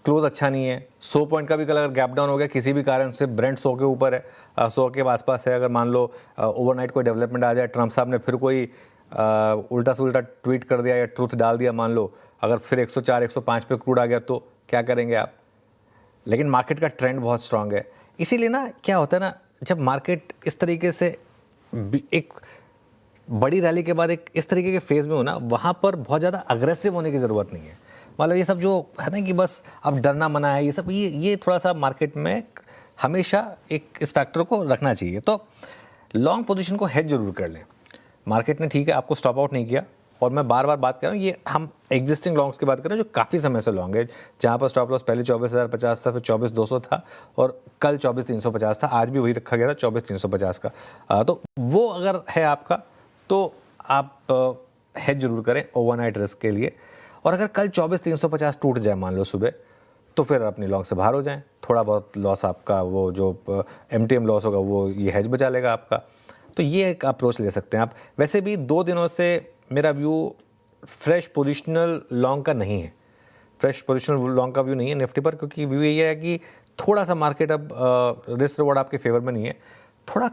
क्लोज अच्छा नहीं है। 100 पॉइंट का भी कल अगर गैप डाउन हो गया किसी भी कारण से, ब्रेंट 100 के ऊपर है, 100 के आसपास है, अगर मान लो ओवरनाइट कोई डेवलपमेंट आ जाए, ट्रंप साहब ने फिर कोई उल्टा से उल्टा ट्वीट कर दिया या ट्रूथ डाल दिया, मान लो अगर फिर 104 105 पे क्रूड आ गया तो क्या करेंगे आप? लेकिन मार्केट का ट्रेंड बहुत स्ट्रांग है। इसीलिए ना क्या होता है ना, जब मार्केट इस तरीके से एक बड़ी रैली के बाद एक इस तरीके के फेज में हो ना, वहाँ पर बहुत ज़्यादा अग्रेसिव होने की ज़रूरत नहीं है। मतलब ये सब जो है ना कि बस अब डरना मना है, ये सब ये थोड़ा सा मार्केट में हमेशा एक इस फैक्टर को रखना चाहिए। तो लॉन्ग पोजीशन को हेज जरूर कर लें। मार्केट ने ठीक है आपको स्टॉप आउट नहीं किया, और मैं बार बार बात कर रहा हूँ, ये हम एग्जिस्टिंग लॉन्ग्स की बात कर रहे हैं जो काफ़ी समय से लॉन्ग है, जहाँ पर स्टॉप लॉस पहले 24,050 था, फिर 24,200 था, और कल 24,350 था, आज भी वही रखा गया था 24,350 का। तो वो अगर है आपका तो आप हेज जरूर करें ओवरनाइट रिस्क के लिए। और अगर कल 24,350 टूट जाए मान लो सुबह, तो फिर अपनी लॉन्ग से बाहर हो जाएं। थोड़ा बहुत लॉस आपका वो जो MTM लॉस होगा वो ये हेज बचा लेगा आपका। तो ये एक अप्रोच ले सकते हैं आप। वैसे भी 2 दिनों से मेरा व्यू फ्रेश पोजिशनल लॉन्ग का नहीं है, फ्रेश पोजिशनल लॉन्ग का व्यू नहीं है निफ्टी पर, क्योंकि व्यू ये है कि थोड़ा सा मार्केट अब रिस्क रिवॉर्ड आपके फेवर में नहीं है, थोड़ा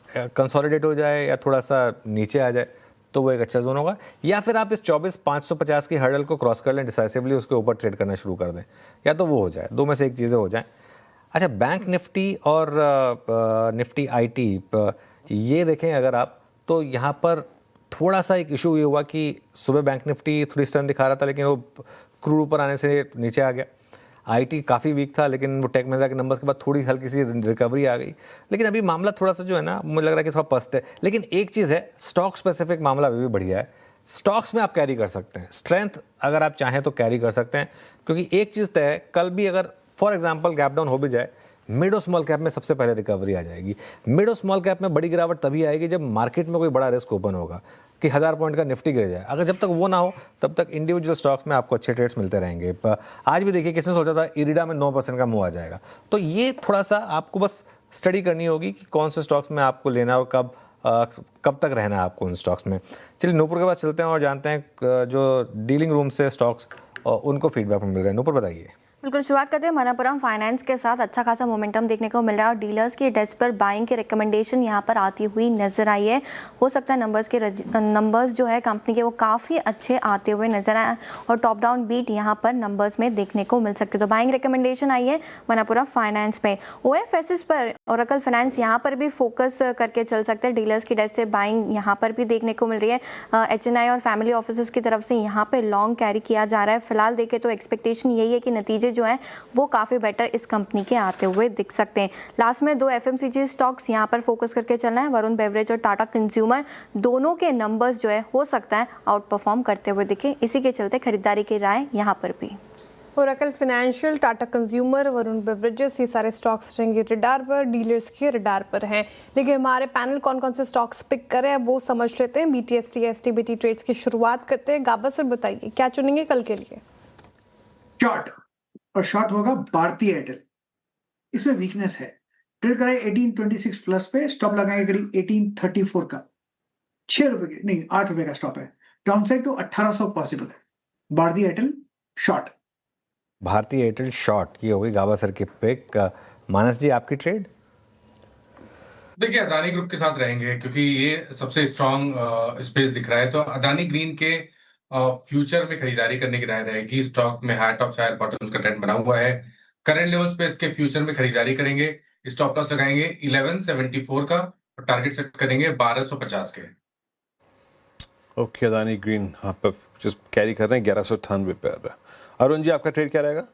कंसोलिडेट हो जाए या थोड़ा सा नीचे आ जाए तो वो एक अच्छा जोन होगा। या फिर आप इस 24,550 की हर्डल को क्रॉस कर लें डिसाइसिवली, उसके ऊपर ट्रेड करना शुरू कर दें, या तो वो हो जाए, दो में से एक चीज़ें हो जाएं। अच्छा, बैंक निफ्टी और निफ्टी IT ये देखें अगर आप, तो यहाँ पर थोड़ा सा एक इशू ये हुआ कि सुबह बैंक निफ्टी थोड़ी स्ट्रेंथ दिखा रहा था, लेकिन वो क्रूड ऊपर आने से नीचे आ गया। IT काफ़ी वीक था, लेकिन वो टेक महिंद्रा के नंबर्स के बाद थोड़ी हल्की सी रिकवरी आ गई। लेकिन अभी मामला थोड़ा सा जो है ना, मुझे लग रहा है कि थोड़ा पस्त है। लेकिन एक चीज़ है, स्टॉक स्पेसिफिक मामला अभी भी बढ़िया है। स्टॉक्स में आप कैरी कर सकते हैं, स्ट्रेंथ अगर आप चाहें तो कैरी कर सकते हैं, क्योंकि एक चीज़ तय है, कल भी अगर फॉर एग्जाम्पल गैप डाउन हो भी जाए, मिड और स्मॉल कैप में सबसे पहले रिकवरी आ जाएगी। मिड और स्मॉल कैप में बड़ी गिरावट तभी आएगी जब मार्केट में कोई बड़ा रिस्क ओपन होगा कि 1000 पॉइंट का निफ्टी गिर जाए। अगर जब तक वो ना हो तब तक इंडिविजुअल स्टॉक्स में आपको अच्छे ट्रेड्स मिलते रहेंगे। आज भी देखिए किसने सोचा था इरिडा में 9% का मूव आ जाएगा। तो ये थोड़ा सा आपको बस स्टडी करनी होगी कि कौन से स्टॉक्स में आपको लेना है और कब तक रहना है आपको उन स्टॉक्स में। चलिए नूपुर के पास चलते हैं और जानते हैं जो डीलिंग रूम से स्टॉक्स उनको फीडबैक मिल रहा है। नूपुर बताइए। बिल्कुल, शुरुआत करते हैं मणप्पुरम फाइनेंस के साथ। अच्छा खासा मोमेंटम देखने को मिल रहा है और डीलर्स की डेस्क पर बाइंग की रिकमेंडेशन यहाँ पर आती हुई नजर आई है। हो सकता है नंबर्स जो है कंपनी के वो काफ़ी अच्छे आते हुए नजर आए और टॉप डाउन बीट यहाँ पर नंबर्स में देखने को मिल सकते। तो बाइंग रिकमेंडेशन आई है मणप्पुरम फाइनेंस में। OFSs पर ओरेकल फाइनेंस यहाँ पर भी फोकस करके चल सकते हैं। डीलर्स की डेस्क से बाइंग यहाँ पर भी देखने को मिल रही है। HNI और फैमिली ऑफिस की तरफ से यहाँ पर लॉन्ग कैरी किया जा रहा है। फिलहाल देखें तो एक्सपेक्टेशन यही है कि नतीजे जो है वो काफ़ी बेटर इस कंपनी के आते हुए दिख सकते हैं। लास्ट में 2 FMCG स्टॉक्स यहाँ पर फोकस करके चलना है। वरुण बेवरेज और टाटा कंज्यूमर दोनों के नंबर्स जो है हो सकता है आउट परफॉर्म करते हुए दिखे। इसी के चलते खरीदारी की राय यहाँ पर भी। Oracle financial, Tata consumer, Varun beverages, ये सारे स्टॉक्स रहेंगे रडार पर, डीलर्स के रडार पर हैं। लेकिन हमारे पैनल कौन कौन से स्टॉक्स पिक करें अब वो समझ लेते हैं। BTST STBT ट्रेड्स की शुरुआत करते हैं। गाबा सर बताइए क्या चुनेंगे कल के लिए? शॉर्ट, और शॉर्ट होगा भारतीय एयरटेल। इसमें वीकनेस है, ट्रेड कराए 1826 प्लस पे, स्टॉप लगाए करीब 1834 का, 6 रुपए के नहीं 8 रुपए का स्टॉप है। डाउन साइड तो 1800 पॉसिबल है। भारतीय एयरटेल शॉर्ट। भारतीय एयरटेल शॉर्ट की हो गई गाबा सर की पिक। मानस जी आपकी ट्रेड? देखिए अदानी ग्रुप के साथ रहेंगे क्योंकि ये सबसे स्ट्रॉन्ग स्पेस दिख रहा है। तो अदानी ग्रीन के फ्यूचर में खरीदारी करने की राय रहेगी। स्टॉक में हायर टॉप हायर बॉटम का ट्रेंड बना हुआ है। करंट लेवल्स पे इसके फ्यूचर में खरीदारी करेंगे। स्टॉप लॉस लगाएंगे 1174 का और टारगेट सेट करेंगे 1250 के। ओके, अदानी ग्रीन आप जस्ट कैरी कर रहे हैं 1198 पे। अरुण जी, आपका ट्रेड क्या रहेगा?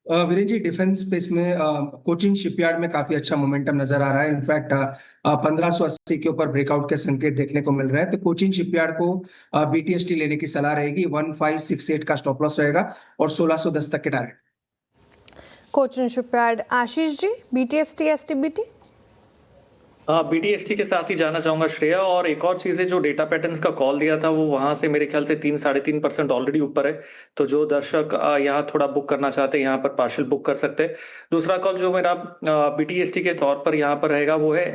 वीरेंद्र जी, डिफेंस स्पेस में कोचिन शिपयार्ड में काफी अच्छा मोमेंटम नजर आ रहा है। इनफैक्ट 1580 के ऊपर ब्रेकआउट के संकेत देखने को मिल रहे हैं, तो कोचिन शिपयार्ड को बीटीएसटी लेने की सलाह रहेगी। 1568 का स्टॉप लॉस रहेगा और 1610 तक के target. Cochin shipyard, Ashish ji, BTST STBT? BTST के साथ ही जाना चाहूंगा श्रेया। और एक और चीज है, जो डेटा पैटर्न्स का कॉल दिया था वो वहां से मेरे ख्याल से 3-3.5% ऑलरेडी ऊपर है। तो जो दर्शक यहाँ थोड़ा बुक करना चाहते हैं यहाँ पर पार्शियल बुक कर सकते हैं। दूसरा कॉल जो मेरा बीटीएसटी के तौर पर यहाँ पर रहेगा वो है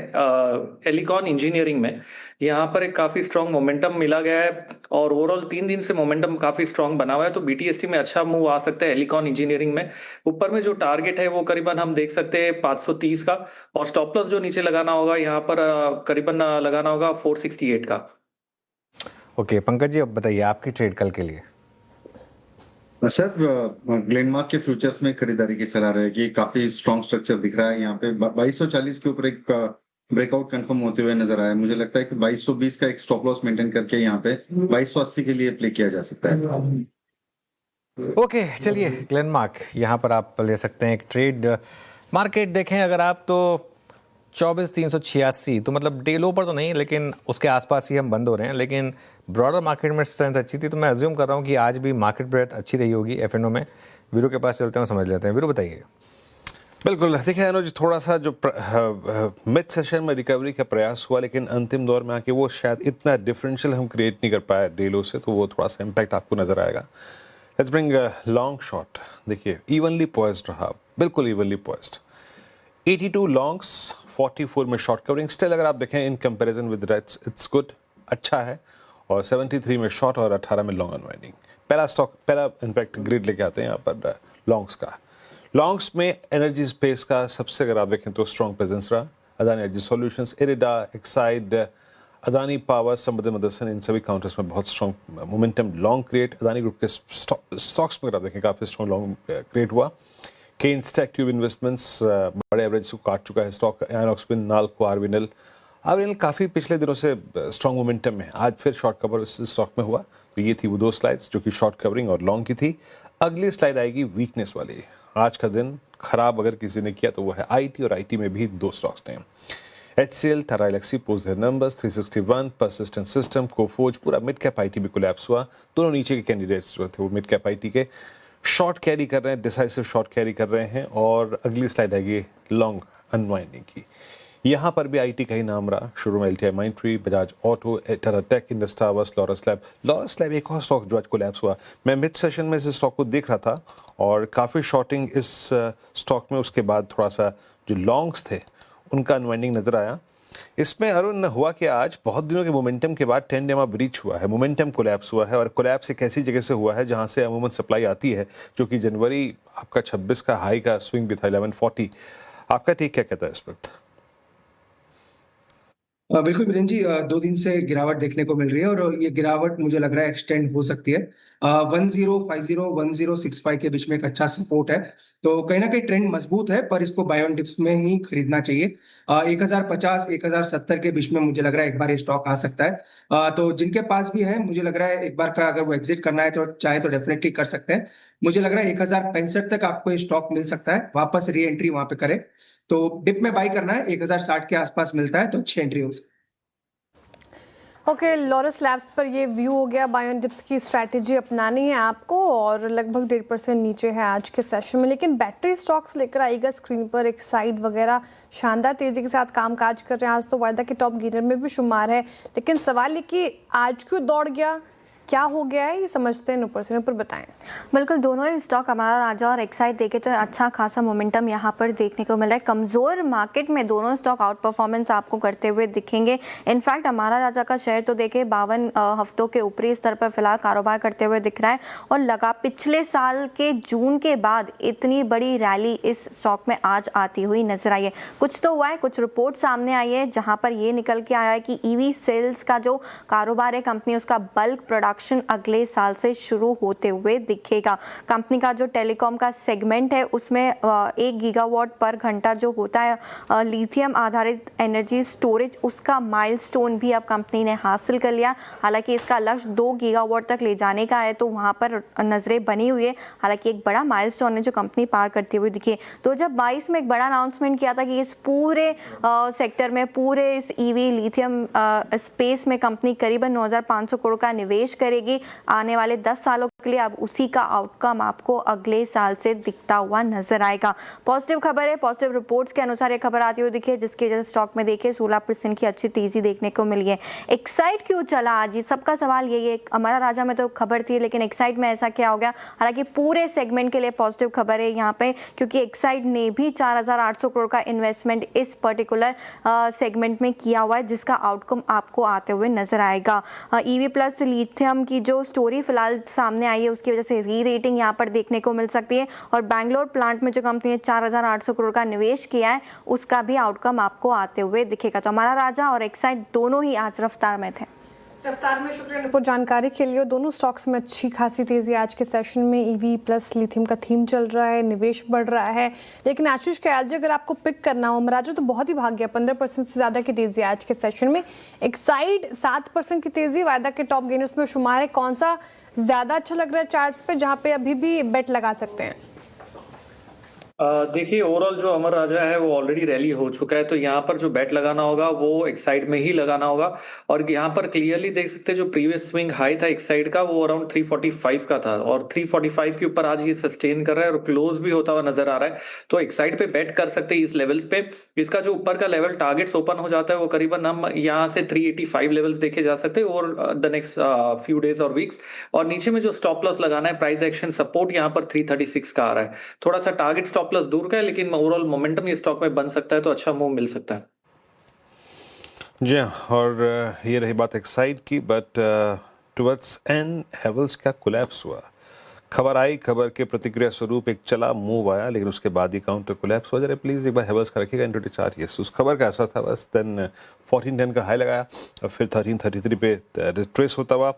एलिकॉन इंजीनियरिंग में। यहाँ पर एक काफी स्ट्रॉन्ग मोमेंटम मिला गया है और ओवरऑल 3 दिन से मोमेंटम काफी स्ट्रॉन्ग बना हुआ है। तो बीटीएसटी में अच्छा मूव आ सकता है एलिकॉन इंजीनियरिंग में। ऊपर में जो टारगेट है वो करीबन हम देख सकते हैं 530 का, और स्टॉप लॉस जो नीचे लगाना होगा यहाँ पर करीबन लगाना होगा 468 का। ओके, पंकज जी अब बताइए आपकी ट्रेड कल के लिए। सर, ग्लेनमार्क के फ्यूचर्स में खरीदारी की सलाह रहेगी। काफी स्ट्रॉन्ग स्ट्रक्चर दिख रहा है यहाँ पे। 2240 के ऊपर एक ब्रेकआउट कंफर्म होते हुए नजर आया। मुझे लगता है कि 2220 का एक स्टॉप लॉस मेंटेन करके यहाँ पे 2280 के लिए प्ले किया जा सकता है। ओके, चलिए ग्लेनमार्क यहाँ पर आप ले सकते हैं एक ट्रेड। मार्केट देखें अगर आप तो 24,386, तो मतलब डे लो पर तो नहीं, लेकिन उसके आसपास ही हम बंद हो रहे हैं। लेकिन ब्रॉडर मार्केट में स्ट्रेंथ अच्छी थी, तो मैं अज्यूम कर रहा हूँ कि आज भी मार्केट ब्रेथ अच्छी रही होगी एफएनओ में। वीरू के पास चलते हैं, समझ लेते हैं। वीरू बताइए। बिल्कुल, देखिए अनुज, थोड़ा सा जो मिड सेशन में रिकवरी का प्रयास हुआ, लेकिन अंतिम दौर में आके वो शायद इतना डिफरेंशियल हम क्रिएट नहीं कर पाए डे लो से, तो वो थोड़ा सा इम्पैक्ट आपको नजर आएगा। Let's bring long shot. देखिए इवनली पॉइज्ड रहा, बिल्कुल इवनली पॉइज्ड। 82 लॉन्ग्स, 44 में शॉर्ट कवरिंग। स्टिल अगर आप देखें in comparison with rates it's good, अच्छा है। और 73 में शॉर्ट और 18 में लॉन्ग अनवाइंडिंग। पहला इनफैक्ट ग्रिड लेके आते हैं यहाँ पर लॉन्ग्स का। लॉन्ग्स में एनर्जी स्पेस का सबसे अगर आप देखें तो स्ट्रॉन्ग प्रेजेंस रहा। Adani energy solutions, IRDA, Exide, Adani power, संबंधित मदरसन, इन सभी काउंटर्स में बहुत strong momentum long create. Adani group के स्टॉक्स में अगर आप देखें काफ़ी स्ट्रॉन्ग लॉन्ग क्रिएट हुआ। केन्स टेक ट्यूब इन्वेस्टमेंट्स बड़े एवरेज को काट चुका है स्टॉक। आयनॉक्सपिन, नाल्को, आरविनल काफ़ी पिछले दिनों से स्ट्रॉन्ग मोमेंटम में, आज फिर शॉर्ट कवर इस स्टॉक में हुआ। तो ये थी वो 2 स्लाइड्स जो कि शॉर्ट कवरिंग और लॉन्ग की थी। अगली स्लाइड आएगी वीकनेस वाली। आज का दिन खराब अगर किसी ने किया तो वो है आईटी, और आईटी में भी 2 स्टॉक्स थे। HCL, Tata Elxsi post their numbers. 361, Persistent system, Coforge, पूरा मिड कैप आईटी भी कोलैप्स हुआ। दोनों नीचे के कैंडिडेट्स जो थे वो मिड कैप आईटी के शॉर्ट कैरी कर रहे हैं, डिसाइसिव शॉर्ट कैरी कर रहे हैं। और अगली स्लाइड आएगी लॉन्ग अनवाइंडिंग की। यहाँ पर भी आईटी का ही नाम रहा। शुरू में LTI Mindtree, Bajaj auto, Tata tech, Indus towers, Laurus lab एक और स्टॉक जो आज कोलैप्स हुआ। मैं मिड सेशन में इस स्टॉक को देख रहा था और काफ़ी शॉर्टिंग इस स्टॉक में। उसके बाद थोड़ा सा जो लॉन्ग्स थे उनका अनवाइंडिंग नजर आया। इसमें अरुण हुआ कि आज बहुत दिनों के मोमेंटम के बाद 10 डेमा ब्रीच हुआ है, मोमेंटम कोलैप्स हुआ है। और कोलैप्स एक ऐसी जगह से हुआ है जहां से अमूमन सप्लाई आती है, जो कि जनवरी आपका 26 का हाई का स्विंग भी था 1140। आपका टेक क्या कहता है इस वक्त? बिल्कुल वीरेंद्र जी, 2 दिन से गिरावट देखने को मिल रही है और ये गिरावट मुझे लग रहा है एक्सटेंड हो सकती है। 1050 1065 के बीच में एक अच्छा सपोर्ट है, तो कहीं ना कहीं ट्रेंड मजबूत है, पर इसको बाय ऑन डिप्स में ही खरीदना चाहिए। 1050 1070 के बीच में मुझे लग रहा है एक बार ये स्टॉक आ सकता है। तो जिनके पास भी है, मुझे लग रहा है एक बार का अगर वो एग्जिट करना है तो चाहे तो डेफिनेटली कर सकते हैं। मुझे लग रहा है 1065 तक आपको ये स्टॉक मिल सकता है, वापस री एंट्री वहां पे करें। तो डिप में बाई करना है, 1060 के आसपास मिलता है तो अच्छी एंट्री हो सकती है। ओके, लॉरस लैब्स पर ये व्यू हो गया, बाय ऑन डिप्स की स्ट्रैटेजी अपनानी है आपको, और लगभग 1.5% नीचे है आज के सेशन में। लेकिन बैटरी स्टॉक्स लेकर आएगा स्क्रीन पर, एक साइड वगैरह शानदार तेजी के साथ कामकाज कर रहे हैं। आज तो वायदा के टॉप गेनर में भी शुमार है। लेकिन सवाल ये कि आज क्यों दौड़ गया, क्या हो गया है, ये समझते हैं ऊपर से ऊपर बताएं। बिल्कुल, दोनों ही स्टॉक हमारा राजा और एक्साइड देखे तो अच्छा खासा मोमेंटम यहाँ पर देखने को मिल रहा है। कमज़ोर मार्केट में दोनों स्टॉक आउट परफॉर्मेंस आपको करते हुए दिखेंगे। इनफैक्ट हमारा राजा का शेयर तो देखे 52 हफ्तों के ऊपरी स्तर पर फिलहाल कारोबार करते हुए दिख रहा है, और लगा पिछले साल के जून के बाद इतनी बड़ी रैली इस स्टॉक में आज आती हुई नजर आई है। कुछ तो हुआ है, कुछ रिपोर्ट सामने आई है जहाँ पर ये निकल के आया है कि EV सेल्स का जो कारोबार है कंपनी, उसका बल्क प्रोडक्ट प्रोडक्शन अगले साल से शुरू होते हुए दिखेगा। कंपनी का जो टेलीकॉम का सेगमेंट है उसमें 1 गीगावाट पर घंटा जो होता है लिथियम आधारित एनर्जी स्टोरेज, उसका माइलस्टोन भी अब कंपनी ने हासिल कर लिया। हालांकि इसका लक्ष्य 2 गीगावाट तक ले जाने का है, तो वहां पर नजरें बनी हुई है। हालांकि एक बड़ा माइलस्टोन है जो कंपनी पार करती हुई दिखी। 2022 में एक बड़ा अनाउंसमेंट किया था कि इस पूरे सेक्टर में, पूरे इस ईवी लिथियम स्पेस में कंपनी करीबन 9,500 करोड़ का निवेश करेगी आने वाले 10 सालों के लिए। अब उसी का आउटकम आपको अगले साल से दिखता हुआ नजर आएगा। पॉजिटिव खबर है, पॉजिटिव रिपोर्ट्स के अनुसार ये खबर आती हुई दिखी है, जिसकी वजह से स्टॉक में देखिए 16% की अच्छी तेजी देखने को मिली है। एक्साइड क्यों चला आज, सबका सवाल यही है। अमरा राजा में तो खबर थी, लेकिन एक्साइड में ऐसा क्या हो गया? हालांकि पूरे सेगमेंट के लिए पॉजिटिव खबर है यहाँ पे, क्योंकि एक्साइड ने भी 4,800 करोड़ का इन्वेस्टमेंट इस पर्टिकुलर सेगमेंट में किया हुआ है, जिसका आउटकम आपको आते हुए नजर आएगा। ईवी प्लस लिथियम की जो स्टोरी फिलहाल सामने आई है, उसकी वजह से री रेटिंग यहाँ पर देखने को मिल सकती है। और बैंगलोर प्लांट में जो कंपनी ने 4,800 करोड़ का निवेश किया है, उसका भी आउटकम आपको आते हुए दिखेगा। तो हमारा राजा और एक्साइड दोनों ही आज रफ्तार में थे। रफ्तार में शुक्रिया रिपोर्ट जानकारी के लिए। दोनों स्टॉक्स में अच्छी खासी तेजी आज के सेशन में। ईवी प्लस लिथियम का थीम चल रहा है, निवेश बढ़ रहा है। लेकिन आशीष कयाल जी, अगर आपको पिक करना हो, अमराजा तो बहुत ही भाग गया, 15% से ज्यादा की तेजी आज के सेशन में। एक्साइड 7% की तेजी वायदा के टॉप गेनर्स में शुमार है। कौन सा ज्यादा अच्छा लग रहा है चार्ट्स पे, जहां पे अभी भी बेट लगा सकते हैं? देखिए, ओवरऑल जो अमर राजा है वो ऑलरेडी रैली हो चुका है, तो यहाँ पर जो बैट लगाना होगा वो एक्साइड में ही लगाना होगा। और यहाँ पर क्लियरली देख सकते हैं जो प्रीवियस स्विंग हाई था एक्साइड का, वो अराउंड 345 का था, और 345 के ऊपर आज ये सस्टेन कर रहा है और क्लोज भी होता हुआ नजर आ रहा है। तो एक्साइड पे बैट कर सकते हैं इस लेवल्स पे। इसका जो ऊपर का लेवल टारगेट्स ओपन हो जाता है, वो करीबन हम यहाँ से 385 लेवल्स देखे जा सकते हैं और द नेक्स्ट फ्यू डेज और वीक्स। और नीचे में जो स्टॉप लॉस लगाना है, प्राइस एक्शन सपोर्ट यहाँ पर 336 का आ रहा है। थोड़ा सा टारगेट स्टॉप लॉस दूर का है, लेकिन ओवरऑल मोमेंटम ये स्टॉक में बन सकता है, तो अच्छा मूव मिल सकता है। जी हाँ, और ये रही बात एक्साइड की, बट टुवर्ड्स एंड हेवल्स का कोलैप्स हुआ। खबर आई, खबर के प्रतिक्रिया स्वरूप एक चला मूव आया, लेकिन उसके बाद ही काउंटर कोलैप्स हो। जरा प्लीज एक बार हेवल्स का रखिएगा इनटू चार्ट। यस, उस खबर का असर था बस। देन 1410 का हाई लगाया और फिर 1333 पे रिट्रेस होता हुआ।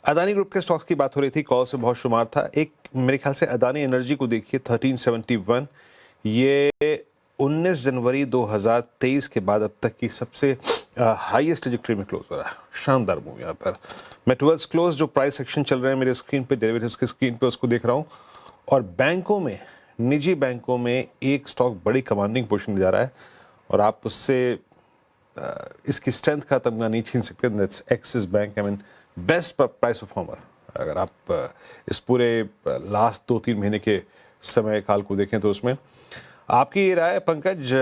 अदानी ग्रुप के स्टॉक्स की बात हो रही थी, कॉल से बहुत शुमार था। एक मेरे ख्याल से अदानी एनर्जी को देखिए 1371, ये 19 जनवरी 2023 के बाद अब तक की सबसे हाईएस्ट ट्रैजेक्टरी में क्लोज हो रहा है। शानदार मूव यहाँ पर। मैं टुवर्ड्स क्लोज जो प्राइस सेक्शन चल रहे हैं मेरे स्क्रीन पे, डेरिवेटिव्स की स्क्रीन पे, उसको देख रहा हूँ। और बैंकों में, निजी बैंकों में एक स्टॉक बड़ी कमांडिंग पोजीशन में जा रहा है और आप उससे इसकी स्ट्रेंथ का तमगा नहीं छीन सकते। That's axis bank. I mean best price performer. अगर आप इस पूरे लास्ट 2-3 महीने के समय काल को देखें तो उसमें आपकी ये राय पंकज,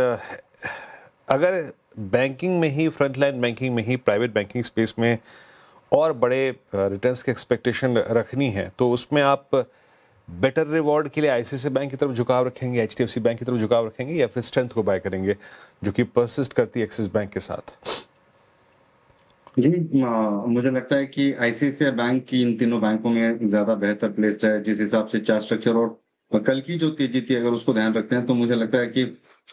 अगर बैंकिंग में ही, फ्रंटलाइन बैंकिंग में ही, प्राइवेट बैंकिंग स्पेस में और बड़े रिटर्न्स की एक्सपेक्टेशन रखनी है, तो उसमें आप बेटर रिवॉर्ड के लिए आईसीआईसीआई बैंक की तरफ झुकाव रखेंगे, एचडीएफसी बैंक की तरफ झुकाव रखेंगे, या फिर स्ट्रेंथ को बाय करेंगे जो कि परसिस्ट करती है एक्सिस बैंक के साथ? जी, मुझे लगता है कि आईसीआईसीआई बैंक की इन तीनों बैंकों में ज्यादा बेहतर प्लेस्ड है। जिस हिसाब से चार्ट स्ट्रक्चर और कल की जो तेजी थी, अगर उसको ध्यान रखते हैं, तो मुझे लगता है कि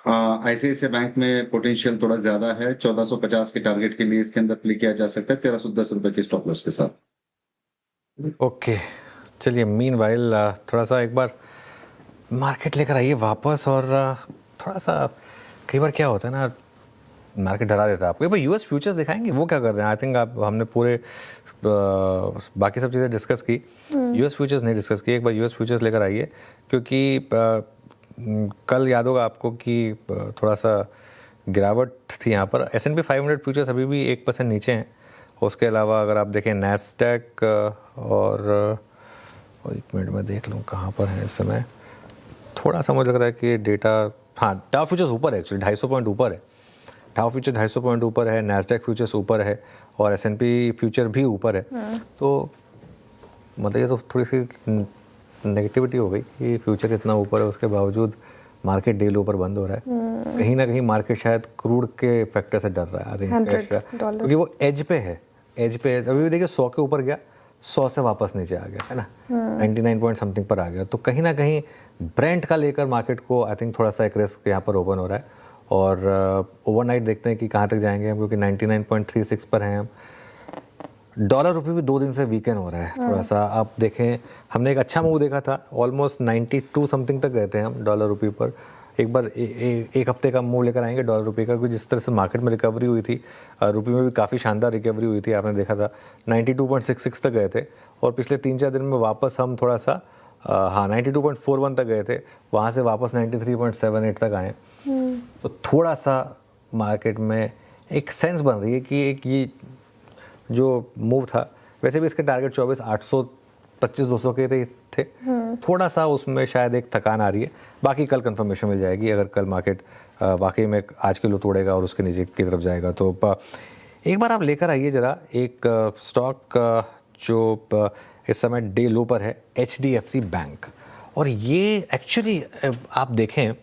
आईसीआईसीआई बैंक में पोटेंशियल थोड़ा ज्यादा है। 1450 के टारगेट के लिए इसके अंदर प्ले किया जा सकता है 1310 रुपए के स्टॉप लॉस के साथ। ओके, चलिए मीनवाइल थोड़ा सा एक बार मार्केट लेकर आइए वापस। और थोड़ा सा कई बार क्या होता है ना, मार्केट डरा देता है आपको। एक बार यूएस फ्यूचर्स दिखाएंगे वो क्या कर रहे हैं। आई थिंक आप हमने पूरे बाकी सब चीज़ें डिस्कस की, यूएस फ्यूचर्स नहीं डिस्कस की। एक बार यूएस फ्यूचर्स लेकर आइए, क्योंकि कल याद होगा आपको कि थोड़ा सा गिरावट थी यहाँ पर। S&P 500 फ्यूचर्स अभी भी 1% नीचे हैं। उसके अलावा अगर आप देखें नैस्डैक और एक मिनट में देख लूँ कहाँ पर है इस समय, थोड़ा सा मुझे लग रहा है कि डेटा, हाँ डाउ फ्यूचर्स ऊपर है, एक्चुअली 250 पॉइंट ऊपर है। डाउ फ्यूचर 250 पॉइंट ऊपर है, नैस्डैक फ्यूचर्स ऊपर है और S&P फ्यूचर भी ऊपर है। तो मतलब ये तो थोड़ी सी नेगेटिविटी हो गई कि फ्यूचर इतना ऊपर है, उसके बावजूद मार्केट डे लो पर बंद हो रहा है। कहीं ना कहीं मार्केट शायद क्रूड के फैक्टर से डर रहा है, आई थिंक, क्योंकि वो एज पे है। अभी भी देखिए 100 के ऊपर गया, 100 से वापस नीचे आ गया है ना, 99 पॉइंट समथिंग पर आ गया। तो कहीं ना कहीं ब्रेंट का लेकर मार्केट को आई थिंक थोड़ा सा एक रिस्क यहाँ पर ओपन हो रहा है। और ओवरनाइट देखते हैं कि कहाँ तक जाएंगे हम, क्योंकि 99.36 पर हैं हम। डॉलर रुपये भी 2 दिन से वीकेंड हो रहा है थोड़ा सा। आप देखें, हमने एक अच्छा मूव देखा था, ऑलमोस्ट 92 समथिंग तक गए थे हम डॉलर रुपये पर। एक बार एक हफ्ते का मूव लेकर आएंगे डॉलर रुपये का, क्योंकि जिस तरह से मार्केट में रिकवरी हुई थी, रुपये में भी काफ़ी शानदार रिकवरी हुई थी। आपने देखा था 92.66 तक गए थे और पिछले 3-4 दिन में वापस हम थोड़ा सा 92.41 तक गए थे, वहाँ से वापस 93.78 तक आए। तो थोड़ा सा मार्केट में एक सेंस बन रही है कि एक ये जो मूव था, वैसे भी इसके टारगेट 24,825-200 के थे, थोड़ा सा उसमें शायद एक थकान आ रही है। बाकी कल कंफर्मेशन मिल जाएगी, अगर कल मार्केट वाकई में आज के लो तोड़ेगा और उसके नीचे की तरफ जाएगा तो एक बार आप लेकर आइए ज़रा एक स्टॉक जो इस समय डे लो पर है, HDFC बैंक। और ये एक्चुअली आप देखें,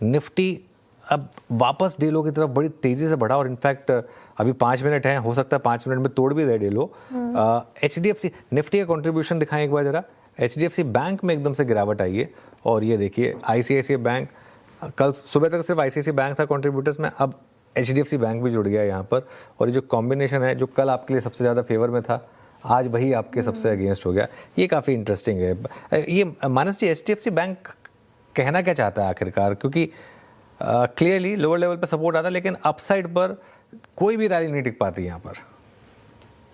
निफ्टी अब वापस डे लो की तरफ बड़ी तेज़ी से बढ़ा और इनफैक्ट अभी 5 मिनट हैं, हो सकता है 5 मिनट में तोड़ भी दे डे लो। HDFC निफ्टी का कंट्रीब्यूशन दिखाएं एक बार ज़रा। HDFC बैंक में एकदम से गिरावट आई है और ये देखिए ICICI बैंक, कल सुबह तक सिर्फ ICICI बैंक था कंट्रीब्यूटर्स में, अब HDFC बैंक भी जुड़ गया यहाँ पर। और ये जो कॉम्बिनेशन है, जो कल आपके लिए सबसे ज़्यादा फेवर में था, आज वही आपके सबसे अगेंस्ट हो गया। ये काफ़ी इंटरेस्टिंग है। ये मानस जी, HDFC बैंक कहना क्या चाहता है आखिरकार? क्योंकि क्लियरली लोअर लेवल पर सपोर्ट आता है, लेकिन अपसाइड पर कोई भी रैली नहीं टिक पाती यहाँ पर।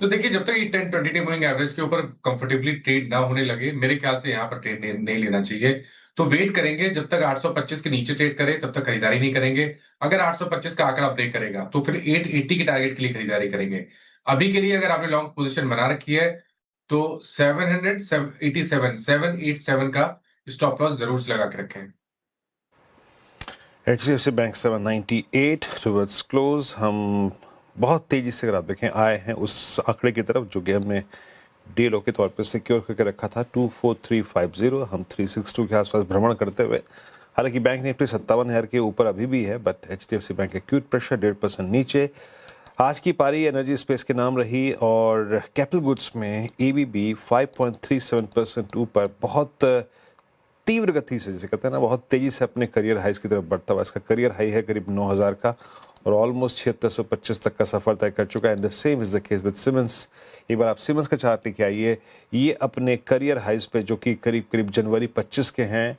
तो देखिए, जब तक ये 10-20 डे मूविंग एवरेज के ऊपर कंफर्टेबली ट्रेड ना होने लगे, मेरे ख्याल से यहाँ पर ट्रेड नहीं लेना चाहिए। तो वेट करेंगे जब तक 825 के नीचे ट्रेड करे, तब तक खरीदारी नहीं करेंगे। अगर 825 का आंकड़ा ब्रेक करेगा तो फिर 880 के टारगेट के लिए खरीदारी करेंगे। अभी के लिए अगर आपने लॉन्ग पोजीशन बना रखी है तो 787 का स्टॉप लॉस जरूर से लगा के रखें। HDFC bank 798 towards close. हम बहुत तेजी से अगर आप देखें आए हैं उस आंकड़े की तरफ जो कि हमने डे लो के तौर पे सिक्योर करके रखा था 24350। हम 362 के आसपास भ्रमण करते हुए, हालांकि बैंक निफ्टी 57,000 के ऊपर अभी भी है, but HDFC bank acute pressure 1.5% नीचे। आज की पारी एनर्जी स्पेस के नाम रही और कैपिटल गुड्स में ABB 5.37% ऊपर, बहुत तीव्र गति से, जिसे कहते हैं ना, बहुत तेजी से अपने करियर हाइज की तरफ बढ़ता हुआ। इसका करियर हाई है करीब 9,000 का और ऑलमोस्ट 7625 तक का सफर तय कर चुका है। And the same is the case with Siemens. एक बार आप सिमेंस का चार्ट लेके आइए, ये अपने करियर हाइज पे जो कि करीब करीब जनवरी 25 के हैं,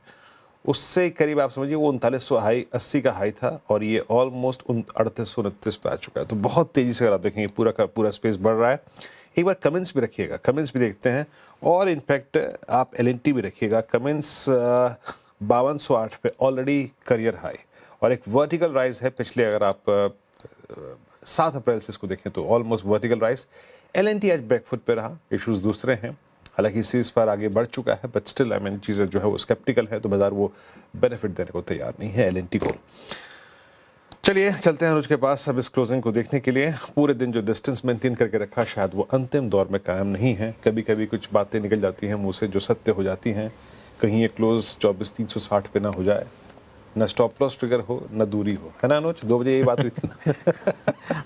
उससे करीब आप समझिए वो 3900 हाई 80 का हाई था और ये ऑलमोस्ट 3829 पे आ चुका है। तो बहुत तेजी से अगर आप देखेंगे पूरा का पूरा स्पेस बढ़ रहा है। एक बार कमेंट्स भी रखिएगा, कमेंट्स भी देखते हैं और इनफैक्ट आप LNT भी रखिएगा। कमेंट्स 5208 पे ऑलरेडी करियर हाई और एक वर्टिकल राइज है पिछले, अगर आप 7 अप्रैल से इसको देखें तो ऑलमोस्ट वर्टिकल राइज। LNT आज बैकफुट पे रहा, इश्यूज दूसरे हैं, हालांकि सीज पर आगे बढ़ चुका है, बट स्टिल आई मीन चीज़ें जो है वो स्केप्टिकल है, तो बाजार वो बेनिफिट देने को तैयार नहीं है LNT को। चलिए चलते हैं अनुज के पास अब इस क्लोजिंग को देखने के लिए। पूरे दिन जो डिस्टेंस मेंटेन करके रखा, शायद वो अंतिम दौर में कायम नहीं है। कभी कभी कुछ बातें निकल जाती हैं मुंह से जो सत्य हो जाती हैं। कहीं ये क्लोज 24,360 पे ना हो जाए, न स्टॉप लॉस ट्रिगर हो, न दूरी हो, है ना अनुज? 2 बजे ये बात हुई थी ना।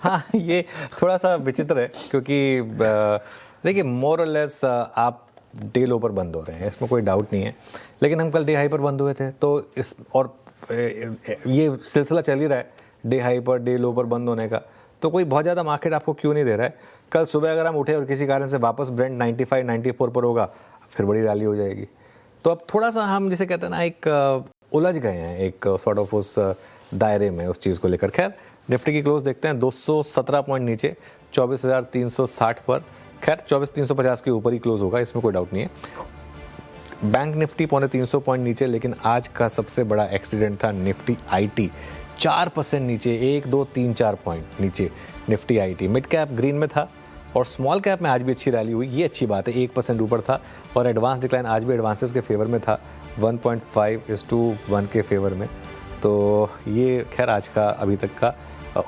हाँ, ये थोड़ा सा विचित्र है क्योंकि देखिए मोर और लेस आप डे लो पर बंद हो रहे हैं, इसमें कोई डाउट नहीं है, लेकिन हम कल डे हाई पर बंद हुए थे, तो इस और ये सिलसिला चल ही रहा है डे हाई पर डे लो पर बंद होने का, तो कोई बहुत ज़्यादा मार्केट आपको क्यों नहीं दे रहा है। कल सुबह अगर हम उठे और किसी कारण से वापस ब्रेंट 95-94 पर होगा, फिर बड़ी रैली हो जाएगी। तो अब थोड़ा सा हम जिसे कहते हैं ना, एक उलझ गए हैं एक सॉर्ट ऑफ उस दायरे में उस चीज़ को लेकर। खैर निफ्टी की क्लोज देखते हैं, 217 पॉइंट नीचे 24,360 पर। खैर 24,350 के ऊपर ही क्लोज होगा, इसमें कोई डाउट नहीं है। बैंक निफ्टी 350 पॉइंट नीचे, लेकिन आज का सबसे बड़ा एक्सीडेंट था निफ्टी IT 4% नीचे, 1, 2, 3, 4 पॉइंट नीचे Nifty IT। Mid cap green में था और स्मॉल कैप में आज भी अच्छी रैली हुई, ये अच्छी बात है, 1% ऊपर था। और एडवांस डिक्लाइन आज भी एडवांसेस के फेवर में था, 1.5:1 के फेवर में। तो ये खैर आज का अभी तक का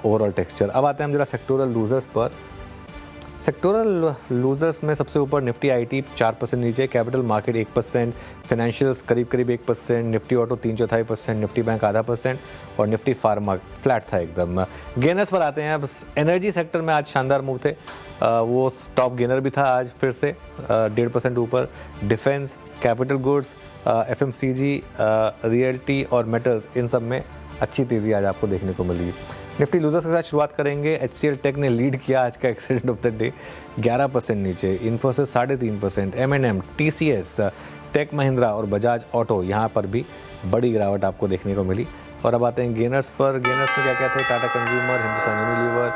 ओवरऑल टेक्सचर। अब आते हैं हम जरा सेक्टोरल लूजर्स पर। सेक्टोरल लूजर्स में सबसे ऊपर निफ्टी IT 4% नीचे, कैपिटल मार्केट 1%, फाइनेंशियल्स करीब करीब 1%, निफ्टी ऑटो 3/4%, निफ्टी बैंक 0.5% और निफ्टी फार्मा फ्लैट था एकदम। गेनर्स पर आते हैं। अब एनर्जी सेक्टर में आज शानदार मूव थे, वो टॉप गेनर भी था आज फिर से 1.5% ऊपर। Defence, capital goods, FMCG, realty और मेटल्स, इन सब में अच्छी तेज़ी आज आपको देखने को मिली। निफ्टी लूजर्स के साथ शुरुआत करेंगे। HCL टेक ने लीड किया आज का एक्सीडेंट ऑफ द डे, 11% नीचे। Infosys 3.5%, M&M, TCS, take Mahindra और बजाज ऑटो यहाँ पर भी बड़ी गिरावट आपको देखने को मिली। और अब आते हैं गेनर्स पर। गेनर्स में क्या क्या थे? Tata consumer, Hindustan Unilever,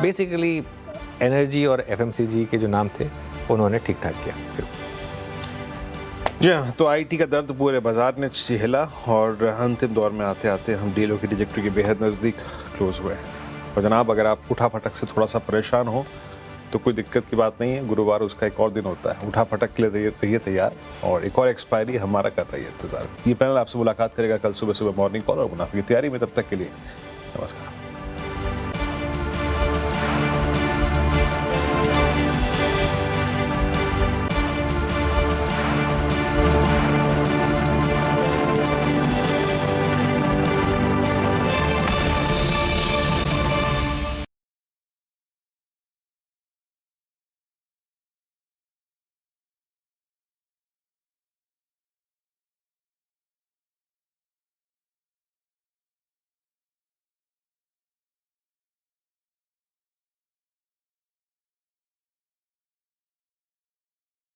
basically energy और FMCG के जो नाम थे उन्होंने ठीक ठाक किया। जी हाँ, तो आईटी का दर्द पूरे बाजार ने झेला और अंतिम दौर में आते आते हम डीलों की ट्रैजेक्टरी के बेहद नज़दीक क्लोज हुए। और जनाब, अगर आप उठा फटक से थोड़ा सा परेशान हो तो कोई दिक्कत की बात नहीं है। गुरुवार उसका एक और दिन होता है, उठा फटक के लिए रहिए तैयार, और एक और एक्सपायरी हमारा कर रही है इंतजार। ये पैनल आपसे मुलाकात करेगा कल सुबह मॉर्निंग कॉल और मुनाफे की तैयारी में। तब तक के लिए नमस्कार।